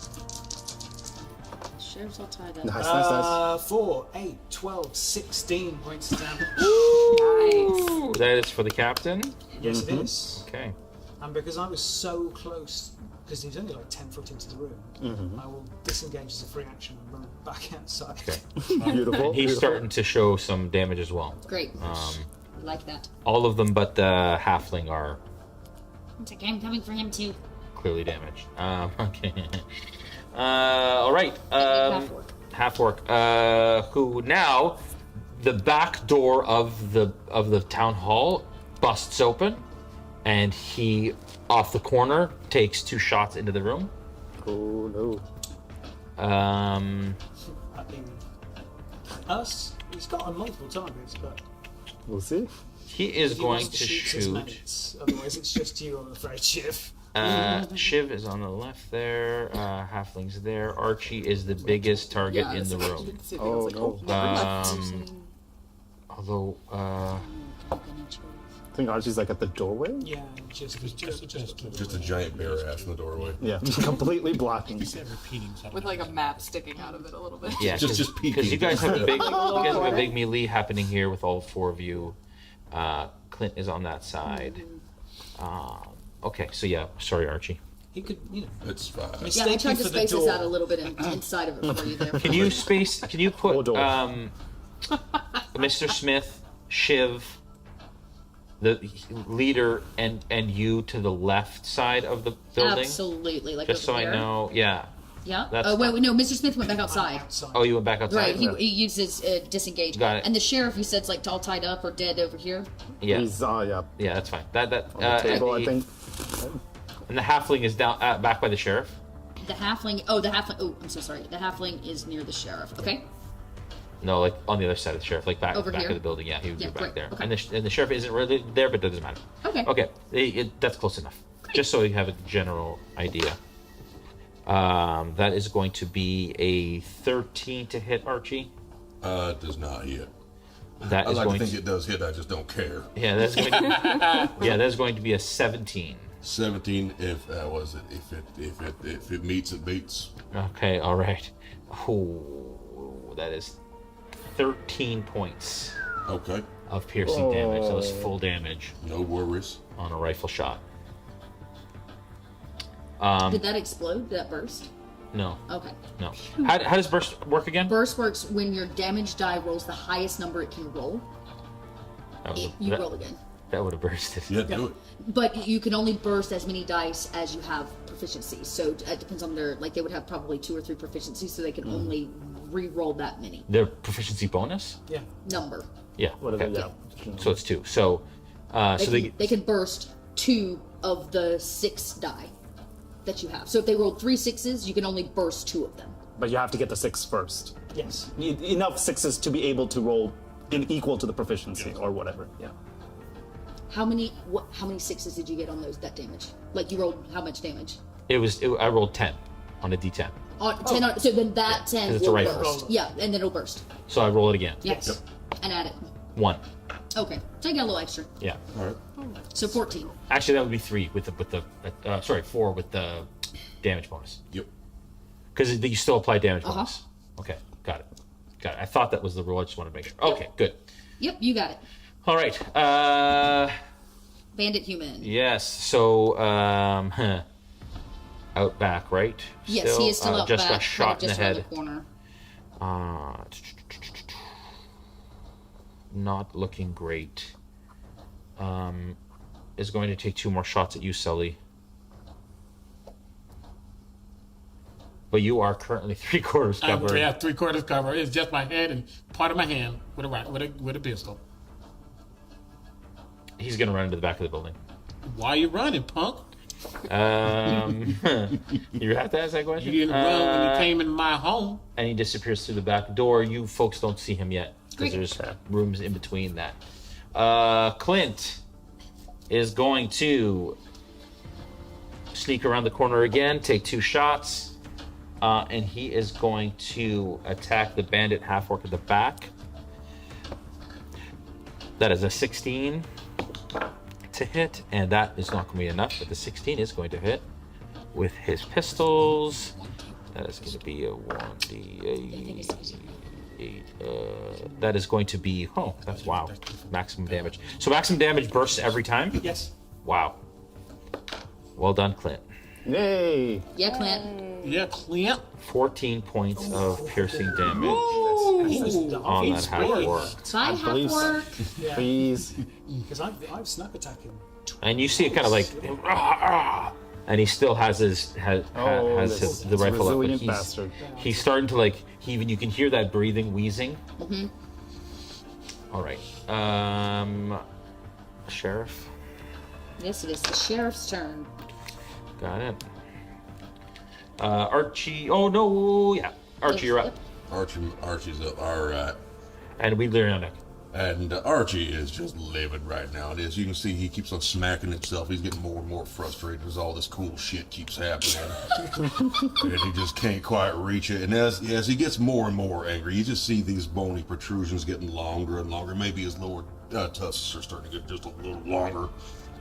Sheriff's all tied up. Nice. 4, 8, 12, 16 points of damage. Ooh, that is for the captain. Yes, it is. Okay. And because I was so close, because he's only like 10 foot into the room, I will disengage as a free action and run back outside. Okay. Beautiful. He's starting to show some damage as well. Great. Like that. All of them but the halfling are It's okay, I'm coming for him too. clearly damaged. Okay. All right. Half-orc. Who now? The back door of the town hall busts open, and he, off the corner, takes 2 shots into the room. Oh no. I mean, us, he's got on multiple targets, but We'll see. He is if he going wants to shoot his shoot. mates, otherwise it's just you, I'm afraid, Shiv. Shiv is on the left there. Halfling's there. Archie is the biggest target in the room. Oh, no. Although, I think Archie's like at the doorway? Yeah, just a giant bare ass in the doorway. Yeah, completely blocking. With like a map sticking out of it a little bit. yeah, just peeking. because you guys have a big melee happening here with all four of you. Clint is on that side. Okay, so yeah, sorry, Archie. He could, you know. It's fine. Yeah, I tried to space this out a little bit inside of it for you there. Can you put Mr. Smith, Shiv, the leader, and you to the left side of the building? Absolutely. Like just so there. I know, yeah. Yeah. That's Wait, no. Mr. Smith went back outside. Oh, you went back outside. Right. He uses disengage. Got it. And the sheriff, you said's like all tied up or dead over here. Yeah. He's yeah. Yeah, that's fine. That On the table, I think. And the halfling is down back by the sheriff. The halfling. Oh, I'm so sorry. The halfling is near the sheriff. Okay. No, like on the other side of the sheriff, like back Over back here? of the building. Yeah, he would be back great. there. Okay. And the sheriff isn't really there, but it doesn't matter. Okay. Okay, that's close enough. Just so you have a general idea. That is going to be a 13 to hit, Archie. It does not hit. That I is like going to think it does hit. I just don't care. Yeah, that's going to that's going to be a 17. 17. If if it meets, it beats. Okay, all right. Oh, that is 13 points. Okay. Of piercing damage. That was full damage. No worries. On a rifle shot. Did that explode? Did that burst? No. Okay. No. How does burst work again? Burst works when your damage die rolls the highest number it can roll. You roll again. That would have bursted. Yeah, do it. But you can only burst as many dice as you have proficiencies. So it depends on their, like they would have probably 2 or 3 proficiencies, so they can only re-roll that many. Their proficiency bonus? Yeah. Number. Yeah. Whatever, Okay. yeah. So it's 2. So, they can burst 2 of the 6 die that you have. So if they rolled 3 6s, you can only burst 2 of them. But you have to get the 6 first. Yes. Enough 6s to be able to roll equal to the proficiency or whatever. Yeah. How many 6s did you get on that damage? Like you rolled how much damage? I rolled 10 on a d10. 10 so then that 10 it's a will rifle. burst. Yeah, and then it'll burst. So I roll it again. Yes. Yep. And add it. 1. Okay. So I got a little extra. Yeah. All right. So 14. Actually, that would be 3 with the 4 with the damage bonus. Yep. Because you still apply damage bonus. Okay, got it. I thought that was the rule. I just wanted to make sure. Okay, good. Yep, you got it. All right. Bandit Human. Yes. So out back, right? Yes, he is still out just back. Got shot in the head. Just around the corner. Not looking great. Is going to take 2 more shots at you, Sully. But you are currently 3/4 covered. Yeah, 3/4 cover. It's just my head and part of my hand with a pistol. He's gonna run into the back of the building. Why are you running, punk? You have to ask that question. You didn't run when you came in my home. And he disappears through the back door. You folks don't see him yet because there's rooms in between that. Clint is going to sneak around the corner again, take 2 shots, and he is going to attack the bandit half-orc at the back. That is a 16 to hit, and that is not going to be enough, but the 16 is going to hit with his pistols. That is going to be a 1d8. That is going to be, that's wow, maximum damage. So maximum damage bursts every time? Yes. Wow. Well done, Clint. Yay! Yeah, Clint. Yeah, Clint. 14 points of piercing damage on that half-orc. Try half-orc. Please. Because I've snap attacking. And you see it kind of like, and he still has the rifle up. But he's starting to you can hear that breathing, wheezing. Mm-hmm. All right, sheriff. Yes, it is the sheriff's turn. Got it. Archie. Oh no, yeah. Archie, you're up. Archie's up. All right. And Wedler on deck. And Archie is just livid right now. And as you can see, he keeps on smacking himself. He's getting more and more frustrated as all this cool shit keeps happening. And he just can't quite reach it. And as he gets more and more angry, you just see these bony protrusions getting longer and longer. Maybe his lower tusks are starting to get just a little longer.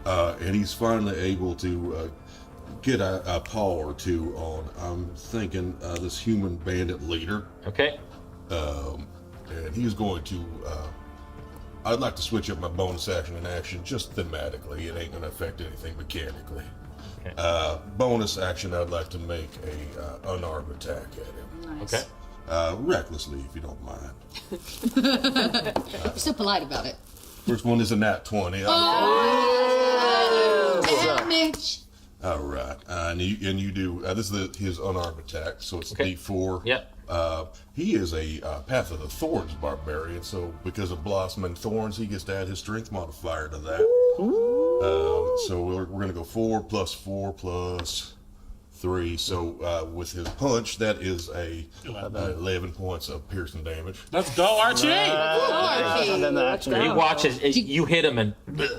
And he's finally able to get a paw or two on, I'm thinking, this human bandit leader. Okay. And he's going to... I'd like to switch up my bonus action and action just thematically. It ain't going to affect anything mechanically. Okay. Bonus action, I'd like to make a unarmed attack at him. Nice. Okay. Recklessly, if you don't mind. You're so polite about it. First one is a nat 20. Damage. All right. And you do, this is his unarmed attack, so it's a D4. Yep. He is a Path of the Thorns barbarian, so because of blossoming thorns, he gets to add his strength modifier to that. So we're going to go 4 plus 4 plus 3. So with his punch, that is 11 points of piercing damage. Let's go, Archie! He watches you hit him, and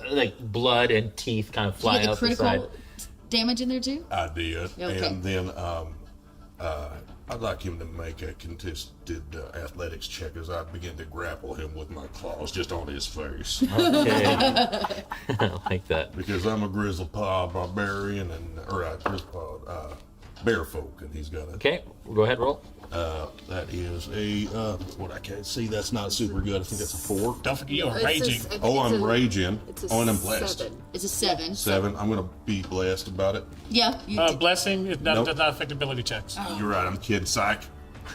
like blood and teeth kind of fly Did you out get the the side. critical damage in there too? I did. Okay. And then I'd like him to make a contested athletics check as I begin to grapple him with my claws just on his face. Okay. I like that. Because I'm a Grizzlepaw barbarian, or a Grizzlepaw bear folk, and he's got a... Okay, go ahead, roll. That is a, what I can't see, that's not super good. I think that's a 4. Don't forget you're raging. I'm raging. And I'm blessed. 7. It's a 7. 7. I'm going to be blessed about it. Yeah. Blessing does not affect ability checks. You're right, I'm kidding, psych.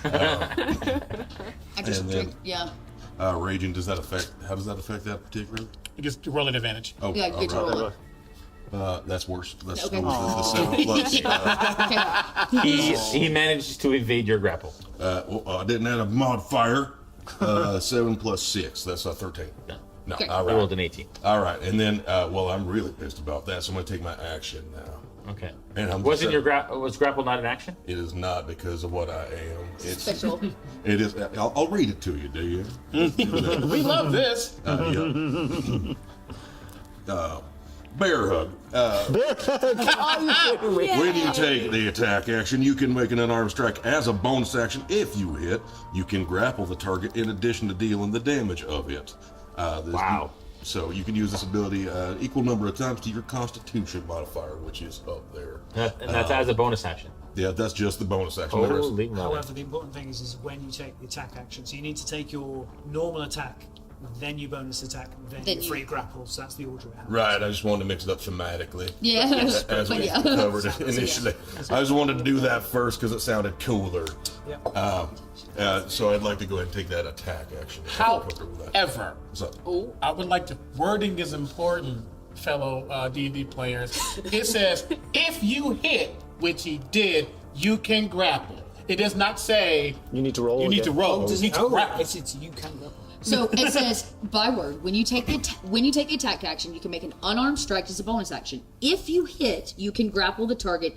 I just and drink, then, yeah. Raging, how does that affect that particularly? You just roll an advantage. Oh, Yeah, good all roll right. it. That's worse. That's Okay. the 7 plus. He manages to evade your grapple. I didn't add a modifier. 7 plus 6. That's a 13. No, Okay. all I right. rolled an 18. All right, and then, I'm really pissed about that, so I'm going to take my action now. Okay. And was grapple not an action? It is not because of what I am. It's Special. It is. I'll read it to you. Do you? We love this. Bear hug. When you take the attack action, you can make an unarmed strike as a bonus action. If you hit, you can grapple the target in addition to dealing the damage of it. Wow. So you can use this ability equal number of times to your Constitution modifier, which is up there. And that's as a bonus action. Yeah, that's just the bonus action. Holy moly. However, the important thing is when you take the attack action, so you need to take your normal attack, then you bonus attack, then you free grapple. So that's the order it happens. Right, I just wanted to mix it up thematically. Yeah. As we covered it initially. I just wanted to do that first because it sounded cooler. So I'd like to go ahead and take that attack action. However, I would like to, wording is important, fellow D&D players. It says, if you hit, which he did, you can grapple. It does not say you need to roll. You need to roll. You need to grapple. It's you can grapple. So it says by word, when you take the attack action, you can make an unarmed strike as a bonus action. If you hit, you can grapple the target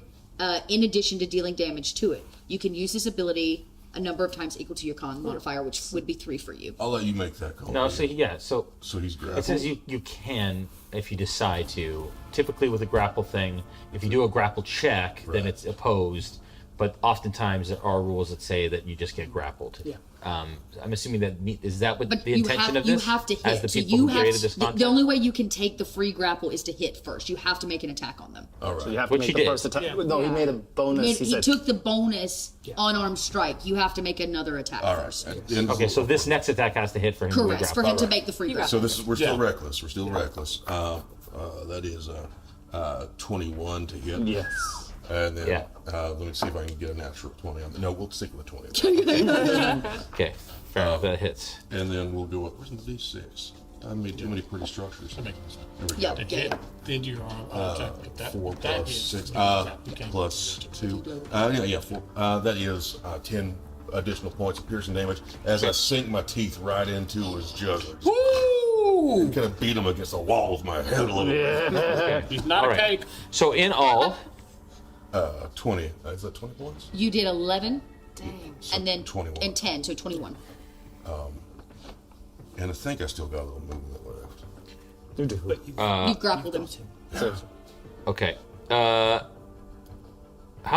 in addition to dealing damage to it. You can use this ability a number of times equal to your con modifier, which would be 3 for you. I'll let you make that call. No, so he's grappled. It says you can if you decide to. Typically with a grapple thing, if you do a grapple check, then it's opposed. But oftentimes there are rules that say that you just get grappled. Yeah. I'm assuming that is that what But the intention of this? You have to hit. As the So people you who created this the content? only way you can take the free grapple is to hit first. You have to make an attack on them. All right. So you have to make the first attack. No, he made a bonus. He took the bonus unarmed strike. You have to make another attack first. Okay, so this next attack has to hit for him. Correct, to for him to make the free grapple. So we're still reckless. We're still reckless. That is 21 to hit. Yes. And then let me see if I can get a natural 20 on. No, we'll stick with the 20. Okay, fair enough. That hits. And then we'll go up. Where's the D6? I made too many pretty structures. Yeah. Did you check that? 4 that plus is 6 okay. plus 2. 4. That is 10 additional points of piercing damage as I sink my teeth right into his jugular. Woo! Kind of beat him against the wall with my head a little bit. He's not a cake. So in all, 20. Is that 20 points? You did 11. Dang. And then 21. And 10, so 21. And I think I still got a little movement left. You do. You grappled him. Okay. How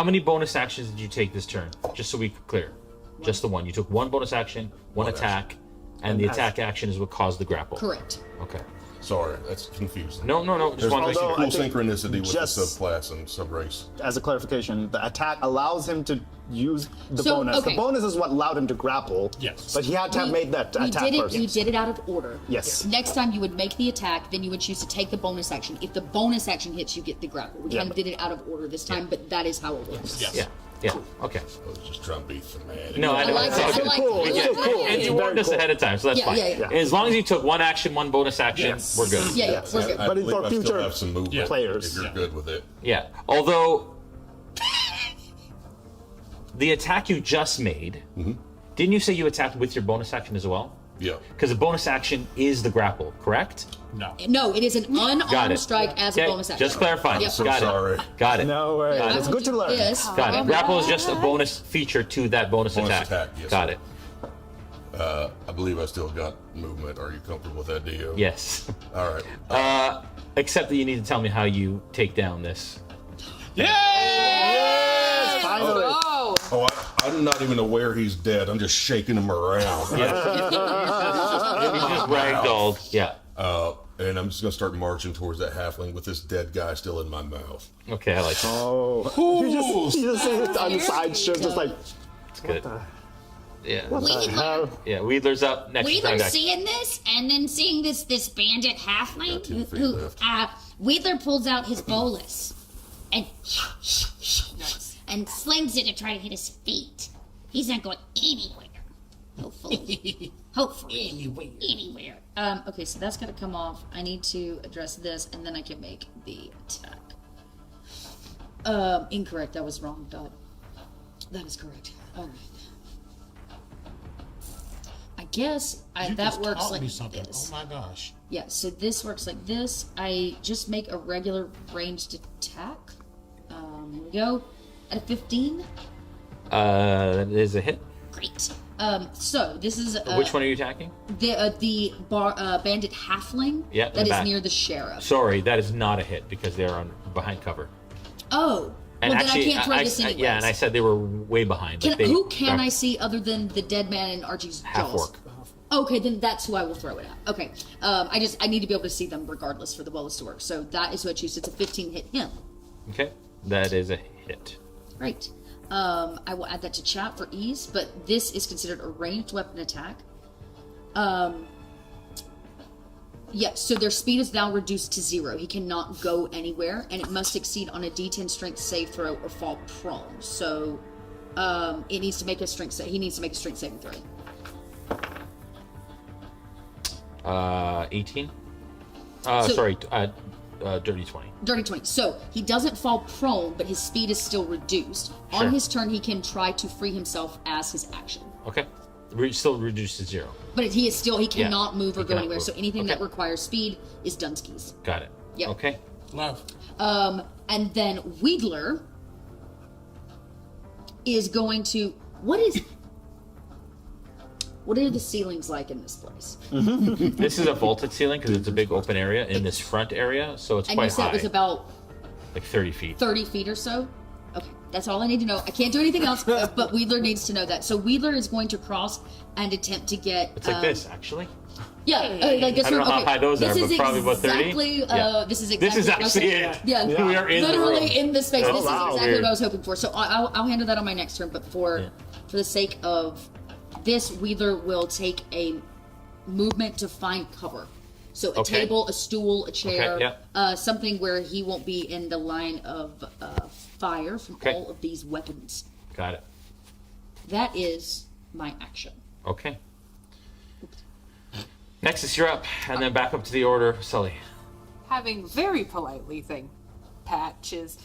many bonus actions did you take this turn? Just so we clear. Just the one. You took one bonus action, one attack, and the attack action is what caused the grapple. Correct. Okay. Sorry, that's confusing. No. There's Just cool I think synchronicity with the just- subclass and subrace. As a clarification, the attack allows him to use the So, bonus. okay. The bonus is what allowed him to grapple. Yes. But he had to have made that attack first. We did it out of order. Yes. Next time you would make the attack, then you would choose to take the bonus action. If the bonus action hits, you get the grapple. We kind of did it out of order this time, but that is how it works. Yes. Yeah. Okay. I was just trying to be thematic. No, I know. like It's it. all I good. like it. Yeah, I like it. and you warned us ahead of time, so that's Yeah, fine. yeah. As long as you took one action, one bonus action, we're good. Yeah, we're good. I But believe for I future still have some movement players. if you're good with it. Yeah. Although the attack you just made, didn't you say you attacked with your bonus action as well? Yeah. Because the bonus action is the grapple, correct? No, it is an Got unarmed it. strike as a Okay, bonus action. just clarifying. Yep. Got it. Got it. No worries. Got it. It's good to learn. This. Got it. Grapple is just a bonus feature to that bonus attack. Yes, Got sir. it. I believe I still got movement. Are you comfortable with that, Dio? Yes. All right. Except that you need to tell me how you take down this. Yes, finally. Oh, I'm not even aware he's dead. I'm just shaking him around. He's just ragdolled. Yeah. And I'm just going to start marching towards that halfling with this dead guy still in my mouth. Okay, I like that. Oh. You just see it on the side shift, just like, It's good. Yeah. what the hell? Yeah, Weedler's up next. Wheeler Jerdak. seeing this and then seeing this bandit halfling 10 feet who left. Wheeler pulls out his bolus and and slings it to try to hit his feet. He's not going anywhere. Hopefully. Anywhere. Okay, so that's gonna come off. I need to address this, and then I can make the attack. Incorrect. That was wrong. Dot. That is correct. All right. I guess You that just works taught like me something. this. Oh my gosh. Yeah, so this works like this. I just make a regular ranged attack. Here we go. At a 15. That is a hit. Great. So this is Which one are you attacking? the bandit halfling Yeah, in that the is back. near the sheriff. Sorry, that is not a hit because they're on behind cover. Oh, And well actually, then I can't throw this anyways. yeah, and I said they were way behind. Can, like they, who can I see other than the dead man and Archie's half jaws? orc. Okay, then that's who I will throw it at. Okay, I need to be able to see them regardless for the bonus to work. So that is who I choose. It's a 15 hit him. Okay, that is a hit. Great. I will add that to chat for ease, but this is considered a ranged weapon attack. Yeah, so their speed is now reduced to 0. He cannot go anywhere, and it must succeed on a D10 strength save throw or fall prone. So it needs to make a strength he needs to make a strength saving throw. 18. Dirty 20. Dirty 20. So he doesn't fall prone, but his speed is still reduced. Sure. On his turn, he can try to free himself as his action. Okay, still reduced to 0. But he cannot move or He go cannot anywhere. move. So anything Okay. that requires speed is Dunskies. Got it. Yep. Okay. Love. And then Wheedler is going to. What are the ceilings like in this place? This is a vaulted ceiling because it's a big open area in this front area, so it's And quite you said high. it was about like 30 feet. 30 feet or so? Okay, that's all I need to know. I can't do anything else, but Wheedler needs to know that. So Wheedler is going to cross and attempt to get. It's like this, actually. Yeah, like this I don't know how high those are, this but is probably about 30. exactly, Yeah. This is exactly. This is actually it. Yeah, We are in the literally room. in the space. Oh, This wow. is exactly Weird. what I was hoping for. So I'll handle that on my next turn. But for the sake of this, Wheedler will take a movement to find cover. So a Okay. table, a stool, a chair, Okay, something where he won't be in the line of fire from Okay. all of these weapons. Got it. That is my action. Okay. Nexus, you're up, and then back up to the order, Sully. Having very politely thanked Patches,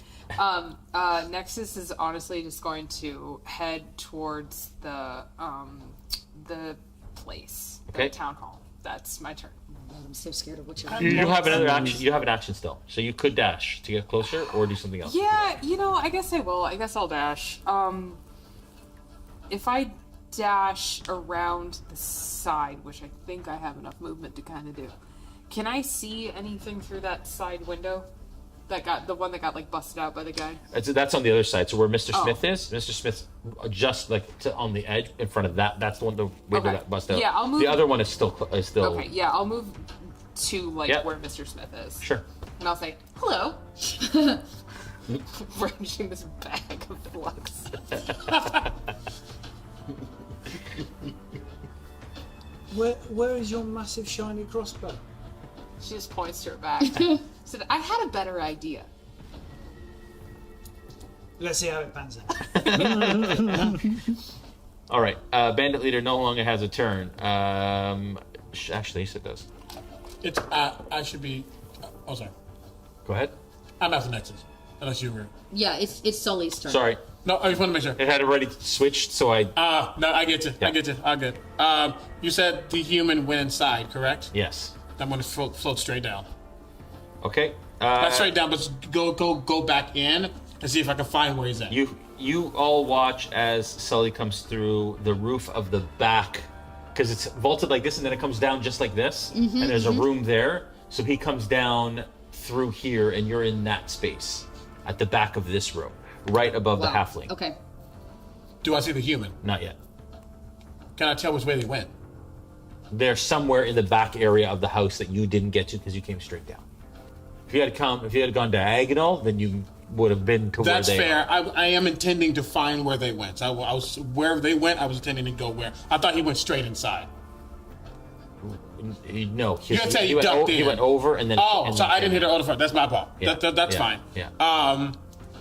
Nexus is honestly just going to head towards the place, Okay. the town hall. That's my turn. I'm so scared of what You have another action. You have an action still, so you could dash to get closer or do something else. Yeah, I guess I will. I guess I'll dash. If I dash around the side, which I think I have enough movement to kind of do. Can I see anything through that side window? The one that got like busted out by the guy? That's on the other side. So where Mr. Smith is, Mr. Smith's just like on the edge in front of that. That's the one the window that busted out. Yeah, I'll move. The other one is still. Okay, yeah, I'll move to where Mr. Smith is. Sure. And I'll say, hello. Brandishing this bag of flux. Where is your massive shiny crossbow? She just points to her back. Said, I had a better idea. Let's see how it pans out. All right. Bandit Leader no longer has a turn. Actually, yes, it does. It's I should be. Oh, sorry. Go ahead. I'm after Nexus, unless you were. Yeah, it's Sully's turn. Sorry. No, I just want to make sure. It had already switched, so I. No, I get you. Yeah. I get you. I'm good. You said the human went inside, correct? Yes. I'm going to float straight down. Okay. Not straight down, but go back in and see if I can find where he's at. You all watch as Sully comes through the roof of the back, because it's vaulted like this, and then it comes down just like this, and there's a room there. So he comes down through here, and you're in that space at the back of this room, right above the halfling. Okay. Do I see the human? Not yet. Can I tell which way they went? They're somewhere in the back area of the house that you didn't get to because you came straight down. If you had gone diagonal, then you would have been to where they That's fair. are. I am intending to find where they went. I was where they went. I was intending to go where. I thought he went straight inside. No, You're saying he ducked in. He went over and then. Oh, so I didn't hit the order first. That's my fault. Yeah. That's fine. Yeah.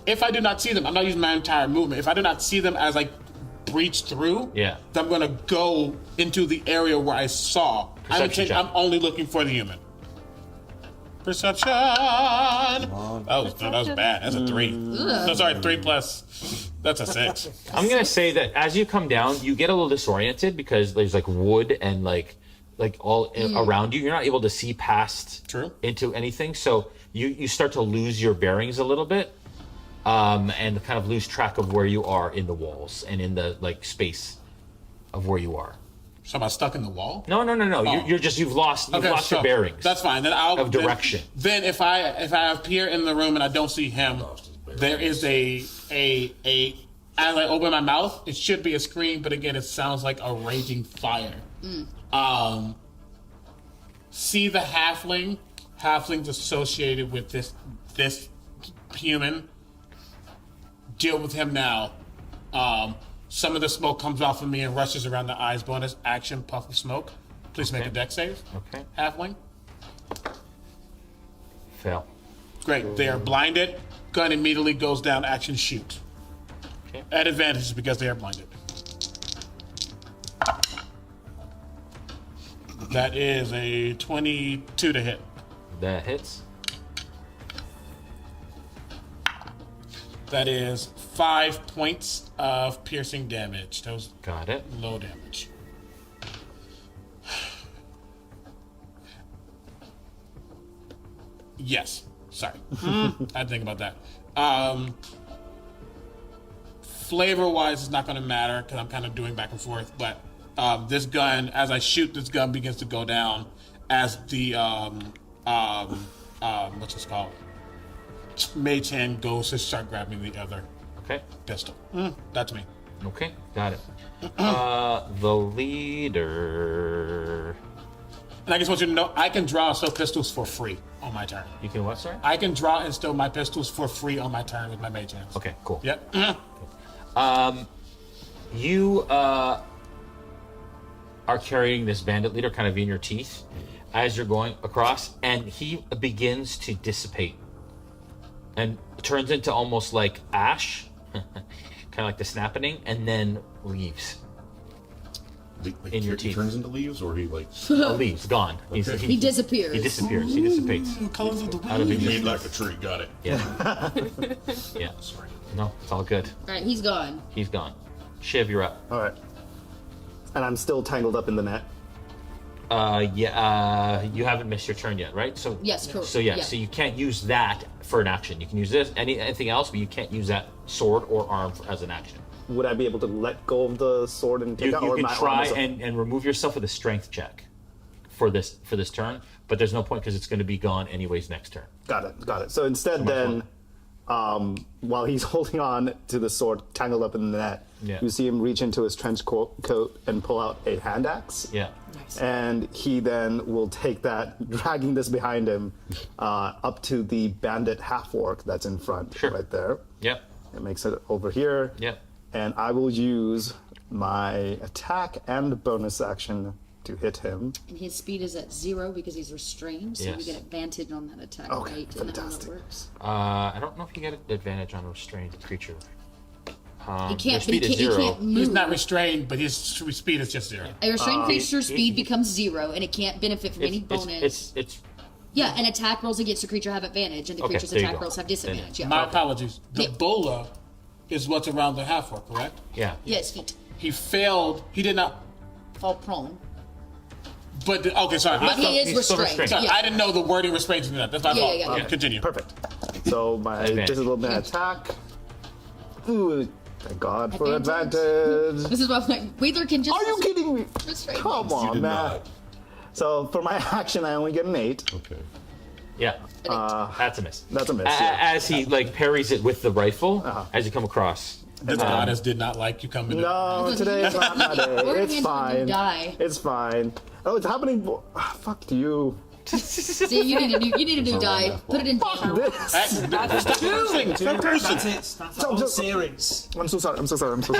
If I do not see them, I'm not using my entire movement. If I do not see them as I breach through, Yeah. then I'm going to go into the area where I saw. I'm only looking for the human. Perception. That was bad. That's a 3. No, sorry, 3 plus. That's a 6. I'm gonna say that as you come down, you get a little disoriented because there's like wood and like all around you. You're not able to see past into anything, so you start to lose your bearings a little bit, and kind of lose track of where you are in the walls and in the like space of where you are. So am I stuck in the wall? No. Oh. You've lost your bearings. That's fine. Then I'll of direction. Then if I appear in the room and I don't see him, there is a as I open my mouth, it should be a scream, but again, it sounds like a raging fire. See the halflings associated with this human. Deal with him now. Some of the smoke comes off of me and rushes around the eyes. Bonus action, puff of smoke. Please make a dex save. Okay. Halfling. Fail. Great. They are blinded. Gun immediately goes down. Action, shoot. Okay. At advantage because they are blinded. That is a 22 to hit. That hits. That is 5 points of piercing damage. That was got it. Low damage. Yes. Sorry. I had to think about that. Flavor-wise, it's not going to matter because I'm kind of doing back and forth. But this gun, as I shoot, this gun begins to go down as the what's this called? Mage hand goes to start grabbing the other pistol. That's me. Okay, got it. The leader. And I just want you to know, I can draw and stow pistols for free on my turn. You can what, sorry? I can draw and stow my pistols for free on my turn with my mage hands. Okay, cool. Yep. You are carrying this bandit leader kind of in your teeth as you're going across, and he begins to dissipate and turns into almost like ash, kind of like the snapping, and then leaves. Like in your he teeth. turns into leaves, or he like leaves, gone. Okay. He disappears. He disappears. He dissipates. Colors of the Out of He existence. like a tree. Got it. Yeah. Yeah. Sorry. No, it's all good. All right, he's gone. He's gone. Shiv, you're up. All right. And I'm still tangled up in the net. You haven't missed your turn yet, right? So Yes, correct. So so you can't use that for an action. You can use anything else, but you can't use that sword or arm as an action. would I be able to let go of the sword and take You out? Or can my try arm is- and remove yourself with a strength check for this turn, but there's no point because it's going to be gone anyways next turn. Got it. So instead, then, while he's holding on to the sword tangled up in the net, you see him reach into his trench coat and pull out a hand axe. Yeah. And he then will take that, dragging this behind him, up to the bandit half-orc that's in front, right there. Yep. It makes it over here. Yep. And I will use my attack and bonus action to hit him. And his speed is at 0 because he's restrained, so we Yes. get advantage on that attack, Okay, right? Isn't that how that works? I don't know if you get an advantage on a restrained creature. He can't- your but speed he is can't- he 0. can't move. He's not restrained, but his speed is just 0. A restrained creature's speed becomes 0, and it can't benefit from any bonus. It's Yeah, and attack rolls against the creature have advantage, and the Okay, creature's there you attack go. rolls have disadvantage. Yeah. My apologies. The bola is what's around the half-orc, correct? Yeah. Yes, feet. He failed. He did not Fall prone. But okay, sorry. But he is He's still restrained, Sorry, yeah. I didn't know the wording restrained to that. That's my Yeah, fault. yeah, yeah. Okay, continue. Perfect. So my this is a little bit of attack. Ooh, thank God for advantage. This is what I'm like. Wedler can just. Are you kidding me? Restrain. Come on, man. So for my action, I only get an 8. Okay. Yeah. That's a miss. That's a miss. Yeah. As he parries it with the rifle, as you come across. This goddess did not like you coming in. No, today is not my day. We're It's gonna fine. die. It's fine. Oh, it's happening. Fuck you. See, you need a new die. Put it in danger. That's it. That's the whole series. I'm so sorry. I'm so sorry. Oh,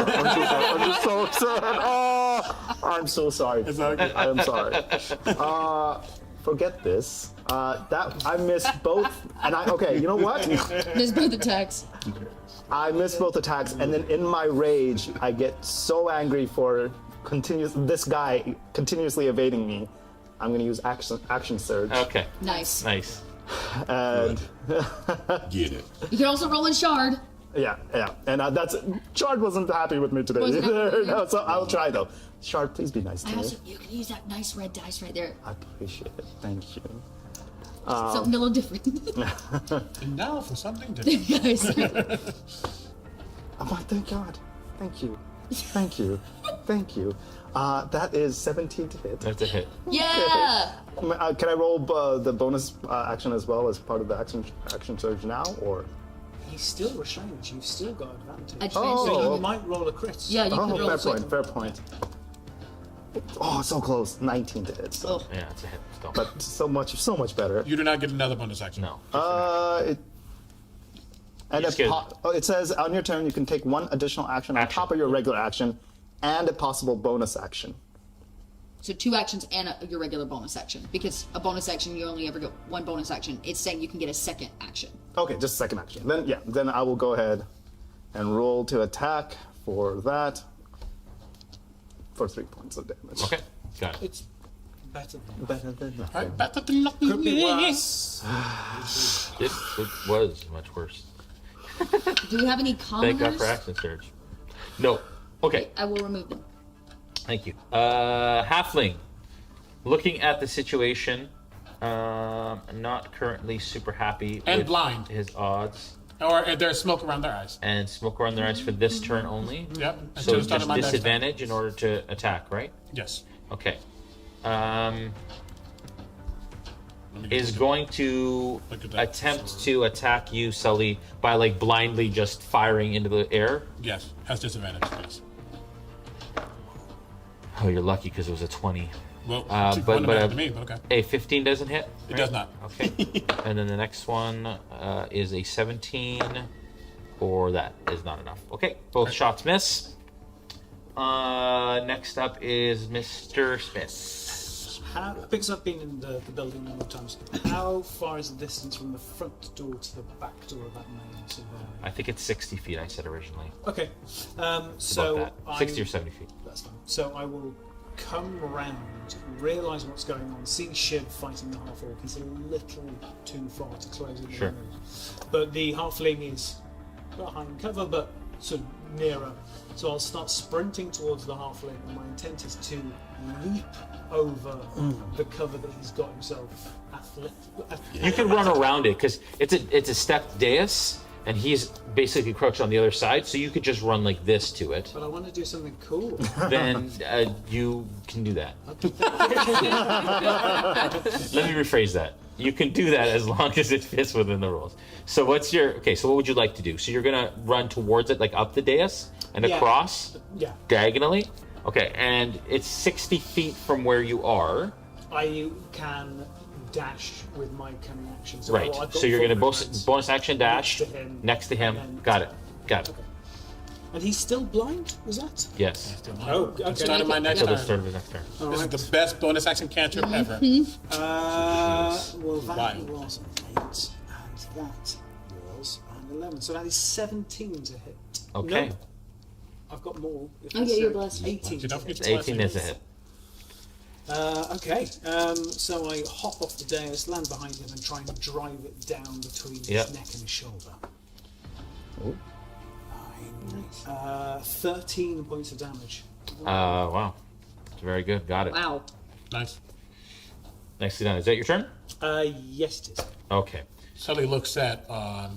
I'm so sorry. I am sorry. Forget this. That I missed both, and you know what? Missed both attacks. I missed both attacks, and then in my rage, I get so angry for this guy continuously evading me. I'm going to use action surge. Okay. Nice. And get it. You can also roll in shard. Yeah, and that's Shard wasn't happy with me today Wasn't happy either. with you? No, so I'll try though. Shard, please be nice to I me. also, you can use that nice red dice right there. I appreciate it. Thank you. Something a little different. And now for something different. Nice. Oh my, thank God. Thank you. Thank you. That is 17 to hit. That's a hit. Yeah. Can I roll the bonus action as well as part of the action surge now, or? He's still restrained. You've still got advantage. Oh. So you might roll a crit. Yeah, you could roll a crit. Fair point. Oh, so close. 19 to hit. So. Yeah, it's a hit. Still. But so much better. You do not get another bonus action. No. It says on your turn you can take one additional action on top of your regular action, and a possible bonus action. So 2 actions and your regular bonus action. Because a bonus action, you only ever get 1 bonus action. It's saying you can get a second action. Okay, just a second action. Then I will go ahead and roll to attack for that for 3 points of damage. Okay, got it. It's better than Better than nothing. Could be worse. It was much worse. Do we have any Thank God commoners? for action surge. No. Okay. I will remove them. Thank you. Halfling. Looking at the situation, not currently super happy And with blind. his odds. Or there's smoke around their eyes. And smoke around their eyes for this turn only. Yep. So Until just my next disadvantage in order to attack, right? Yes. Okay. Is going to attempt to attack you, Sully, by blindly just firing into the air. Yes. Has disadvantage. Yes. Oh, you're lucky because it was a 20. Well, but to me, but okay. A 15 doesn't hit? It does not. Okay. And then the next one is a 17, or that is not enough. Okay, both shots miss. Next up is Mr. Smith. Because I've been in the building a number of times, how far is the distance from the front door to the back door of that main sort of area? I think it's 60 feet, I said originally. Okay. So about that. 60 or 70 feet. That's fine. So I will come around, realise what's going on, see Shiv fighting the half-orc. He's a little too far to close in. Sure. But the halfling is behind cover, but sort of nearer. So I'll start sprinting towards the halfling, and my intent is to leap over the cover that he's got himself. You can run around it because it's a stepped dais, and he's basically crouched on the other side, so you could just run like this to it. But I want to do something cool. Then you can do that. Let me rephrase that. You can do that as long as it fits within the rules. So what's your so what would you like to do? So you're gonna run towards it, like up the dais and across, diagonally. Okay, and it's 60 feet from where you are. I can dash with my cunning action. So Right. I've got So you're gonna full bonus action dash next to him. Got it. Got it. And he's still blind? Was that? Yes. Oh, okay. Start of my next Till the turn. start of the next turn. This is the best bonus action cantrip ever. Well, that Why? was an 8, and that was an 11. So that is 17 to hit. Okay. No, I've got more. If Oh, that's yeah, you're it. blessed. 18. You don't get 18 is a hit. Okay, so I hop off the dais, land behind him, and try and drive it down between his neck and his shoulder. Oh. 13 points of damage. Wow. It's very good. Got it. Wow. Nice. Nicely done. Is that your turn? Yes, it is. Okay. Sully looks at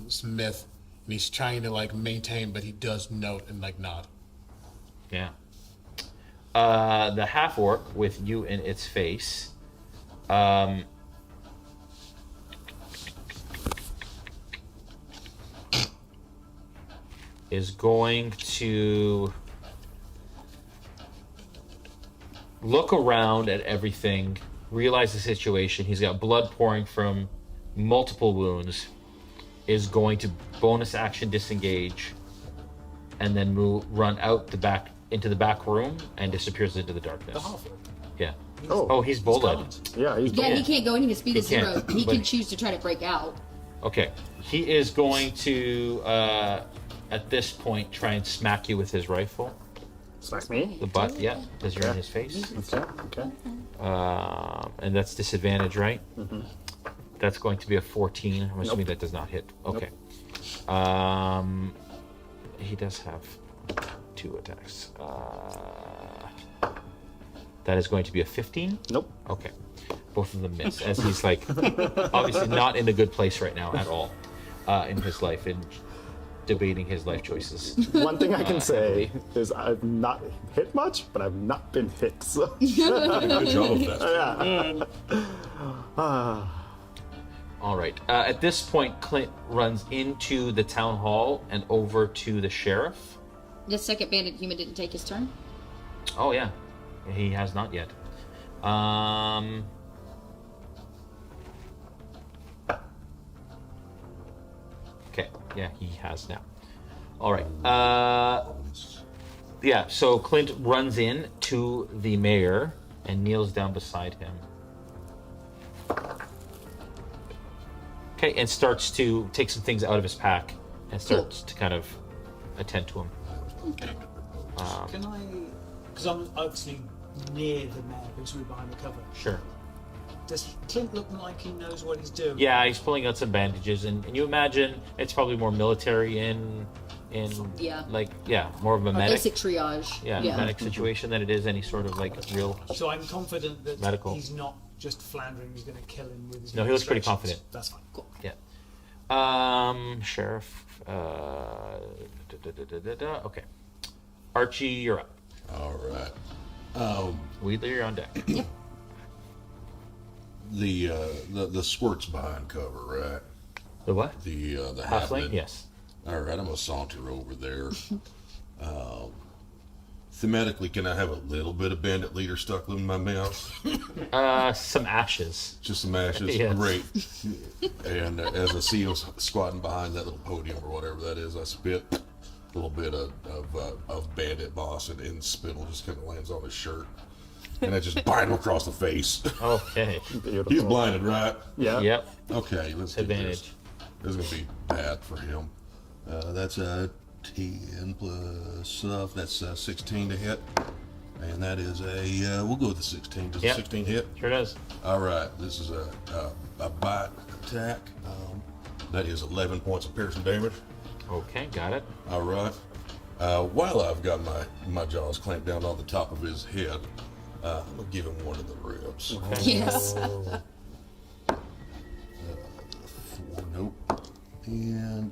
Smith, and he's trying to like maintain, but he does note and like nod. Yeah. The half orc with you in its face. Is going to look around at everything, realize the situation. He's got blood pouring from multiple wounds. Is going to bonus action disengage, and then run out the back into the back room and disappears into the darkness. Yeah. Oh, he's bullied. Yeah, he's Yeah, he can't go in. His speed is He can't, 0. He but- can choose to try to break out. Okay. He is going to, at this point, try and smack you with his rifle. Smack me? The butt, yeah, because you're in his face. Okay. And that's disadvantage, right? Mm-hmm. That's going to be a 14. I'm assuming that does not hit. Okay. He does have 2 attacks. That is going to be a 15? Nope. Okay. Both of them miss, as he's like obviously not in a good place right now at all in his life and debating his life choices. One thing I can say is I've not hit much, but I've not been hit. So. Good job of that. Yeah. All right. At this point, Clint runs into the town hall and over to the sheriff. The second bandit human didn't take his turn. Oh yeah, he has not yet. Okay, yeah, he has now. All right. Yeah, so Clint runs in to the mayor and kneels down beside him. Okay, and starts to take some things out of his pack and starts to kind of attend to him. Can I... Because I'm obviously near the mayor, who's really behind the cover. Sure. Does Clint look like he knows what he's doing? Yeah, he's pulling out some bandages, and you imagine it's probably more military in more of a medic. Basic triage. Yeah, medic situation than it is any sort of like real. So I'm confident that medical. he's not just floundering, he's going to kill him with his No, he looks pretty instructions. confident. That's fine. Cool. Yeah. Sheriff. Okay. Archie, you're up. All right. Wheedler, you're on deck. Yep. The squirt's behind cover, right? The what? The halfling. Yes. All right, I'm gonna saunter over there. Thematically, can I have a little bit of Bandit Leader stuck in my mouth? Some ashes. Just some ashes. Yes. Great. And as I see him squatting behind that little podium or whatever that is, I spit a little bit of Bandit Boss, and in spittle just kind of lands on his shirt. And I just bite him across the face. Okay. Beautiful. He's blinded, right? Yeah. Yep. Okay, let's do Advantage. this. This is going to be bad for him. That's a 10 plus stuff. That's 16 to hit. And that is we'll go with the 16. Does the 16 hit? Sure does. All right, this is a bite attack. That is 11 points of piercing damage. Okay, got it. All right. While I've got my jaws clamped down on the top of his head, I'm going to give him one of the ribs. Yes. 4, nope. And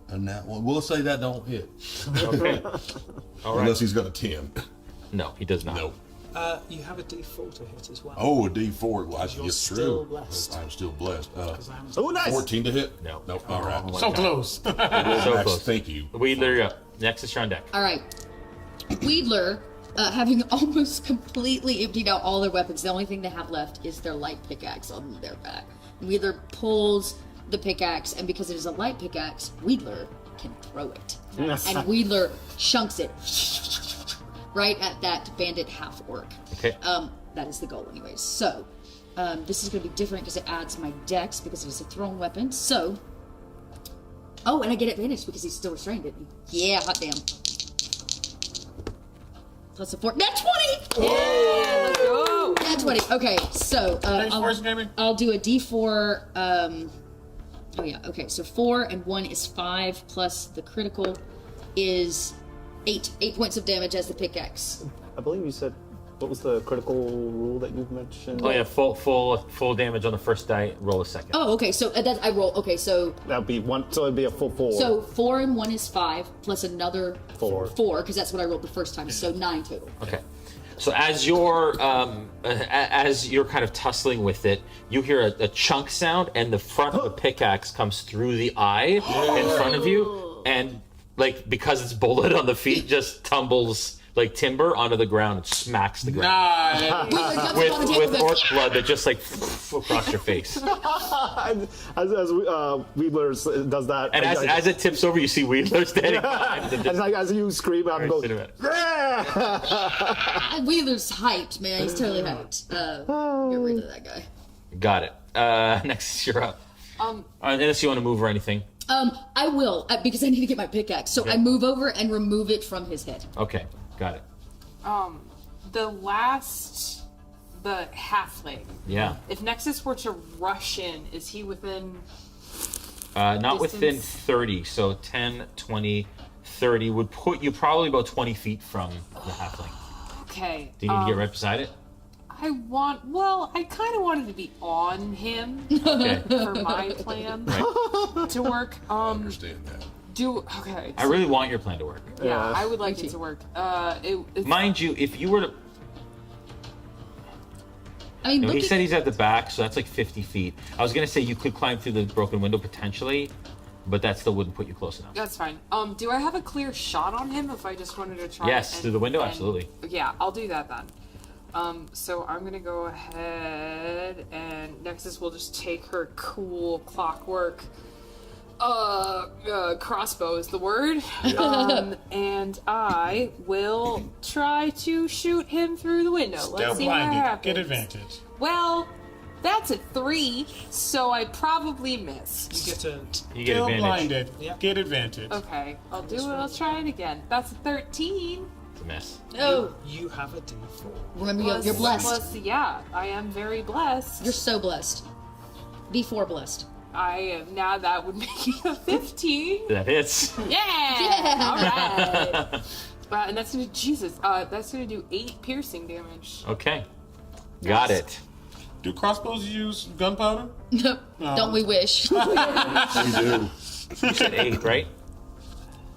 a nat 1. We'll say that don't hit. Okay. All right. Unless he's got a 10. No, he does not. No. You have a D4 to hit as well. Oh, a D4. Well, You're it's still true. blessed. I'm still blessed. Oh, nice. 14 to hit? No. Nope. All right. So close. So Max, close. thank you. Wedler, you're up. Nexus, you're on deck. All right. Wedler, having almost completely emptied out all their weapons, the only thing they have left is their light pickaxe on their back. Wedler pulls the pickaxe, and because it is a light pickaxe, Wedler can throw it. Yes. And Wedler chunks it right at that bandit half-orc. Okay. That is the goal anyways. So, this is going to be different because it adds my dex because it is a thrown weapon. So, oh, and I get advantage because he's still restrained, didn't he? Yeah, hot damn. Plus a 4. Nat 20! Yeah, let's go. Nat 20. Okay, so I'll do a D4. Oh yeah. Okay, so 4 and 1 is 5 plus the critical is 8. 8 points of damage as the pickaxe. I believe you said, what was the critical rule that you mentioned? Oh yeah, full damage on the first die. Roll a second. Oh, okay. So that I roll. Okay, so that'd be 1. So it'd be a full 4. So 4 and 1 is 5 plus another 4. 4 because that's what I rolled the first time. So 9 total. Okay. So as you're kind of tussling with it, you hear a chunk sound, and the front of a pickaxe comes through the eye in front of you, and like because it's bullet on the feet, just tumbles like timber onto the ground and smacks the ground. with orc blood that just like across your face. as Wedler does that, and as it tips over, you see Wedler standing behind. And like as you scream out and go, Wheeler's hyped, man. He's totally hyped. Get rid of that guy. Got it. Next, you're up. Unless you want to move or anything. I will because I need to get my pickaxe. So Okay. I move over and remove it from his head. Okay, got it. The halfling. Yeah. If Nexus were to rush in, is he within? Not within distance? 30, so 10, 20, 30 would put you probably about 20 feet from the halfling. Okay. Do you need to get right beside it? I kind of wanted to be on him Okay. for my plan to work. I understand that. Okay. I really want your plan to work. Yeah, I would like it to work. Mind you, if you were to... I mean, he said he's at the back, so that's like 50 feet. I was going to say you could climb through the broken window potentially, but that still wouldn't put you close enough. That's fine. Do I have a clear shot on him if I just wanted to try? Yes, through the window, absolutely. Yeah, I'll do that then. So I'm gonna go ahead and Nexus will just take her cool clockwork crossbow is the word. And I will try to shoot him through the window. Let's see what happens. Get advantage. Well, that's a 3, so I probably miss. You get a... You get advantage. Blinded. Get advantage. Okay, I'll do it. I'll try it again. That's a 13. It's a miss. Oh. You have a D4. Remember, you're blessed. Yeah, I am very blessed. You're so blessed. D4 blessed. I am now. That would make it a 15. That hits. Yeah. All right. And that's gonna that's gonna do 8 piercing damage. Okay. Got it. Do crossbows use gunpowder? No. Don't we wish? We do. You said 8, right?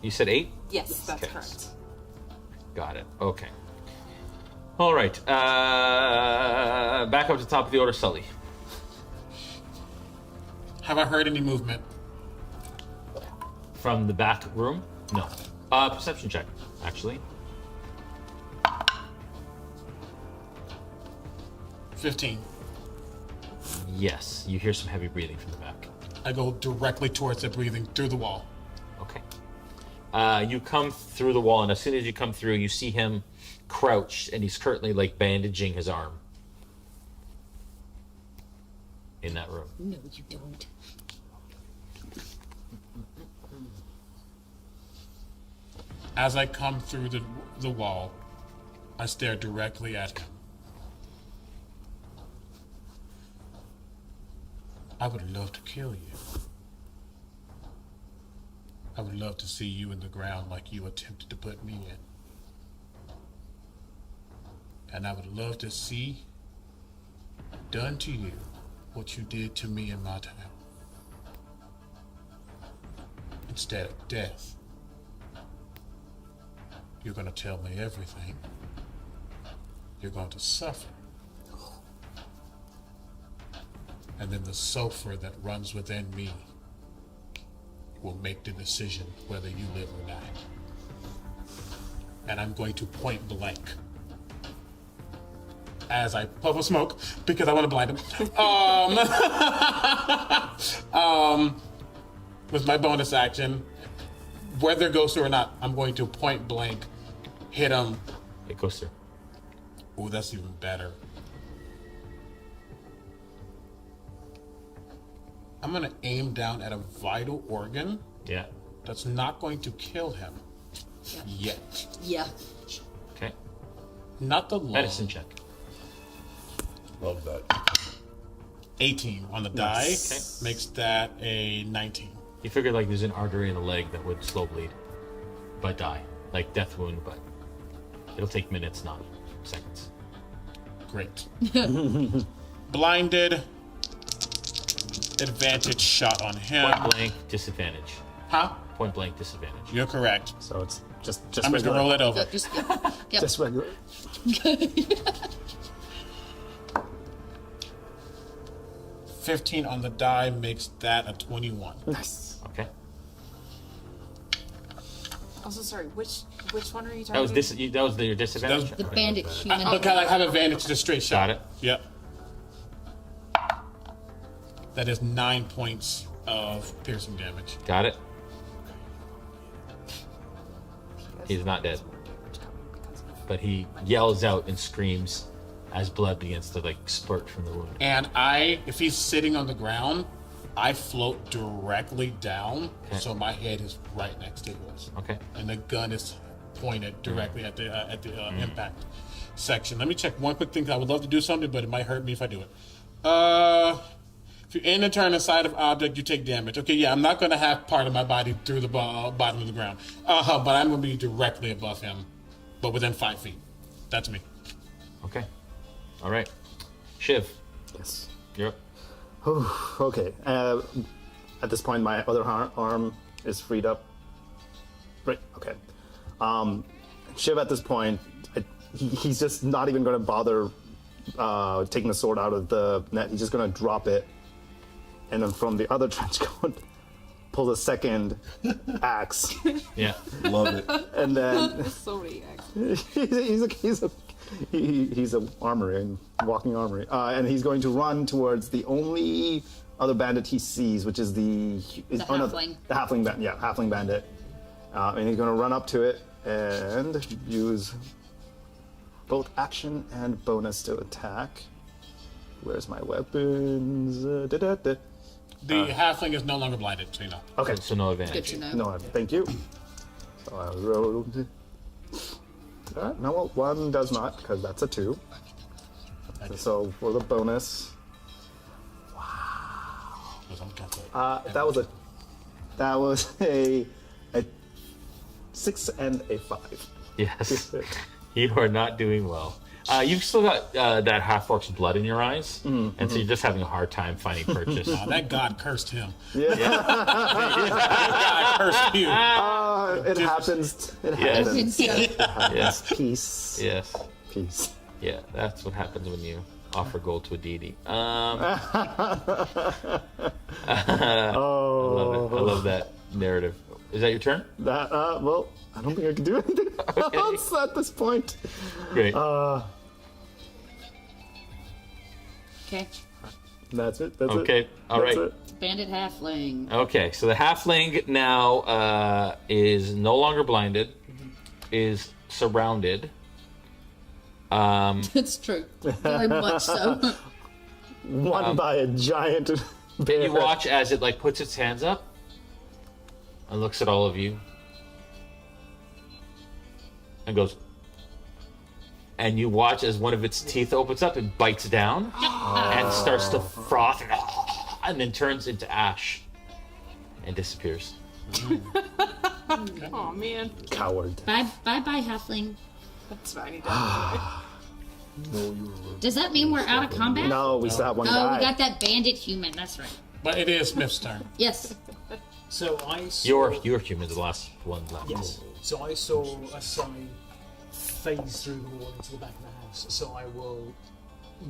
You said 8? Yes, that's correct. Got it. Okay. All right. Back up to the top of the order, Sully. Have I heard any movement? From the back room? No. Perception check, actually. 15. Yes, you hear some heavy breathing from the back. I go directly towards it, breathing through the wall. Okay. You come through the wall, and as soon as you come through, you see him crouched, and he's currently like bandaging his arm. In that room. No, you don't. As I come through the wall, I stare directly at him. I would love to kill you. I would love to see you in the ground like you attempted to put me in. And I would love to see done to you what you did to me in my town. instead of death, you're going to tell me everything. You're going to suffer. And then the sulfur that runs within me will make the decision whether you live or die. And I'm going to point blank as I puff of smoke because I want to blind him. With my bonus action, whether it goes through or not, I'm going to point blank hit him. It goes through. Ooh, that's even better. I'm going to aim down at a vital organ. Yeah. That's not going to kill him yet. Yeah. Okay. Not the lung. Medicine check. Love that. 18 on the die makes that a 19. You figured like there's an artery in the leg that would slow bleed, but die. Like death wound, but it'll take minutes, not seconds. Great. Blinded. Advantage shot on him. Point blank disadvantage. Huh? Point blank disadvantage. You're correct. So it's just I'm just gonna roll it over. Just regular. 15 on the die makes that a 21. Nice. Okay. Also, sorry, which one are you talking That was about? that was your disadvantage. The Bandit Human. Because I have advantage to straight shot. Got it. Yep. That is 9 points of piercing damage. Got it. He's not dead, but he yells out and screams as blood begins to like spurt from the wound. And if he's sitting on the ground, I float directly down, so my head is right next to his. Okay. And the gun is pointed directly at the impact section. Let me check one quick thing. I would love to do something, but it might hurt me if I do it. If you aim and turn the side of object, you take damage. Okay, yeah, I'm not going to have part of my body through the bottom of the ground. But I'm going to be directly above him, but within 5 feet. That's me. Okay. All right. Shiv. Yes. Yep. Okay. At this point, my other arm is freed up. Right. Okay. Shiv at this point, he's just not even going to bother taking the sword out of the net. He's just going to drop it. And then from the other trench coat, pull the second axe. Yeah. Love it. And then So many axes. he's a armory, walking armory, and he's going to run towards the only other bandit he sees, which is the halfling. The halfling bandit. Yeah, halfling bandit. And he's going to run up to it and use both action and bonus to attack. Where's my weapons? The halfling is no longer blinded, so you know. Okay. So no advantage. Good to know. No, thank you. So I rolled. No, well, one does not, because that's a 2. So for the bonus, that was a 6 and a 5. Yes. You are not doing well. You've still got that half-orc's blood in your eyes, and so you're just having a hard time finding purchase. Oh, that god cursed him. Yeah. God cursed you. It happens. It Yes. happens. Yes. Peace. Yes. Peace. Yeah, that's what happens when you offer gold to a deity. I love that narrative. Is that your turn? Well, I don't think I can do anything else at this point. Great. Okay. That's it. That's Okay, it. all right. That's Bandit halfling. Okay, so the halfling now is no longer blinded, is surrounded. It's true. Very much so. One by a giant bear. And you watch as it like puts its hands up and looks at all of you and goes, and you watch as one of its teeth opens up and bites down and starts to froth and then turns into ash and disappears. Oh man. Coward. Bye bye halfling. That's fine. Does that mean we're out of combat? No, we still have one Oh, guy. we got that bandit human. That's right. But it is Smith's turn. Yes. So I saw... Your human is the last one left. Yes. So I saw a Sully phase through the wall into the back of the house. So I will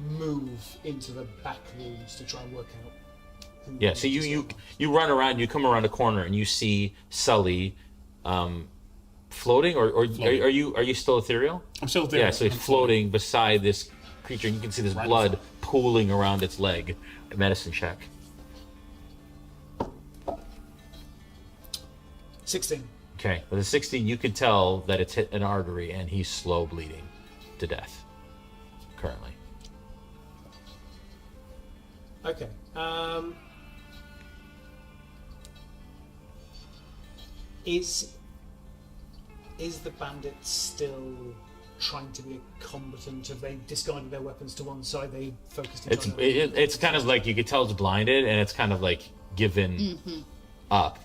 move into the back rooms to try and work out. Yeah. So you run around. You come around a corner and you see Sully, floating, or Floating. are you still ethereal? I'm still ethereal. Yeah. So he's floating beside this creature, and you can see this blood pooling around its leg. A medicine check. 16. Okay, with a 16, you can tell that it's hit an artery and he's slow bleeding to death currently. Okay. Is the bandit still trying to be a combatant? Have they discarded their weapons to one side? They focused entirely It's kind of like you could tell it's blinded, and it's kind of like given up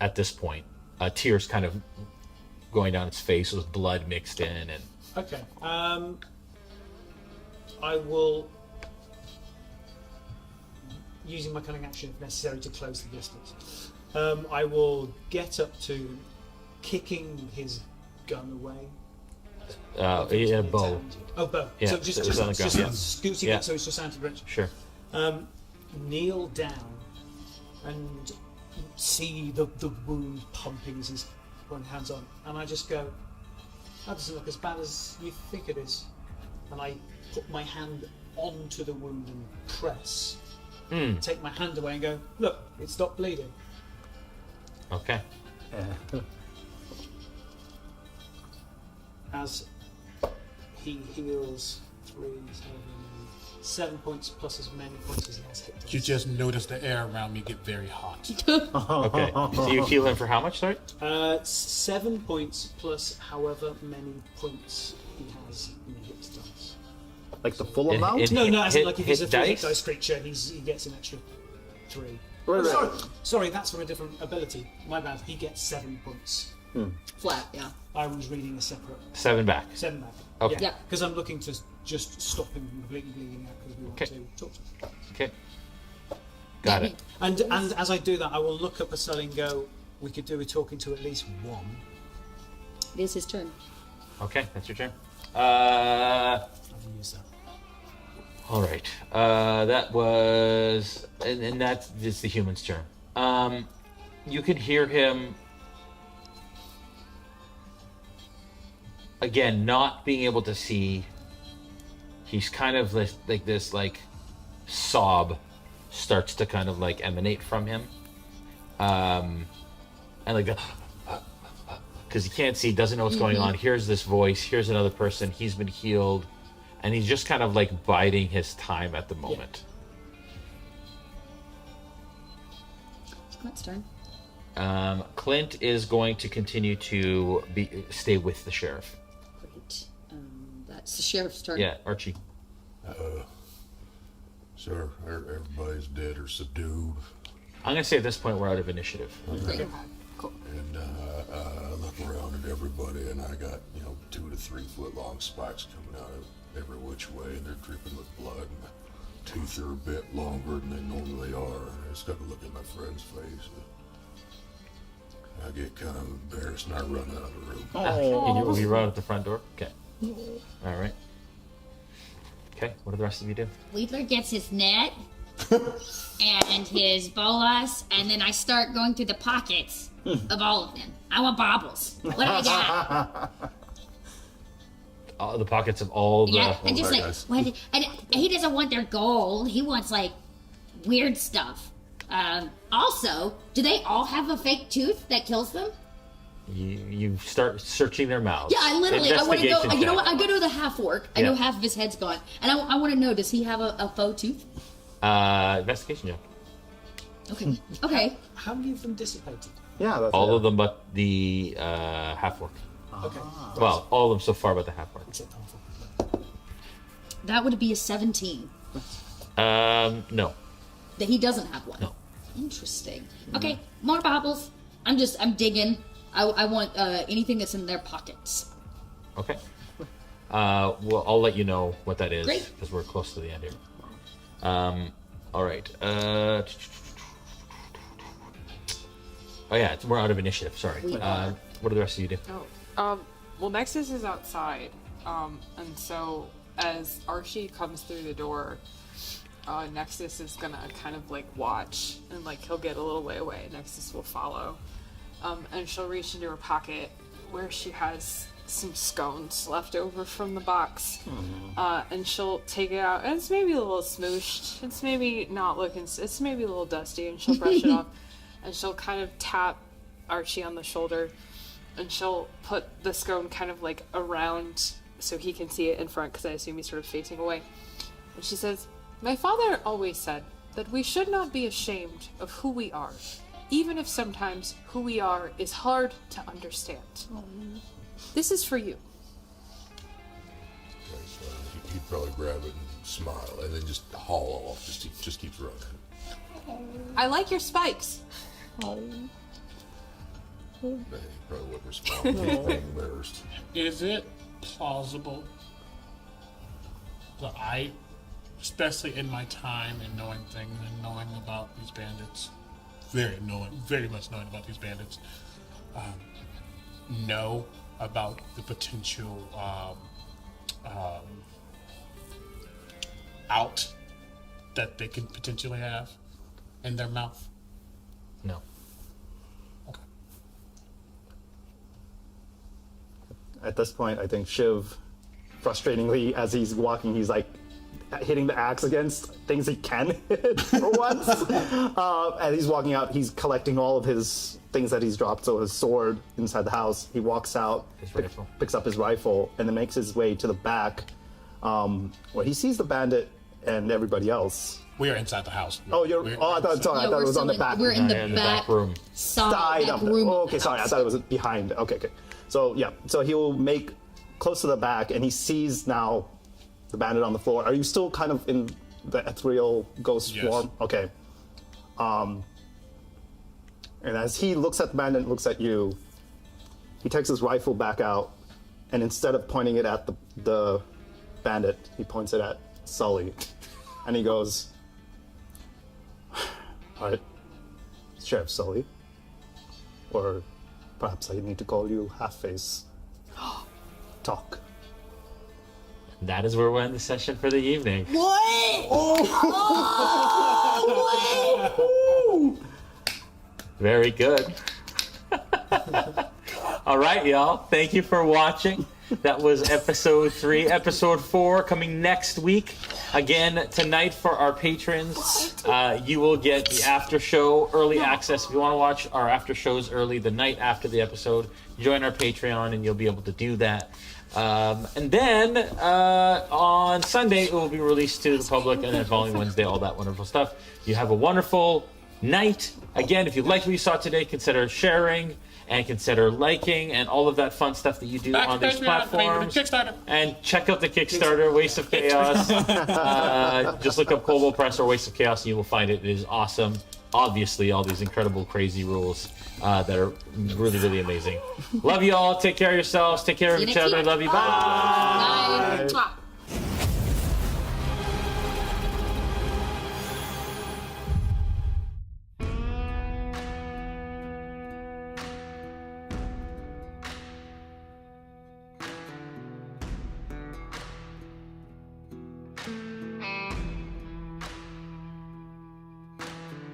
at this point. Tears kind of going down its face with blood mixed in, and Okay. I will, using my cunning action if necessary to close the distance, I will get up to kicking his gun away. yeah, bow. Oh, bow. Yeah, so just on the ground, yeah. scooting Yeah. it so it's just anti-wrench. Sure. Kneel down and see the wound pumping as he's putting hands on, and I just go, that doesn't look as bad as you think it is. And I put my hand onto the wound and press. Take my hand away and go, look, it stopped bleeding. Okay. As he heals 7 points plus as many points as he has hit points. You just notice the air around me get very hot. Okay. So you heal him for how much, sorry? 7 points plus however many points he has in the hit dice. Like the full amount? No, as in like if he's a hit 3 hit dice? dice creature, he gets an extra 3. Right. Sorry, that's from a different ability. My bad. He gets 7 points. Flat, yeah. I was reading a separate 7 back. 7 back. Okay. Yeah. Because I'm looking to just stop him from completely bleeding out because we want to talk to him. Okay. Got it. And as I do that, I will look up at Sully and go, we could do with talking to at least one. It is his turn. Okay, that's your turn. I've used that. All right. That was, and that's just the human's turn. You can hear him again, not being able to see. He's kind of like this sob starts to kind of like emanate from him, and like the because he can't see, doesn't know what's going on. Here's this voice. Here's another person. He's been healed. And he's just kind of like biding his time at the moment. It's Clint's turn. Clint is going to continue to stay with the sheriff. Great. That's the sheriff's turn. Yeah, Archie. Sir, everybody's dead or subdued. I'm going to say at this point we're out of initiative. Okay. Cool. And I look around at everybody, and I got 2 to 3 foot long spikes coming out of every which way, and they're dripping with blood, and the teeth are a bit longer than they normally are. I just got to look at my friend's face. I get kind of embarrassed, and I run out of the room. You run out the front door? Okay. All right. Okay, what do the rest of you do? Wedler gets his net and his bolas, and then I start going through the pockets of all of them. I want baubles. What do I got? The pockets of all the... Yeah, and just and he doesn't want their gold. He wants like weird stuff. Also, do they all have a fake tooth that kills them? You start searching their mouths. Yeah, I want to go. Investigation You know check. what? I go to the half orc. I know half of his head's gone, and I want to know: does he have a faux tooth? Investigation check. Okay. Okay. How many of them dissipated? Yeah, that's All of them but the half-orc. Okay. Well, all of them so far but the half-orc. Except half orc. That would be a 17. No. That he doesn't have one. No. Interesting. Okay, more baubles. I'm digging. I want anything that's in their pockets. Okay. Well, I'll let you know what that is Great. because we're close to the end here. All right. Oh yeah, we're out of initiative. Sorry. What do the rest of you do? Well, Nexus is outside, and so as Archie comes through the door, Nexus is gonna kind of like watch, and like he'll get a little way away. Nexus will follow, and she'll reach into her pocket where she has some scones left over from the box, and she'll take it out, and it's maybe a little smooshed. It's maybe not looking. It's maybe a little dusty, and she'll brush it off, and she'll kind of tap Archie on the shoulder, and she'll put the scone kind of like around so he can see it in front, because I assume he's sort of facing away. And she says, "My father always said that we should not be ashamed of who we are, even if sometimes who we are is hard to understand. This is for you." Okay, so he'd probably grab it and smile, and then just haul off. Just keeps running. "I like your spikes." Man, he probably wouldn't respond. He'd be embarrassed. Is it plausible that I, especially in my time and knowing things and knowing about these bandits, very much knowing about these bandits, know about the potential out that they could potentially have in their mouth? No. Okay. At this point, I think Shiv, frustratingly, as he's walking, he's like hitting the axe against things he can hit for once. And he's walking out, he's collecting all of his things that he's dropped, so his sword inside the house. He walks out, picks up his rifle, and then makes his way to the back, where he sees the bandit and everybody else. We are inside the house. I thought it was on the back. We're in the back room. Side of the room. Oh, okay, sorry, I thought it was behind. Okay. So yeah, so he'll make close to the back, and he sees now the bandit on the floor. Are you still kind of in the ethereal ghost form? Okay. And as he looks at the bandit and looks at you, he takes his rifle back out, and instead of pointing it at the bandit, he points it at Sully, and he goes, "All right, Sheriff Sully, or perhaps I need to call you Half-Face. Talk." That is where we're in the session for the evening. What? Very good. All right, y'all. Thank you for watching. That was episode 3. Episode 4 coming next week. Again, tonight for our patrons, you will get the after show early access. If you want to watch our after shows early the night after the episode, join our Patreon and you'll be able to do that. And then on Sunday, it will be released to the public, and then following Wednesday, all that wonderful stuff. You have a wonderful night. Again, if you liked what you saw today, consider sharing and consider liking and all of that fun stuff that you do on these platforms. And check out the Kickstarter, Waste of Chaos. Just look up Kobold Press or Waste of Chaos and you will find it. It is awesome. Obviously, all these incredible, crazy rules that are really, really amazing. Love you all. Take care of yourselves. Take care of each other. Love you. Bye. Bye.